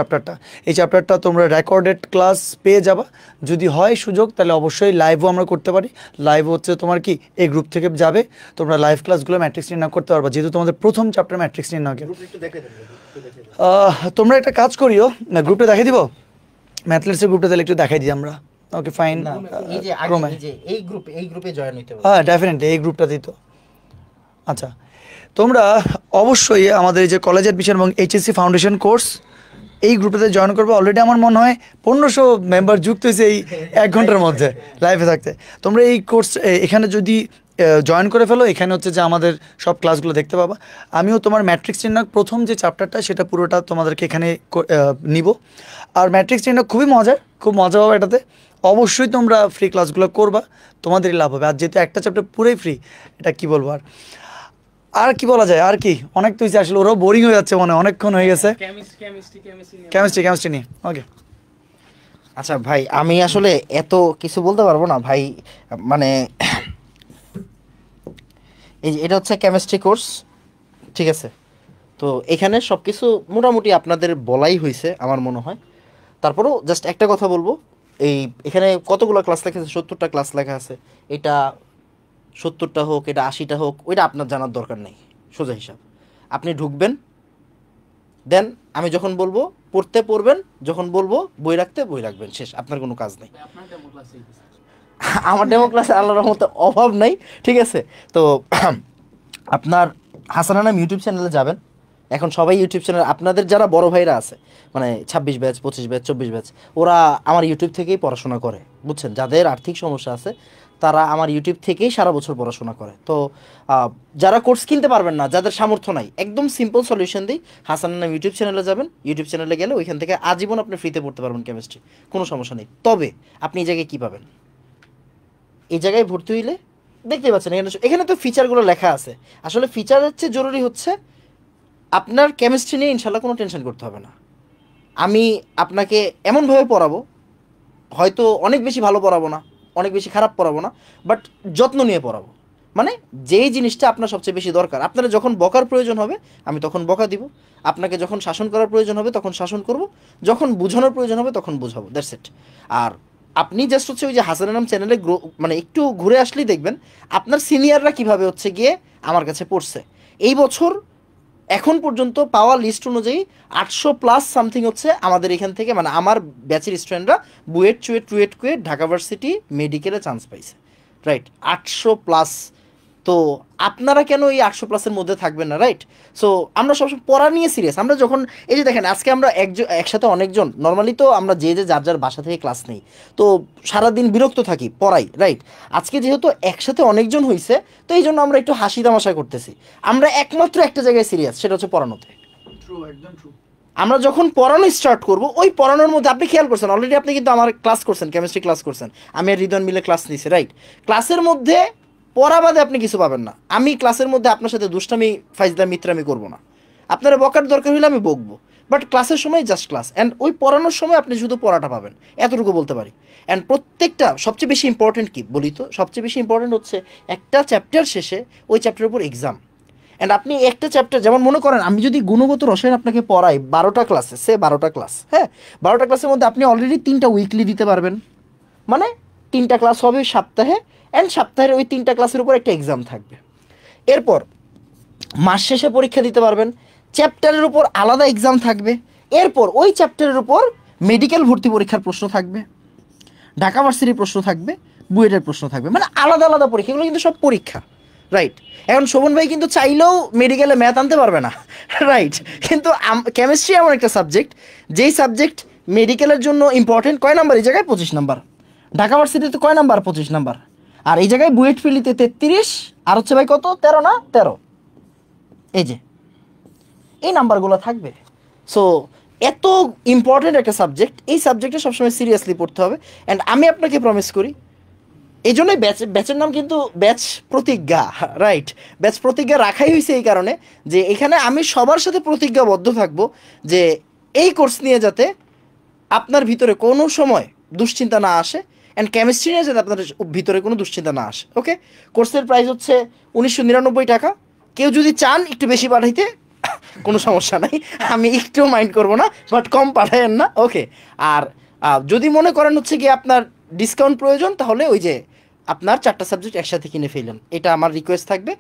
চ্যাপ্টারটা তোমরা রেকর্ডেড ক্লাস পেয়ে যাবা। যদি হয় সুযোগ তাহলে অবশ্যই লাইভও আমরা করতে পারি। লাইভ হচ্ছে তোমার কি এই গ্রুপ থেকে যাবে, তোমরা লাইভ ক্লাসগুলো ম্যাট্রিক্স নির্ণয় করতে পারবা, যেহেতু তোমাদের প্রথম চ্যাপ্টার ম্যাট্রিক্স নির্ণয়কের। তোমরা একটা কাজ করিও, গ্রুপটা দেখাই দিব, ম্যাথলেটসের গ্রুপটা তাহলে একটু দেখাই দিই আমরা। ওকে ফাইন, এই গ্রুপে জয়েন হইতে হবে। হ্যাঁ ডেফিনেটলি এই গ্রুপটাতেই তো। আচ্ছা, তোমরা অবশ্যই আমাদের এই যে কলেজ অ্যাডমিশন এবং এইচএসসি ফাউন্ডেশন কোর্স, এই গ্রুপটাতে জয়েন করবে। অলরেডি আমার মনে হয় 1500 মেম্বার যুক্ত হয়েছে এই 1 ঘন্টার মধ্যে লাইভে থাকতে। তোমরা এই কোর্স এখানে যদি জয়েন করে ফেলো, এখানে হচ্ছে যে আমাদের সব ক্লাসগুলো দেখতে পাবা। আমিও তোমার ম্যাট্রিক্স নির্ণয় প্রথম যে চ্যাপ্টারটা সেটা পুরোটা তোমাদেরকে এখানে নিব। আর ম্যাট্রিক্স নির্ণয় খুবই মজার, খুব মজা হবে এটাতে। অবশ্যই তোমরা ফ্রি ক্লাসগুলো করবা, তোমাদেরই লাভ হবে। আর যেহেতু একটা চ্যাপ্টার পুরোই ফ্রি, এটা কি বলবো আর কি বলা যায়, আর কি অনেক তো হয়েছে আসলে, ওরাও বোরিং হয়ে যাচ্ছে মনে, অনেকক্ষণ হয়ে গেছে কেমিস্ট্রি নিয়ে। ওকে আচ্ছা ভাই, আমি আসলে এত কিছু বলতে পারবো না ভাই, মানে এটা হচ্ছে কেমিস্ট্রি কোর্স, ঠিক আছে? তো এখানে সব কিছু মোটামুটি আপনাদের বলাই হয়েছে আমার মনে হয়। তারপরেও জাস্ট একটা কথা বলবো, এখানে কতগুলো ক্লাস লেখা আছে? 70টা ক্লাস লেখা আছে। এটা 70টা হোক, এটা 80টা হোক, ওইটা আপনার জানার দরকার নেই। সোজা হিসাব, আপনি ঢুকবেন, দেন আমি যখন বলবো পড়তে পড়বেন, যখন বলবো বই রাখতে বই রাখবেন, শেষ। আপনার কোনো কাজ নেই। আমার ডেমো ক্লাসে আল্লাহর রহমতে অভাব নাই, ঠিক আছে? তো আপনার হাসান আনাম ইউটিউব চ্যানেলে যাবেন। এখন সবাই ইউটিউব চ্যানেল, আপনাদের যারা বড় ভাইরা আছে, মানে 26 ব্যাচ, 25 ব্যাচ, 24 ব্যাচ, ওরা আমার ইউটিউব থেকেই পড়াশোনা করে, বুঝছেন? যাদের আর্থিক সমস্যা আছে তারা আমার ইউটিউব থেকেই সারা বছর পড়াশোনা করে। তো যারা কোর্স কিনতে পারবেন না, যাদের সামর্থ্য নাই, একদম সিম্পল সলিউশন দিই। হাসান আনাম ইউটিউব চ্যানেলে যাবেন, ইউটিউব চ্যানেলে গেলে ওইখান থেকে আজীবন আপনি ফ্রিতে পড়তে পারবেন কেমিস্ট্রি, কোনো সমস্যা নেই। তবে আপনি এই জায়গায় কী পাবেন? এই জায়গায় ভর্তি হইলে দেখতে পাচ্ছেন এখানে তো ফিচারগুলো লেখা আছে। আসলে ফিচারের চেয়ে জরুরি হচ্ছে আপনার কেমিস্ট্রি নিয়ে ইনশাল্লাহ কোনো টেনশন করতে হবে না। আমি আপনাকে এমনভাবে পড়াবো, হয়তো অনেক বেশি ভালো পড়াবো না, অনেক বেশি খারাপ পড়াবো না, বাট যত্ন নিয়ে পড়াবো। মানে যেই জিনিসটা আপনার সবচেয়ে বেশি দরকার, আপনারা যখন বকার প্রয়োজন হবে আমি তখন বকা দিব, আপনাকে যখন শাসন করার প্রয়োজন হবে তখন শাসন করব, যখন বোঝানোর প্রয়োজন হবে তখন বোঝাবো, দ্যাটস ইট। আর আপনি জাস্ট হচ্ছে ওই যে হাসান আনাম চ্যানেলে মানে একটু ঘুরে আসলেই দেখবেন আপনার সিনিয়ররা কীভাবে হচ্ছে গিয়ে আমার কাছে পড়ছে। এই বছর এখন পর্যন্ত পাওয়া লিস্ট অনুযায়ী 800+ সামথিং হচ্ছে আমাদের এখান থেকে, মানে আমার ব্যাচের স্টুডেন্টরা বুয়েট, চুয়েট, টুয়েট, কুয়েট, ঢাকা ভার্সিটি মেডিকেলে চান্স পাইছে, রাইট? 800+। তো আপনারা কেন এই 800+-এর মধ্যে থাকবেন না, রাইট? সো আমরা সবসময় পড়া নিয়ে সিরিয়াস। আমরা যখন এই যে দেখেন আজকে আমরা একসাথে অনেকজন, নর্মালি তো আমরা যে যার যার বাসা থেকে ক্লাস নেই, তো সারাদিন বিরক্ত থাকি, পড়াই, রাইট? আজকে যেহেতু একসাথে অনেকজন হয়েছে, তো এই জন্য আমরা একটু হাসি তামাশা করতেছি। আমরা একমাত্র একটা জায়গায় সিরিয়াস, সেটা হচ্ছে পড়ানোতে। আমরা যখন পড়ানো স্টার্ট করব, ওই পড়ানোর মধ্যে আপনি খেয়াল করছেন অলরেডি, আপনি কিন্তু আমার ক্লাস করছেন, কেমিস্ট্রি ক্লাস করছেন, আমি আর রিদওয়ান মিলে ক্লাস নিছি, রাইট? ক্লাসের মধ্যে পড়া বাদে আপনি কিছু পাবেন না। আমি ক্লাসের মধ্যে আপনার সাথে দুষ্টামি ফাইজলামি মিত্রামি করবো না, আপনারা বকার দরকার হলে আমি বকবো, বাট ক্লাসের সময় জাস্ট ক্লাস, অ্যান্ড ওই পড়ানোর সময় আপনি শুধু পড়াটা পাবেন, এতটুকু বলতে পারি। অ্যান্ড প্রত্যেকটা সবচেয়ে বেশি ইম্পর্টেন্ট কি বলি তো, সবচেয়ে বেশি ইম্পর্টেন্ট হচ্ছে একটা চ্যাপ্টার শেষে ওই চ্যাপ্টারের উপর এক্সাম। অ্যান্ড আপনি একটা চ্যাপ্টার, যেমন মনে করেন আমি যদি গুণগত রসায়ন আপনাকে পড়াই 12টা ক্লাসে, 12টা ক্লাস, হ্যাঁ 12টা ক্লাসের মধ্যে আপনি অলরেডি 3টা উইকলি দিতে পারবেন, মানে 3টা ক্লাস হবে সপ্তাহে, অ্যান্ড সপ্তাহের ওই 3টা ক্লাসের উপর একটা এক্সাম থাকবে। এরপর মাস শেষে পরীক্ষা দিতে পারবেন, চ্যাপ্টারের উপর আলাদা এক্সাম থাকবে। এরপর ওই চ্যাপ্টারের উপর মেডিকেল ভর্তি পরীক্ষার প্রশ্ন থাকবে, ঢাকা ভার্সিটির প্রশ্ন থাকবে, বুয়েটের প্রশ্ন থাকবে, মানে আলাদা আলাদা পরীক্ষা, এগুলো কিন্তু সব পরীক্ষা, রাইট? এখন শোভন ভাই কিন্তু চাইলেও মেডিকেলে ম্যাথ আনতে পারবে না, রাইট? কিন্তু কেমিস্ট্রি এমন একটা সাবজেক্ট, যেই সাবজেক্ট মেডিকেলের জন্য ইম্পর্টেন্ট। কয় নাম্বার এই জায়গায়? 25 নাম্বার। ঢাকা ভার্সিটিতে কয় নাম্বার? 25 নাম্বার। আর এই জায়গায় বুয়েট ফিলিতে 33, আর হচ্ছে ভাই কত, 13 না 13, এই যে এই নাম্বারগুলো থাকবে। সো এত ইম্পর্টেন্ট একটা সাবজেক্ট, এই সাবজেক্টে সবসময় সিরিয়াসলি পড়তে হবে। অ্যান্ড আমি আপনাকে প্রমিস করি, এই জন্যই ব্যাচের নাম কিন্তু ব্যাচ প্রতিজ্ঞা, রাইট? ব্যাচ প্রতিজ্ঞা রাখাই হয়েছে এই কারণে যে এখানে আমি সবার সাথে প্রতিজ্ঞাবদ্ধ থাকবো যে এই কোর্স নিয়ে যাতে আপনার ভিতরে কোনো সময় দুশ্চিন্তা না আসে, অ্যান্ড কেমিস্ট্রি নিয়ে যাতে আপনার ভিতরে কোনো দুশ্চিন্তা না আসে। ওকে, কোর্সের প্রাইস হচ্ছে 1999 টাকা। কেউ যদি চান একটু বেশি পাঠাইতে কোনো সমস্যা নাই, আমি একটুও মাইন্ড করবো না, বাট কম পাঠায়েন না, ওকে? আর যদি মনে করেন হচ্ছে কি আপনার ডিসকাউন্ট প্রয়োজন, তাহলে ওই যে আপনার 4টা সাবজেক্ট একসাথে কিনে ফেলেন, এটা আমার রিকোয়েস্ট থাকবে।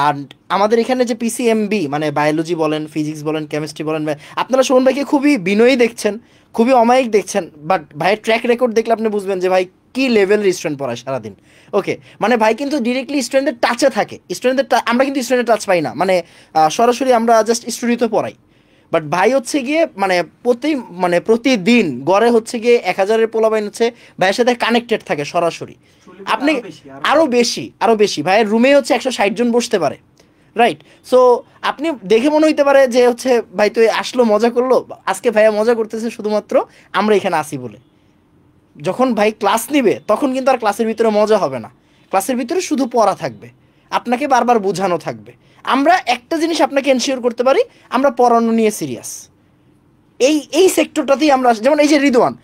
আর আমাদের এখানে যে পিসিএমবি মানে বায়োলজি বলেন, ফিজিক্স বলেন, কেমিস্ট্রি বলেন, আপনারা শোভন ভাইকে খুবই বিনয়ী দেখছেন, খুবই অমায়িক দেখছেন, বাট ভাইয়ের ট্র্যাক রেকর্ড দেখলে আপনি বুঝবেন যে ভাই কী লেভেলের স্টুডেন্ট পড়ায় সারাদিন। ওকে, মানে ভাই কিন্তু ডিরেক্টলি স্টুডেন্টের টাচে থাকে, আমরা কিন্তু স্টুডেন্টের টাচ পাই না, মানে সরাসরি আমরা জাস্ট স্টুডিওতে পড়াই। বাট ভাই হচ্ছে গিয়ে মানে প্রতিদিন গড়ে হচ্ছে গিয়ে 1000-এর পোলাবাইন হচ্ছে ভাইয়ের সাথে কানেক্টেড থাকে সরাসরি। আপনি আরও বেশি ভাইয়ের রুমে হচ্ছে 160 জন বসতে পারে, রাইট? সো আপনি দেখে মনে হইতে পারে যে হচ্ছে ভাই তো আসলো মজা করলো, আজকে ভাইয়া মজা করতেছে শুধুমাত্র আমরা এখানে আসি বলে। যখন ভাই ক্লাস নিবে তখন কিন্তু আর ক্লাসের ভিতরে মজা হবে না, ক্লাসের ভিতরে শুধু পড়া থাকবে, আপনাকে বারবার বোঝানো থাকবে। আমরা একটা জিনিস আপনাকে এনশিওর করতে পারি, আমরা পড়ানো নিয়ে সিরিয়াস। এই সেক্টরটাতেই আমরা, যেমন এই যে রিদওয়ান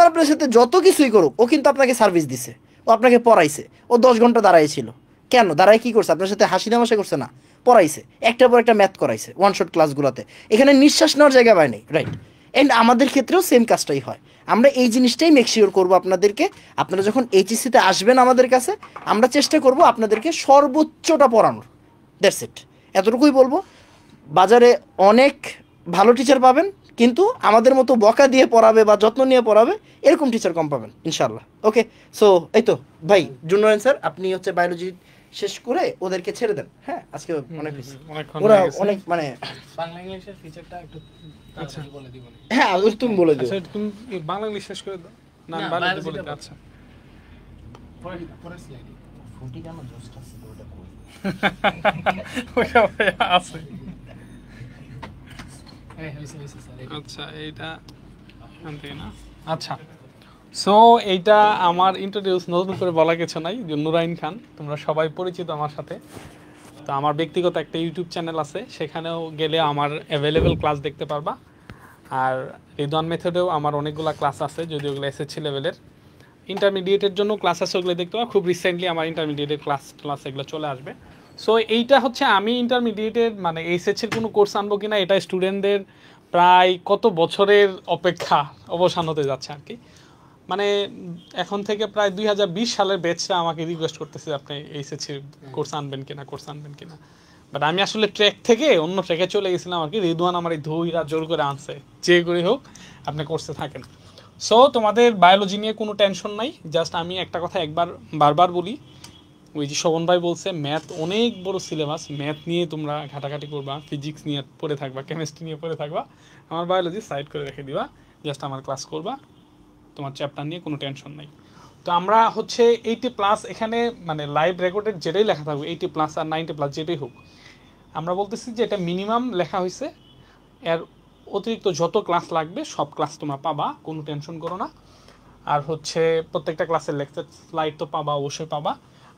আপনার সাথে যত কিছুই করুক, ও কিন্তু আপনাকে সার্ভিস দিছে, ও আপনাকে পড়াইছে, ও 10 ঘন্টা দাঁড়াইছিল। কেন দাঁড়ায়? কী করছে? আপনার সাথে হাসি তামাশা করছে না, পড়াইছে, একটার পর একটা ম্যাথ করাইছে ওয়ান শট ক্লাসগুলোতে। এখানে নিঃশ্বাস নেওয়ার জায়গা পায় নেই, রাইট? অ্যান্ড আমাদের ক্ষেত্রেও সেম কাজটাই হয়। আমরা এই জিনিসটাই মেকশিওর করবো আপনাদেরকে, আপনারা যখন এইচএসসিতে আসবেন আমাদের কাছে, আমরা চেষ্টা করব আপনাদেরকে সর্বোচ্চটা পড়ানোর। দ্যাটস ইট, এতটুকুই বলবো। বাজারে অনেক ভালো টিচার পাবেন, কিন্তু আমাদের মতো বকা দিয়ে পড়াবে বা যত্ন নিয়ে পড়াবে এরকম টিচার কম পাবেন ইনশাল্লাহ। ওকে, সো এই তো ভাই জুনিয়র স্যার, আপনি হচ্ছে বায়োলজি শেষ করে ওদেরকে ছেড়ে দেন। হ্যাঁ, আজকে অনেক ওরা অনেক মানে বাংলা ইংলিশের ফিচারটা একটু আচ্ছা বলে দিব। হ্যাঁ তুমি বলে দিও। আচ্ছা তুমি বাংলা ইংলিশ শেষ করে দাও না, বায়োলজি বলে দাও। আচ্ছা পরের স্লাইডে ফুটি কেন জোস্ট আছে ওটা কই? ওটা ভাই আছে। স্যার আচ্ছা এইটা এখান থেকে না। আচ্ছা, সো এইটা আমার ইন্ট্রোডিউস, নতুন করে বলা কিছু নাই। নুরাইন খান, তোমরা সবাই পরিচিত আমার সাথে। তো আমার ব্যক্তিগত একটা ইউটিউব চ্যানেল আছে, সেখানেও গেলে আমার অ্যাভেলেবেল ক্লাস দেখতে পারবা। আর রিদওয়ান মেথডেও আমার অনেকগুলো ক্লাস আছে, যদি ওগুলো এসএসসি লেভেলের। ইন্টারমিডিয়েটের জন্য ক্লাস আছে, ওগুলো দেখতে পাবো। খুব রিসেন্টলি আমার ইন্টারমিডিয়েটের ক্লাস এগুলো চলে আসবে। সো এইটা হচ্ছে আমি ইন্টারমিডিয়েটের মানে এইচএসসির কোনো কোর্স আনবো কিনা, এটা স্টুডেন্টদের প্রায় কত বছরের অপেক্ষা অবসান হতে যাচ্ছে আর কি। মানে এখন থেকে প্রায় 2020 সালের ব্যাচটা আমাকে রিকোয়েস্ট করতেছে আপনি এইচএসসির কোর্স আনবেন কিনা। বাট আমি আসলে ট্র্যাক থেকে অন্য ট্র্যাকে চলে গেছিলাম আর কি। রিদওয়ান আমার এই ধুইরা জোর করে আনছে, যে করে হোক আপনি কোর্সে থাকেন। সো তোমাদের বায়োলজি নিয়ে কোনো টেনশন নাই। জাস্ট আমি একটা কথা বারবার বলি, ওই যে শোভন ভাই বলছে ম্যাথ অনেক বড় সিলেবাস, ম্যাথ নিয়ে তোমরা ঘাটাঘাটি করবা, ফিজিক্স নিয়ে পড়ে থাকবা, কেমিস্ট্রি নিয়ে পড়ে থাকবা, আমার বায়োলজি সাইড করে রেখে দিবা, জাস্ট আমার ক্লাস করবা, তোমার চ্যাপ্টার নিয়ে কোনো টেনশন নাই। তো আমরা হচ্ছে 80+ এখানে মানে লাইভ রেকর্ডের যেটাই লেখা থাকবে 80+ আর 90+ যেটাই হোক, আমরা বলতেছি যে এটা মিনিমাম লেখা হয়েছে এর অতিরিক্ত যত ক্লাস লাগবে সব ক্লাস তোমরা পাবা, কোনো টেনশন করো না। আর হচ্ছে প্রত্যেকটা ক্লাসের লেকচার স্লাইড তো পাবা, অবশ্যই পাবা।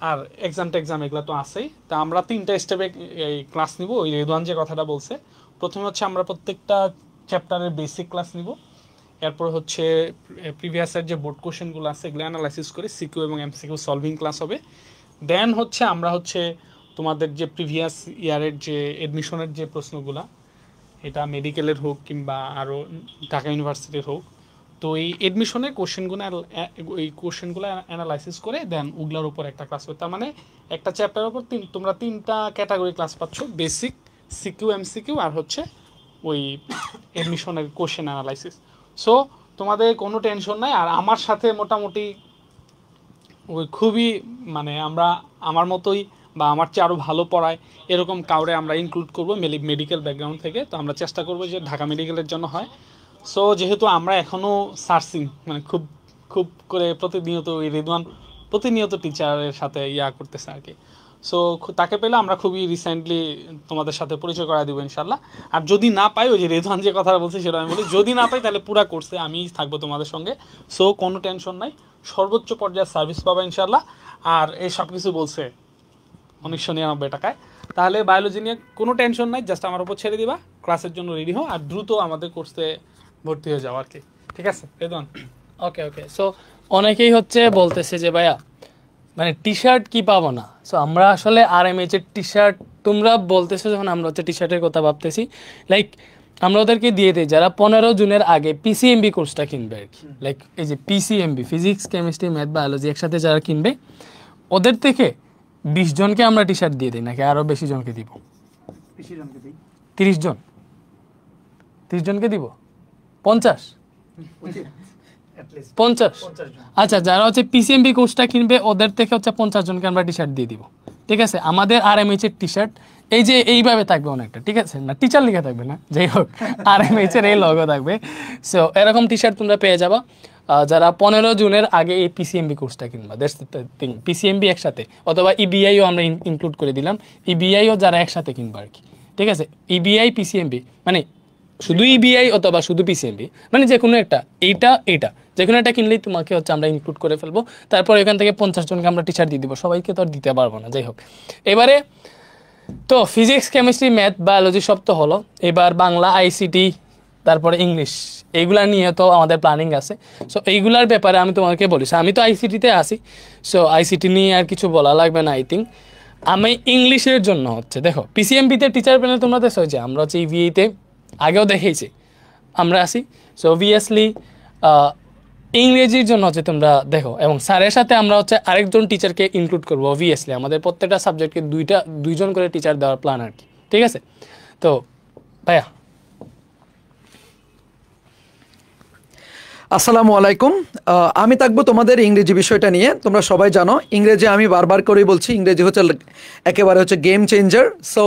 আর এক্সাম এগুলো তো আছেই। তা আমরা 3টা স্টেপে এই ক্লাস নিব। ওই রেদওয়ান যে কথাটা বলছে, প্রথমে হচ্ছে আমরা প্রত্যেকটা চ্যাপ্টারের বেসিক ক্লাস নিব। এরপর হচ্ছে প্রিভিয়াসের যে বোর্ড কোশ্চেনগুলো আছে এগুলো অ্যানালাইসিস করে সিকিউ এবং এমসিকিউ সলভিং ক্লাস হবে। দেন হচ্ছে আমরা হচ্ছে তোমাদের যে প্রিভিয়াস ইয়ারের যে এডমিশনের যে প্রশ্নগুলা, এটা মেডিকেলের হোক কিংবা আরও ঢাকা ইউনিভার্সিটির হোক, তো এই এডমিশনের কোশ্চেনগুলো অ্যানালাইসিস করে দেন ওগুলোর উপর একটা ক্লাস হবে। তার মানে একটা চ্যাপ্টারের উপর তোমরা 3টা ক্যাটাগরি ক্লাস পাচ্ছ, বেসিক, সিকিউ, এমসিকিউ আর হচ্ছে ওই এডমিশনের কোশ্চেন অ্যানালাইসিস। সো তোমাদের কোনো টেনশন নাই। আর আমার সাথে মোটামুটি ওই খুবই মানে আমার মতোই বা আমার চেয়ে আরও ভালো পড়ায় এরকম কাউরে আমরা ইনক্লুড করবো মেডিকেল ব্যাকগ্রাউন্ড থেকে। তো আমরা চেষ্টা করবো যে ঢাকা মেডিকেলের জন্য হয়। সো যেহেতু আমরা এখনও সার্চিং মানে খুব করে প্রতিনিয়ত ওই রেদওয়ান প্রতিনিয়ত টিচারের সাথে করতেছে আর কি। সো তাকে পেলে আমরা খুবই রিসেন্টলি তোমাদের সাথে পরিচয় করা দেবো ইনশাল্লাহ। আর যদি না পাই, ওই যে রেদওয়ান যে কথাটা বলছে সেটা আমি বলি, যদি না পাই তাহলে পুরা কোর্সে আমি থাকবো তোমাদের সঙ্গে। সো কোনো টেনশন নাই, সর্বোচ্চ পর্যায়ের সার্ভিস পাবা ইনশাল্লাহ। আর এই সব কিছু বলছে 1999 টাকায়। তাহলে বায়োলজি নিয়ে কোনো টেনশন নাই, জাস্ট আমার উপর ছেড়ে দিবা, ক্লাসের জন্য রেডি হও আর দ্রুত আমাদের কোর্সে ভর্তি হয়ে যাও আর কি। ঠিক আছে রেদওয়ান? ওকে। সো অনেকেই হচ্ছে বলতেছে যে ভাইয়া মানে টি শার্ট কি পাবো না। সো আমরা আসলে RMH এর টি শার্ট, তোমরা বলতেছো যখন আমরা হচ্ছে টি শার্টের কথা ভাবতেছি, লাইক আমরা ওদেরকে দিয়ে দিই যারা 15 জুনের আগে PCMB কোর্সটা কিনবে আর কি। লাইক এই যে PCMB, physics, chemistry, math, biology একসাথে যারা কিনবে ওদের থেকে 20 জনকে আমরা টি শার্ট দিয়ে দিই, নাকি আরও বেশি জনকে দিব? 30 জন, 30 জনকে দিব? 50? আচ্ছা, যারা হচ্ছে PCMB কোর্সটা কিনবে ওদের থেকে হচ্ছে 50 জনকে আমরা টি শার্ট দিয়ে দিব। ঠিক আছে? আমাদের RMH এর টি শার্ট এই যে এইভাবে থাকবে অনেকটা, ঠিক আছে না, টিচার লিখে থাকবে না, যাই হোক RMH এর এই লগো থাকবে। সো এরকম টি শার্ট তোমরা পেয়ে যাবা যারা 15 জুনের আগে এই PCMB কোর্সটা কিনবা। That's the thing. PCMB একসাথে, অথবা EBIও আমরা ইনক্লুড করে দিলাম, EBIও যারা একসাথে কিনবা আর কি। ঠিক আছে? EBI PCMB মানে শুধু EBI অথবা শুধু PCMB, মানে যে কোনো একটা, এইটা যে কোনো একটা কিনলেই তোমাকে হচ্ছে আমরা ইনক্লুড করে ফেলবো। তারপর এখান থেকে 50 জনকে আমরা টি শার্ট দিয়ে দিব, সবাইকে তো আর দিতে পারবো না। যাই হোক, এবারে তো ফিজিক্স, কেমিস্ট্রি, ম্যাথ, বায়োলজি সব তো হলো। এবার বাংলা, ICT, তারপরে ইংলিশ, এইগুলা নিয়ে তো আমাদের প্ল্যানিং আছে। সো এইগুলার ব্যাপারে আমি তোমাকে বলি, আমি তো ICT-তে আসি, সো ICT নিয়ে আর কিছু বলা লাগবে না আই থিঙ্ক। আমি ইংলিশের জন্য হচ্ছে দেখো PCMB-তে টিচার প্যানেল তোমরা দেখো যে আমরা হচ্ছে EVA-তে আগেও দেখেছি আমরা আসি। সো অবভিয়াসলি ইংরেজির জন্য হচ্ছে তোমরা দেখো, এবং স্যারের সাথে আমরা হচ্ছে আরেকজন টিচারকে ইনক্লুড করবো। অবভিয়াসলি আমাদের প্রত্যেকটা সাবজেক্টকে 2জন করে টিচার দেওয়ার প্ল্যান আর কি। ঠিক আছে? তো ভাইয়া আসসালামু আলাইকুম। আমি থাকবো তোমাদের ইংরেজি বিষয়টা নিয়ে। তোমরা সবাই জানো ইংরেজি, আমি বারবার করেই বলছি, ইংরেজি হচ্ছে একেবারে হচ্ছে গেম চেঞ্জার। সো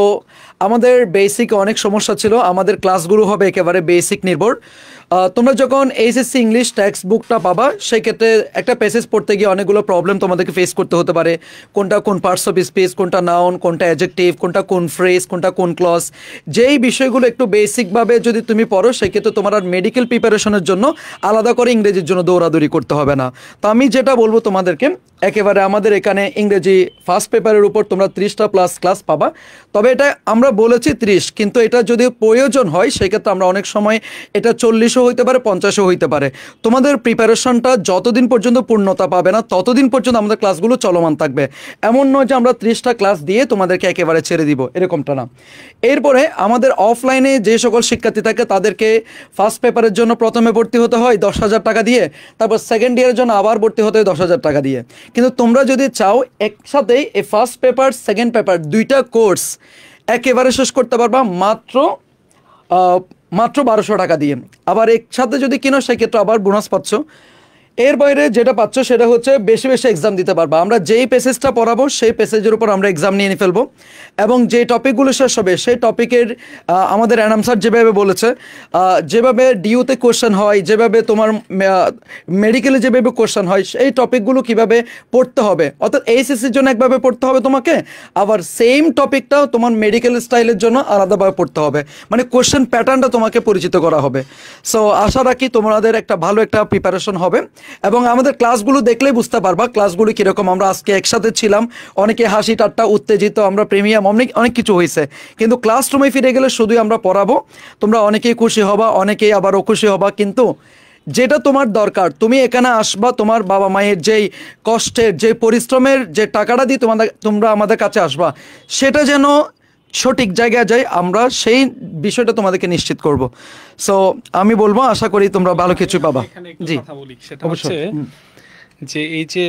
আমাদের বেসিক অনেক সমস্যা ছিল, আমাদের ক্লাসগুলো হবে একেবারে বেসিক নির্ভর। তোমরা যখন HSC ইংলিশ টেক্সট বুকটা পাবা, সেই ক্ষেত্রে একটা প্যাসেজ পড়তে গিয়ে অনেকগুলো প্রবলেম তোমাদেরকে ফেস করতে হতে পারে। কোনটা কোন পার্টস অফ স্পিচ, কোনটা নাউন, কোনটা অ্যাডজেক্টিভ, কোনটা কোন ফ্রেজ, কোনটা কোন ক্লজ, যেই বিষয়গুলো একটু বেসিকভাবে যদি তুমি পড়ো, সেক্ষেত্রে তোমার আর মেডিকেল প্রিপারেশনের জন্য আলাদা করে ইংরেজির জন্য দৌড়াদৌড়ি করতে হবে না। তো আমি যেটা বলবো তোমাদেরকে, একেবারে আমাদের এখানে ইংরেজি ফার্স্ট পেপারের উপর তোমরা 30টা প্লাস ক্লাস পাবা। তবে এটা আমরা বলেছি 30, কিন্তু এটা যদি প্রয়োজন হয় সেক্ষেত্রে আমরা অনেক সময় এটা 40ও হইতে পারে, 50ও হইতে পারে। তোমাদের প্রিপারেশনটা যতদিন পর্যন্ত পূর্ণতা পাবে না ততদিন পর্যন্ত আমাদের ক্লাসগুলো চলমান থাকবে। এমন নয় যে আমরা 30টা ক্লাস দিয়ে তোমাদেরকে একেবারে ছেড়ে দিব, এরকমটা না। এরপরে আমাদের অফলাইনে যে সকল শিক্ষার্থী থাকে তাদেরকে ফার্স্ট পেপারের জন্য প্রথমে ভর্তি হতে হয় 10,000 টাকা দিয়ে, তারপর সেকেন্ড ইয়ারের জন্য আবার ভর্তি হতে হয় 10,000 টাকা দিয়ে। কিন্তু তোমরা যদি চাও একসাথেই এই ফার্স্ট পেপার সেকেন্ড পেপার 2টা কোর্স একেবারে শেষ করতে পারবা মাত্র 1200 টাকা দিয়ে। আবার একসাথে যদি কিনো সেক্ষেত্রে আবার বোনাস পাচ্ছ। এর বাইরে যেটা পাচ্ছ সেটা হচ্ছে বেশি বেশি এক্সাম দিতে পারবা। আমরা যেই প্যাসেজটা পড়াবো সেই প্যাসেজের উপর আমরা এক্সাম নিয়ে ফেলবো, এবং যে টপিকগুলো শেষ হবে সেই টপিকের আমাদের অ্যানাম স্যার যেভাবে বলেছে, যেভাবে ডিউতে কোশ্চেন হয়, যেভাবে তোমার মেডিকেলে যেভাবে কোশ্চেন হয়, সেই টপিকগুলো কিভাবে পড়তে হবে, অর্থাৎ এইচএসসির জন্য একভাবে পড়তে হবে তোমাকে, আবার সেম টপিকটাও তোমার মেডিকেল স্টাইলের জন্য আলাদাভাবে পড়তে হবে, মানে কোশ্চেন প্যাটার্নটা তোমাকে পরিচিত করা হবে। সো আশা রাখি তোমাদের একটা ভালো একটা প্রিপারেশন হবে, এবং আমাদের ক্লাসগুলো দেখলেই বুঝতে পারবা ক্লাসগুলো কীরকম। আমরা আজকে একসাথে ছিলাম, অনেকে হাসি ঠাট্টা উত্তেজিত, আমরা প্রিমিয়াম অনেক অনেক কিছু হয়েছে, কিন্তু ক্লাসরুমে ফিরে গেলে শুধুই আমরা পড়াবো, তোমরা অনেকেই খুশি হবা, অনেকেই আবার অখুশি হবা, কিন্তু যেটা তোমার দরকার, তুমি এখানে আসবা তোমার বাবা মায়ের যেই কষ্টের, যে পরিশ্রমের যে টাকাটা দিয়ে তোমরা আমাদের কাছে আসবা, সেটা যেন সঠিক জায়গায় যায়, আমরা সেই বিষয়টা তোমাদেরকে নিশ্চিত করব। সো আমি বলবো, আশা করি তোমরা ভালো কিছু পাবা। এখানে একটু জি কথা বলি, সেটা হচ্ছে যে এই যে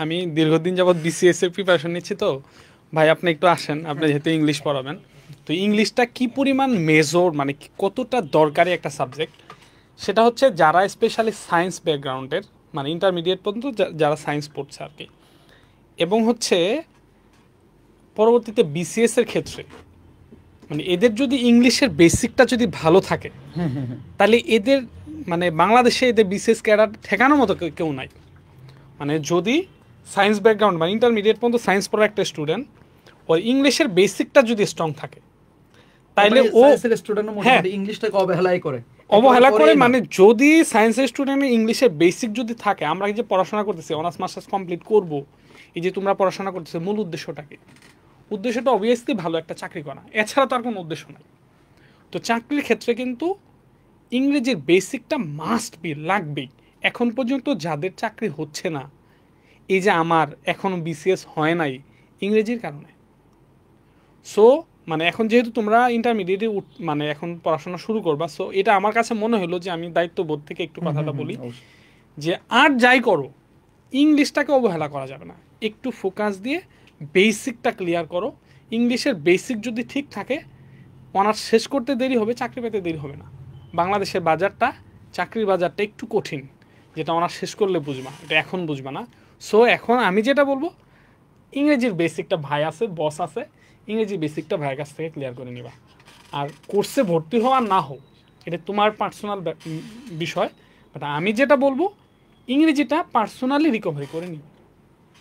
আমি দীর্ঘদিন যাবত বিসিএস এর প্রিপারেশন নিচ্ছি, তো ভাই আপনি একটু আসেন, আপনি যেহেতু ইংলিশ পড়াবেন, তো ইংলিশটা কি পরিমাণ মেজর, মানে কতটা দরকারি একটা সাবজেক্ট, সেটা হচ্ছে যারা স্পেশালি সায়েন্স ব্যাকগ্রাউন্ডের, মানে ইন্টারমিডিয়েট পর্যন্ত যারা সায়েন্স পড়ছে আর কি, এবং হচ্ছে পরবর্তীতে বিসিএস এর ক্ষেত্রে মানে এদের যদি ইংলিশের বেসিকটা যদি ভালো থাকে, তাহলে এদের মানে বাংলাদেশে এদের বিসিএস ক্যাডার ঠেকানোর মতো কেউ নাই। মানে যদি সায়েন্স ব্যাকগ্রাউন্ড মানে ইন্টারমিডিয়েট পর্যন্ত সায়েন্স পড়ার একটা স্টুডেন্ট, ওর ইংলিশের বেসিকটা যদি স্ট্রং থাকে, তাইলে ও ইংলিশটাকে অবহেলা করে, মানে যদি সায়েন্সের স্টুডেন্টের ইংলিশের বেসিক যদি থাকে, আমরা এই যে পড়াশোনা করতেছি, অনার্স মাস্টার্স কমপ্লিট করব, এই যে তোমরা পড়াশোনা করতেছো, মূল উদ্দেশ্যটা কি? উদ্দেশ্যটা অবভিয়াসলি ভালো একটা চাকরি করা, এছাড়া তো আর কোনো উদ্দেশ্য নাই। তো চাকরির ক্ষেত্রে কিন্তু ইংরেজির বেসিকটা মাস্ট বি, লাগবেই। এখন পর্যন্ত যাদের চাকরি হচ্ছে না, এই যে আমার এখনও বিসিএস হয় নাই ইংরেজির কারণে। সো মানে এখন যেহেতু তোমরা ইন্টারমিডিয়েটে মানে এখন পড়াশোনা শুরু করবা, সো এটা আমার কাছে মনে হলো যে আমি দায়িত্ববোধ থেকে একটু কথাটা বলি, যে আর যাই করো ইংলিশটাকে অবহেলা করা যাবে না, একটু ফোকাস দিয়ে বেসিকটা ক্লিয়ার করো। ইংলিশের বেসিক যদি ঠিক থাকে, অনার্স শেষ করতে দেরি হবে, চাকরি পেতে দেরি হবে না। বাংলাদেশের বাজারটা, চাকরির বাজারটা একটু কঠিন, যেটা অনার্স শেষ করলে বুঝবা, এটা এখন বুঝবা না। সো এখন আমি যেটা বলবো, ইংরেজির বেসিকটা ভাই আছে, বস আছে, ইংরেজি বেসিকটা ভাইয়ের কাছ থেকে ক্লিয়ার করে নিবা। আর কোর্সে ভর্তি হওয়া না হোক, এটা তোমার পার্সোনাল বিষয়, বাট আমি যেটা বলবো ইংরেজিটা পার্সোনালি রিকভারি করে নিবা,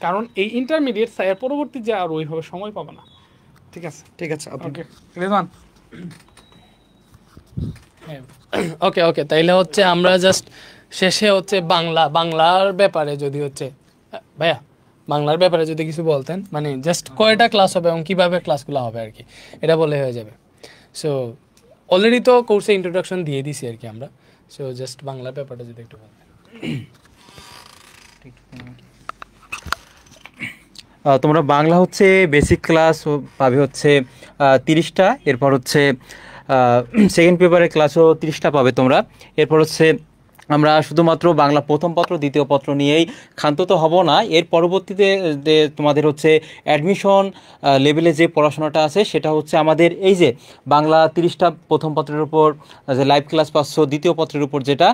কারণ এই ইন্টারমিডিয়েট এর পরবর্তী যে আর ওইভাবে সময় পাবো না। ঠিক আছে, ঠিক আছে। ওকে রেজওয়ান। ওকে ওকে, তাইলে হচ্ছে আমরা জাস্ট শেষে হচ্ছে বাংলার ব্যাপারে যদি হচ্ছে ভাইয়া বাংলার ব্যাপারে যদি কিছু বলতেন, মানে জাস্ট কয়টা ক্লাস হবে এবং কীভাবে ক্লাসগুলো হবে আর কি, এটা বলে হয়ে যাবে। সো অলরেডি তো কোর্সে ইন্ট্রোডাকশন দিয়ে দিছি আর কি আমরা, সো জাস্ট বাংলার ব্যাপারটা যদি একটু বলতেন। তোমরা বাংলা হচ্ছে বেসিক ক্লাস পাবে হচ্ছে 30টা, এরপর হচ্ছে সেকেন্ড পেপারের ক্লাসও 30টা পাবে তোমরা। এরপর হচ্ছে আমরা শুধুমাত্র বাংলা প্রথম পত্র দ্বিতীয় পত্র নিয়েই ক্ষান্ত তো হব না, এর পরবর্তীতে যে তোমাদের হচ্ছে অ্যাডমিশন লেভেলে যে পড়াশোনাটা আছে সেটা হচ্ছে আমাদের এই যে বাংলা 30টা প্রথম পত্রের উপর যে লাইভ ক্লাস পাচ্ছ, দ্বিতীয় পত্রের উপর যেটা,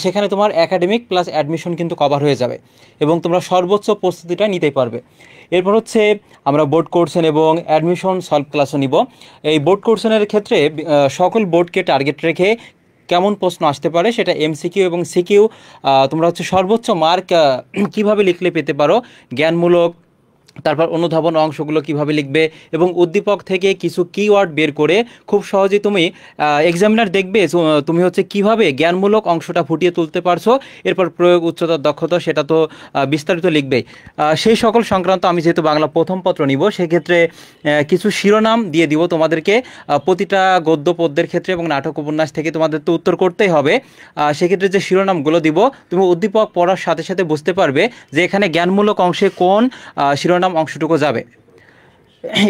সেখানে তোমার একাডেমিক প্লাস অ্যাডমিশন কিন্তু কভার হয়ে যাবে এবং তোমরা সর্বোচ্চ প্রস্তুতিটা নিতেই পারবে। এরপর হচ্ছে আমরা বোর্ড কোর্সেন এবং অ্যাডমিশন সলভ ক্লাসও নিব। এই বোর্ড কোর্সেনের ক্ষেত্রে সকল বোর্ডকে টার্গেট রেখে কেমন প্রশ্ন আসতে পারে সেটা এমসিকিউ এবং সিকিউ, তোমরা হচ্ছে সর্বোচ্চ মার্ক কিভাবে লিখলে পেতে পারো, জ্ঞানমূলক, তারপর অনুধাবন অংশগুলো কিভাবে লিখবে এবং উদ্দীপক থেকে কিছু কিওয়ার্ড বের করে খুব সহজেই তুমি এক্সামিনার দেখবে তুমি হচ্ছে কিভাবে জ্ঞানমূলক অংশটা ফুটিয়ে তুলতে পারছো, এরপর প্রয়োগ, উচ্চতার দক্ষতা, সেটা তো বিস্তারিত লিখবেই। সেই সকল সংক্রান্ত আমি যেহেতু বাংলা প্রথম পত্র নিব, সেক্ষেত্রে কিছু শিরোনাম দিয়ে দিব তোমাদেরকে প্রতিটা গদ্য পদ্যের ক্ষেত্রে এবং নাটক উপন্যাস থেকে তোমাদের তো উত্তর করতেই হবে। সেক্ষেত্রে যে শিরোনামগুলো দিব তুমি উদ্দীপক পড়ার সাথে সাথে বুঝতে পারবে যে এখানে জ্ঞানমূলক অংশে কোন শিরোনাম অংশটুকু যাবে।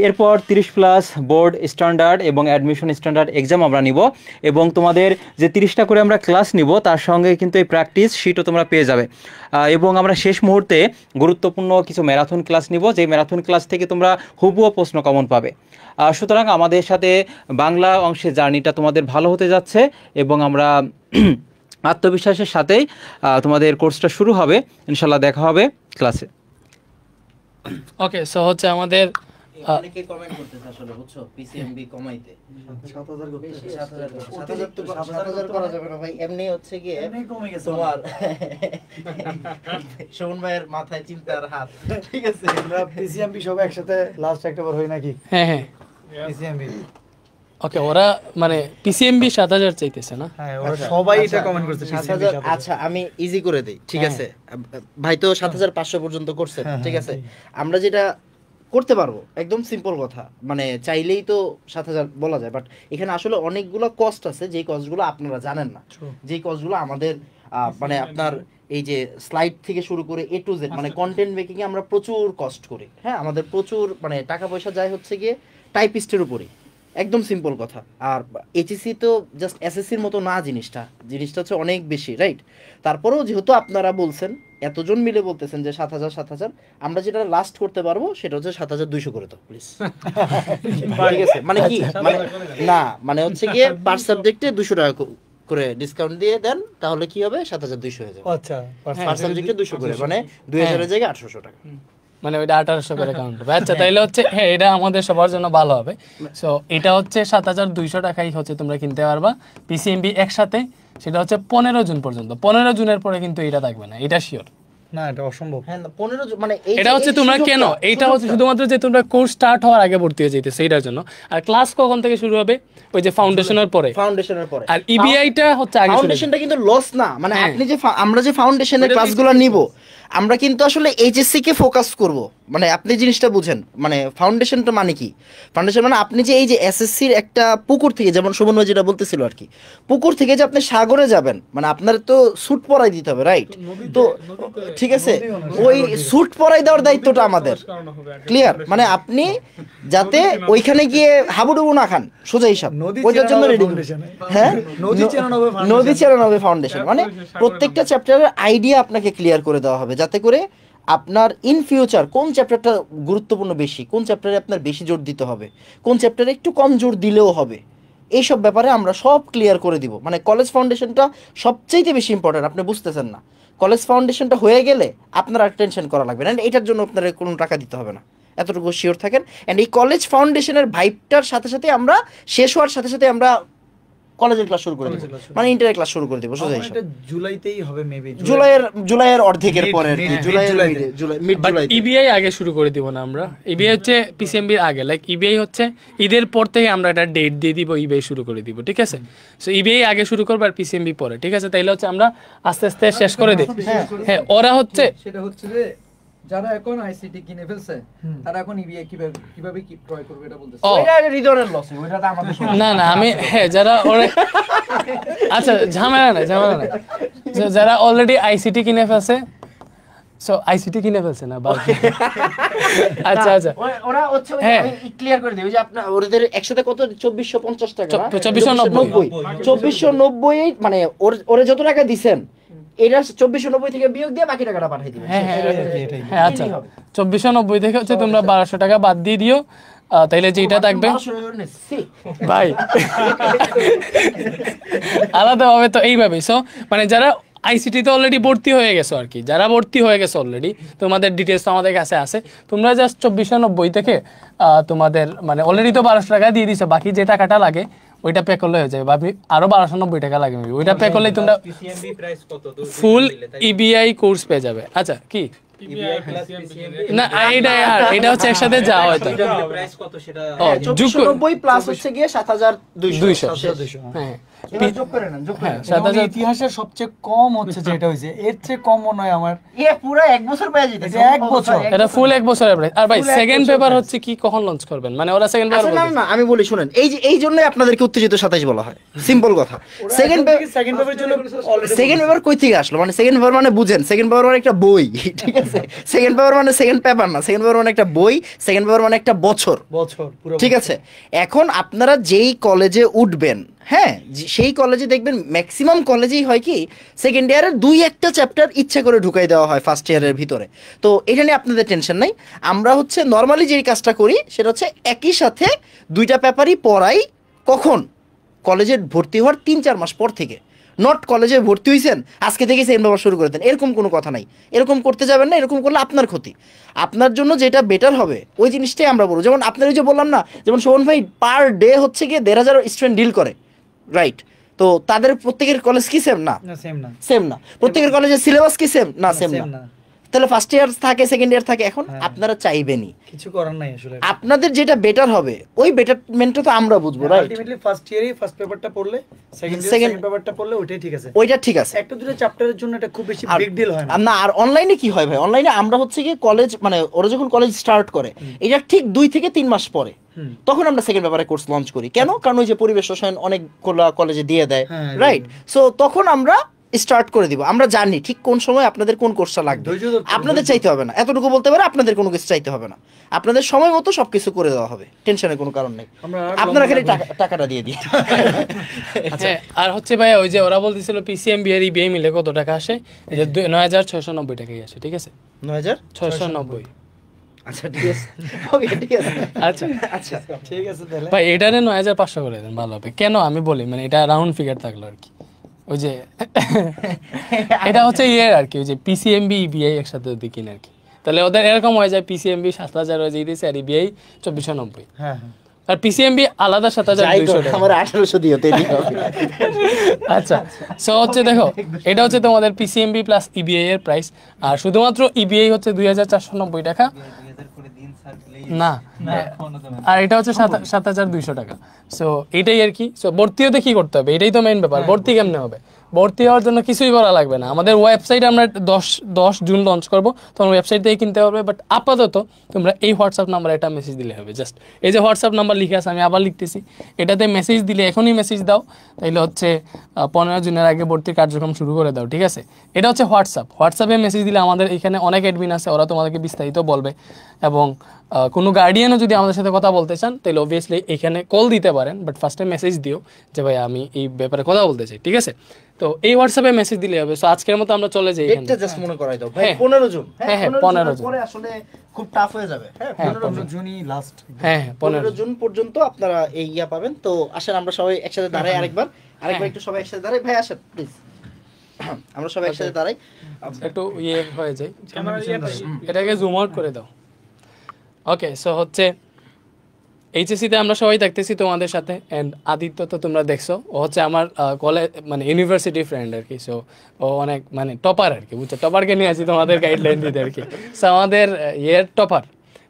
এরপর 30+ বোর্ড স্ট্যান্ডার্ড এবং অ্যাডমিশন স্ট্যান্ডার্ড এক্সাম আমরা নিব এবং তোমাদের যে 30টা করে আমরা ক্লাস নিব তার সঙ্গে কিন্তু এই প্র্যাকটিস শিটও তোমরা পেয়ে যাবে এবং আমরা শেষ মুহূর্তে গুরুত্বপূর্ণ কিছু ম্যারাথন ক্লাস নিব, যে ম্যারাথন ক্লাস থেকে তোমরা হুবহু প্রশ্ন কমন পাবে। সুতরাং আমাদের সাথে বাংলা অংশের জার্নিটা তোমাদের ভালো হতে যাচ্ছে এবং আমরা আত্মবিশ্বাসের সাথেই তোমাদের কোর্সটা শুরু হবে। ইনশাল্লাহ দেখা হবে ক্লাসে। ওকে, সো হচ্ছে আমাদের অনেকে কমেন্ট করতেছে আসলে, বুঝছো, পিসিএমবি কমাইতে 7000 করতে 7000 করা যাবে না ভাই, এমনি হচ্ছে কি এমনি কমে গেছে তোমার শোভন ভাইয়ের মাথায় চিন্তার হাত, ঠিক আছে। আমরা পিসিএমবি সব একসাথে লাস্ট একবার হই নাকি? হ্যাঁ হ্যাঁ পিসিএমবি, ওকে, ওরা মানে পিসিএমবি 7000 চাইতেছে না? হ্যাঁ ওরা সবাই এটা কমেন্ট করছে পিসিএমবি 7000। আচ্ছা আমি ইজি করে দেই, ঠিক আছে। ভাই তো 7500 পর্যন্ত করছে, ঠিক আছে। আমরা যেটা করতে পারবো, একদম সিম্পল কথা, মানে চাইলেই তো 7000 বলা যায়, বাট এখানে আসলে অনেকগুলো কস্ট আছে, যেই কস্টগুলো আপনারা জানেন না, যেই কস্টগুলো আমাদের মানে আপনার এই যে স্লাইড থেকে শুরু করে এ টু জেড, মানে কন্টেন্ট মেকিং এ আমরা প্রচুর কস্ট করি, হ্যাঁ, আমাদের প্রচুর মানে টাকা পয়সা যায় হচ্ছে গিয়ে টাইপিস্টের উপরই, একদম সিম্পল কথা। আর এইচএসসি তো জাস্ট এসএসসির মতো না, জিনিসটা হচ্ছে অনেক বেশি, রাইট? তারপরেও যেহেতু আপনারা বলছেন, এতজন মিলে বলতেছেন যে 7000, আমরা যেটা লাস্ট করতে পারবো সেটা হচ্ছে 7200 করে দাও প্লিজ, ঠিক আছে? মানে কি, মানে না, মানে হচ্ছে গিয়ে পার সাবজেক্টে 200 টাকা করে ডিসকাউন্ট দিয়ে দেন, তাহলে কি হবে, 7200 হয়ে যাবে। আচ্ছা, পার সাবজেক্টে 200 করে, মানে 2000 এর জায়গায় 800 টাকা, মানে ওইটা 1800 করে কাউন্ট হবে। আচ্ছা, তাইলে হচ্ছে হ্যাঁ, এটা আমাদের সবার জন্য ভালো হবে। সো এটা হচ্ছে 7200 টাকাই হচ্ছে তোমরা কিনতে পারবা পিসিএমবি একসাথে। সেটা হচ্ছে 15 জুন পর্যন্ত। 15 জুনের পরে কিন্তু এটা থাকবে না, এটা শিওর। না, এটা অসম্ভব। হ্যাঁ 15 মানে এটা হচ্ছে তোমরা কেন, এটা হচ্ছে শুধুমাত্র যে তোমরা কোর্স স্টার্ট হওয়ার আগে ভর্তি হয়ে যাইতেছে সেইটার জন্য। আর ক্লাস কখন থেকে শুরু হবে? ওই যে ফাউন্ডেশনের পরে। আর ইবিআইটা হচ্ছে আগে। ফাউন্ডেশনটা কিন্তু লস না, মানে আপনি যে আমরা যে ফাউন্ডেশনের ক্লাসগুলো নিব, আমরা কিন্তু আসলে এইচএসসি কে ফোকাস করব, মানে আপনি জিনিসটা বুঝেন, মানে ফাউন্ডেশনটা মানে কি? ফাউন্ডেশন মানে আপনি যে এই যে এসএসসির একটা পুকুর থেকে, যেমন শোভন ভাই যেটা বলতেছিল আর কি, পুকুর থেকে যে আপনি সাগরে যাবেন, মানে আপনার তো স্যুট পরাই দিতে হবে, রাইট? তো ঠিক আছে, ওই স্যুট পরাই দেওয়ার দায়িত্বটা আমাদের, ক্লিয়ার? মানে আপনি যাতে ওইখানে গিয়ে হাবুডুবু না খান, সোজা হিসাব, ওইটার জন্য রেডি। হ্যাঁ, নদী চেরানবে ফাউন্ডেশন, মানে প্রত্যেকটা চ্যাপ্টারের আইডিয়া আপনাকে ক্লিয়ার করে দেওয়া হবে, যাতে করে আপনার ইন ফিউচার কোন চ্যাপ্টারটা গুরুত্বপূর্ণ বেশি, কোন চ্যাপ্টারে আপনার বেশি জোর দিতে হবে, কোন চ্যাপ্টারে একটু কম জোর দিলেও হবে, এইসব ব্যাপারে আমরা সব ক্লিয়ার করে দিব। মানে কলেজ ফাউন্ডেশনটা সবচেয়ে বেশি ইম্পর্টেন্ট, আপনি বুঝতেছেন না। কলেজ ফাউন্ডেশনটা হয়ে গেলে আপনার আর টেনশন করা লাগবে না, এটার জন্য আপনার কোনো টাকা দিতে হবে না, এতটুকু শিওর থাকেন। অ্যান্ড এই কলেজ ফাউন্ডেশনের ভাইবটার সাথে সাথে আমরা শেষ হওয়ার সাথে সাথে আমরা কলেজের ক্লাস শুরু করে দেব, মানে ইন্টারের ক্লাস শুরু করে দেব, সোজা হিসাব। এটা জুলাইতেই হবে মেবি, জুলাইয়ের অর্ধেকের পরে আর কি, মিড জুলাই। ইবিআই আগে শুরু করে দিব না আমরা। ইবিআই হচ্ছে পিসিএমবির আগে, লাইক ইবিআই হচ্ছে ঈদের পর থেকে আমরা একটা ডেট দিয়ে দিব, ইবিআই শুরু করে দিব, ঠিক আছে? সো ইবিআই আগে শুরু করবো আর পিসিএমবি পরে, ঠিক আছে? তাইলে হচ্ছে আমরা আস্তে আস্তে শেষ করে দিই। হ্যাঁ, ওরা হচ্ছে সেটা হচ্ছে যে যারা এখন আইসিটি কিনে ফেলছে তারা এখন ইবিআই কিভাবে কি ক্রয় করবে এটা বলতেছে। ওইটা রিদনের লস, ওইটা তো আমাদের না না, আমি হ্যাঁ, যারা আচ্ছা ঝামেলা নাই, যারা অলরেডি আইসিটি কিনে ফেলছে, সো আইসিটি কিনে ফেলছে না বাবা। আচ্ছা আচ্ছা, ওরা হচ্ছে আমি ক্লিয়ার করে দিই, ওই যে আপনার ওদের একসাথে কত 2450 টাকা, 2490, মানে ওরে যত টাকা দিবেন এটা 2490 থেকে বিয়োগ দিয়ে বাকি টাকাটা পাঠিয়ে দিবেন। হ্যাঁ আচ্ছা, 2490 থেকে হচ্ছে তোমরা 1200 টাকা বাদ দিয়ে দিও, তাইলে যেটা থাকবে ভাই আলাদা হবে। তো এইভাবে সো মানে যারা আইসিটিতে অলরেডি ভর্তি হয়ে গেছো আর কি, যারা ভর্তি হয়ে গেছো অলরেডি, তোমাদের ডিটেলস তো আমাদের কাছে আছে। তোমরা জাস্ট 2490 থেকে তোমাদের মানে অলরেডি তো 1200 টাকা দিয়ে দিছো, বাকি যে টাকাটা লাগে ওইটা পে করলে হয়ে যাবে। ভাবি আরো 1290 টাকা লাগে, ওইটা পে করলেই তোমরা ফুল ইবিআই কোর্স পেয়ে যাবে। আচ্ছা কি না, এটা হচ্ছে একসাথে যাওয়া হয়তো 2490 প্লাস হচ্ছে গিয়ে 7200। হ্যাঁ, ইতিহাসের সবচেয়ে কম হচ্ছে যেটা হইছে, এর চেয়ে কম মনে হয় আমার পুরো 1 বছর পেয়ে যেতেছে, 1 বছর, এটা ফুল 1 বছরের প্রাইস। আর ভাই সেকেন্ড পেপার হচ্ছে কি কখন লঞ্চ করবেন, মানে ওরা সেকেন্ড পেপার না না আমি বলি শুনেন, এই জন্যই আপনাদেরকে উত্তেজিত 27 বলা হয়, সিম্পল কথা। সেকেন্ড পেপারের জন্য সেকেন্ড পেপার কই থেকে আসলো, মানে সেকেন্ড পেপার মানে বুঝেন, সেকেন্ড পেপার মানে একটা বই, ঠিক আছে? সেকেন্ড পেপার মানে সেকেন্ড পেপার না, সেকেন্ড পেপার মানে একটা বই, সেকেন্ড পেপার মানে একটা বছর, ঠিক আছে? এখন আপনারা যেই কলেজে উঠবেন, হ্যাঁ, সেই কলেজে দেখবেন ম্যাক্সিমাম কলেজেই হয় কি সেকেন্ড ইয়ারের 2-1টা চ্যাপ্টার ইচ্ছা করে ঢুকাই দেওয়া হয় ফার্স্ট ইয়ারের ভিতরে। তো এটা নিয়ে আপনাদের টেনশন নাই। আমরা হচ্ছে নর্মালি যেই কাজটা করি সেটা হচ্ছে একই সাথে 2টা পেপারই পড়াই। কখন? কলেজে ভর্তি হওয়ার 3-4 মাস পর থেকে। নট কলেজে ভর্তি হয়েছেন আজকে থেকে সেকেন্ড পেপার শুরু করে দেন, এরকম কোনো কথা নাই। এরকম করতে যাবেন না, এরকম করলে আপনার ক্ষতি। আপনার জন্য যেটা বেটার হবে ওই জিনিসটাই আমরা বলবো। যেমন আপনার ওই যে বললাম না, যেমন শোভন ভাই পার ডে হচ্ছে গিয়ে 1,500 স্টুডেন্ট ডিল করে, রাইট? তো তাদের প্রত্যেকের কলেজ কি সেম না? সেম না। প্রত্যেকের কলেজের সিলেবাস কি সেম না? সেম না। তাহলে ফার্স্ট ইয়ার থাকে, সেকেন্ড ইয়ার থাকে, এখন আপনারা চাইবেনই, কিছু করার নাই আসলে। আপনাদের যেটা বেটার হবে ওই বেটারমেন্টটা তো আমরা বুঝবো, রাইট? আলটিমেটলি ফার্স্ট ইয়ারই ফার্স্ট পেপারটা পড়লে, সেকেন্ড পেপারটা পড়লে ওইটাই ঠিক আছে। ওইটা ঠিক আছে, একটা দুটো চ্যাপ্টারের জন্য এটা খুব বেশি বিগ ডিল হয় না। না, আর অনলাইনে কি হয় ভাই, অনলাইনে আমরা হচ্ছে কি কলেজ মানে ওরা যখন কলেজ স্টার্ট করে এটা ঠিক 2 থেকে 3 মাস পরে তখন আমরা সেকেন্ড পেপারে কোর্স লঞ্চ করি। কেন? কারণ ওই যে পরিবেশ রসায়ন অনেক কলেজে দিয়ে দেয়, রাইট? সো তখন আমরা স্টার্ট করে দিব। আমরা জানি ঠিক কোন সময় আপনাদের কোন কোর্সটা লাগবে, আপনাদের চাইতে হবে না, এতটুকু বলতে পারে আপনাদের কোনো কিছু চাইতে হবে না, আপনাদের সময় মতো সবকিছু করে দেওয়া হবে, টেনশনের কোনো কারণ নেই, আপনারা খালি টাকাটা দিয়ে দিন। আচ্ছা, আর হচ্ছে ভাই ওই যে ওরা বলতেছিল পিসিএমবি আর ইবিআই মিলে কত টাকা আসে, এই যে 9,690 টাকাই আসে, ঠিক আছে? 9,690। আচ্ছা ঠিক আছে, ওকে ঠিক আছে, আচ্ছা আচ্ছা ঠিক আছে তাহলে ভাই এটারে 9,500 করে দেন, ভালো হবে। কেন আমি বলি, মানে এটা রাউন্ড ফিগার থাকলো আর কি, ওই যে এটা হচ্ছে ইয়ে আর কি, ওই যে পিসিএমবি ইবিআই একসাথে যদি কিনে আর কি, তাহলে ওদের এরকম হয়ে যায় পিসিএমবি 7,000 হয়ে যেতেছে আর ইবিআই 2,490। হ্যাঁ আর পিসিএমবি আলাদা 7,200 টাকা। আমার 1,800 দিও তেলি হবে। আচ্ছা, সো হচ্ছে দেখো এটা হচ্ছে তোমাদের পিসিএমবি প্লাস ইবিআই এর প্রাইস, আর শুধুমাত্র ইবিআই হচ্ছে 2,490 টাকা না, আর এটা হচ্ছে 7,200 টাকা। সো এটাই আর কি। সো ভর্তি হতে কি করতে হবে, এটাই তো মেইন ব্যাপার। ভর্তি কেমনে হবে? ভর্তি হওয়ার জন্য কিছুই করা লাগবে না, আমাদের ওয়েবসাইট আমরা 10 জুন লঞ্চ করবো, তখন ওয়েবসাইট থেকে কিনতে পারবে। বাট আপাতত তোমরা এই হোয়াটসঅ্যাপ নাম্বারে একটা মেসেজ দিলে হবে, জাস্ট এই যে হোয়াটসঅ্যাপ নাম্বার লিখে আছে, আমি আবার লিখতেছি, এটাতে মেসেজ দিলে, এখনই মেসেজ দাও, তাইলে হচ্ছে 15 জুনের আগে ভর্তির কার্যক্রম শুরু করে দাও, ঠিক আছে? এটা হচ্ছে হোয়াটসঅ্যাপে মেসেজ দিলে আমাদের এখানে অনেক অ্যাডমিন আছে, ওরা তোমাদেরকে বিস্তারিত বলবে। এবং কোনো গার্ডিয়ানও যদি আমাদের সাথে কথা বলতে চান তাহলে অবভিয়াসলি এখানে কল দিতে পারেন, বাট ফার্স্টে মেসেজ দিও যে ভাই আমি এই ব্যাপারে কথা বলতে চাই, ঠিক আছে? তো এই হোয়াটসঅ্যাপে মেসেজ দিলে হবে। সো আজকের মতো আমরা চলে যাই, এটা জাস্ট মনে করাই দাও ভাই, 15 জুন। হ্যাঁ 15 জুন পরে আসলে খুব টাফ হয়ে যাবে। হ্যাঁ 15 জুনই লাস্ট। হ্যাঁ 15 জুন পর্যন্ত আপনারা এই ইয়া পাবেন। তো আসেন আমরা সবাই একসাথে দাঁড়াই, আরেকবার একটু সবাই একসাথে দাঁড়াই। ভাই আসেন প্লিজ, আমরা সবাই একসাথে দাঁড়াই, একটু ইয়ে হয়ে যায়, এটাকে জুম আউট করে দাও। ওকে, সো হচ্ছে এইচএসসিতে আমরা সবাই দেখতেছি তোমাদের সাথে, অ্যান্ড আদিত্য তো তোমরা দেখছো, ও হচ্ছে আমার কলেজ মানে ইউনিভার্সিটি ফ্রেন্ড আর কি। সো ও অনেক মানে টপার আর কি, বুঝছো? টপারকে নিয়ে আসি তোমাদের গাইডলাইন দিতে আর কি। সো আমাদের ইয়ের টপার,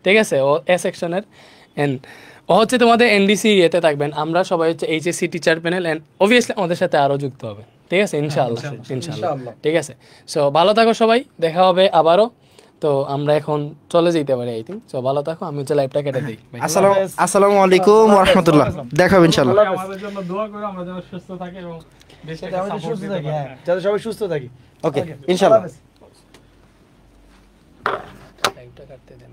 ঠিক আছে? ও এ সেকশনের, অ্যান্ড ও হচ্ছে তোমাদের এনডিসি ইয়েতে থাকবেন। আমরা সবাই হচ্ছে HSC teacher panel, and obviously আমাদের সাথে আরও যুক্ত হবে, ঠিক আছে? ইনশাআল্লাহ, ঠিক আছে? সো ভালো থাকো সবাই, দেখা হবে আবারও। তো আমরা এখন চলে যেতে পারি, আই থিঙ্ক। সো ভালো থাকো, আমি হচ্ছে লাইভটা কেটে দিই। আসসালামু আলাইকুম ওয়া রাহমাতুল্লাহ, দেখা হবে ইনশাআল্লাহ। আমাদের জন্য দোয়া করো, আমরা যেন সুস্থ থাকি এবং দেশটাকে আমরা সাপোর্ট সুস্থ দিতে থাকি, পারি। হ্যাঁ যাতে সবাই সুস্থ থাকি। ওকে ইনশাআল্লাহ। লাইভটা কাটতে দেন।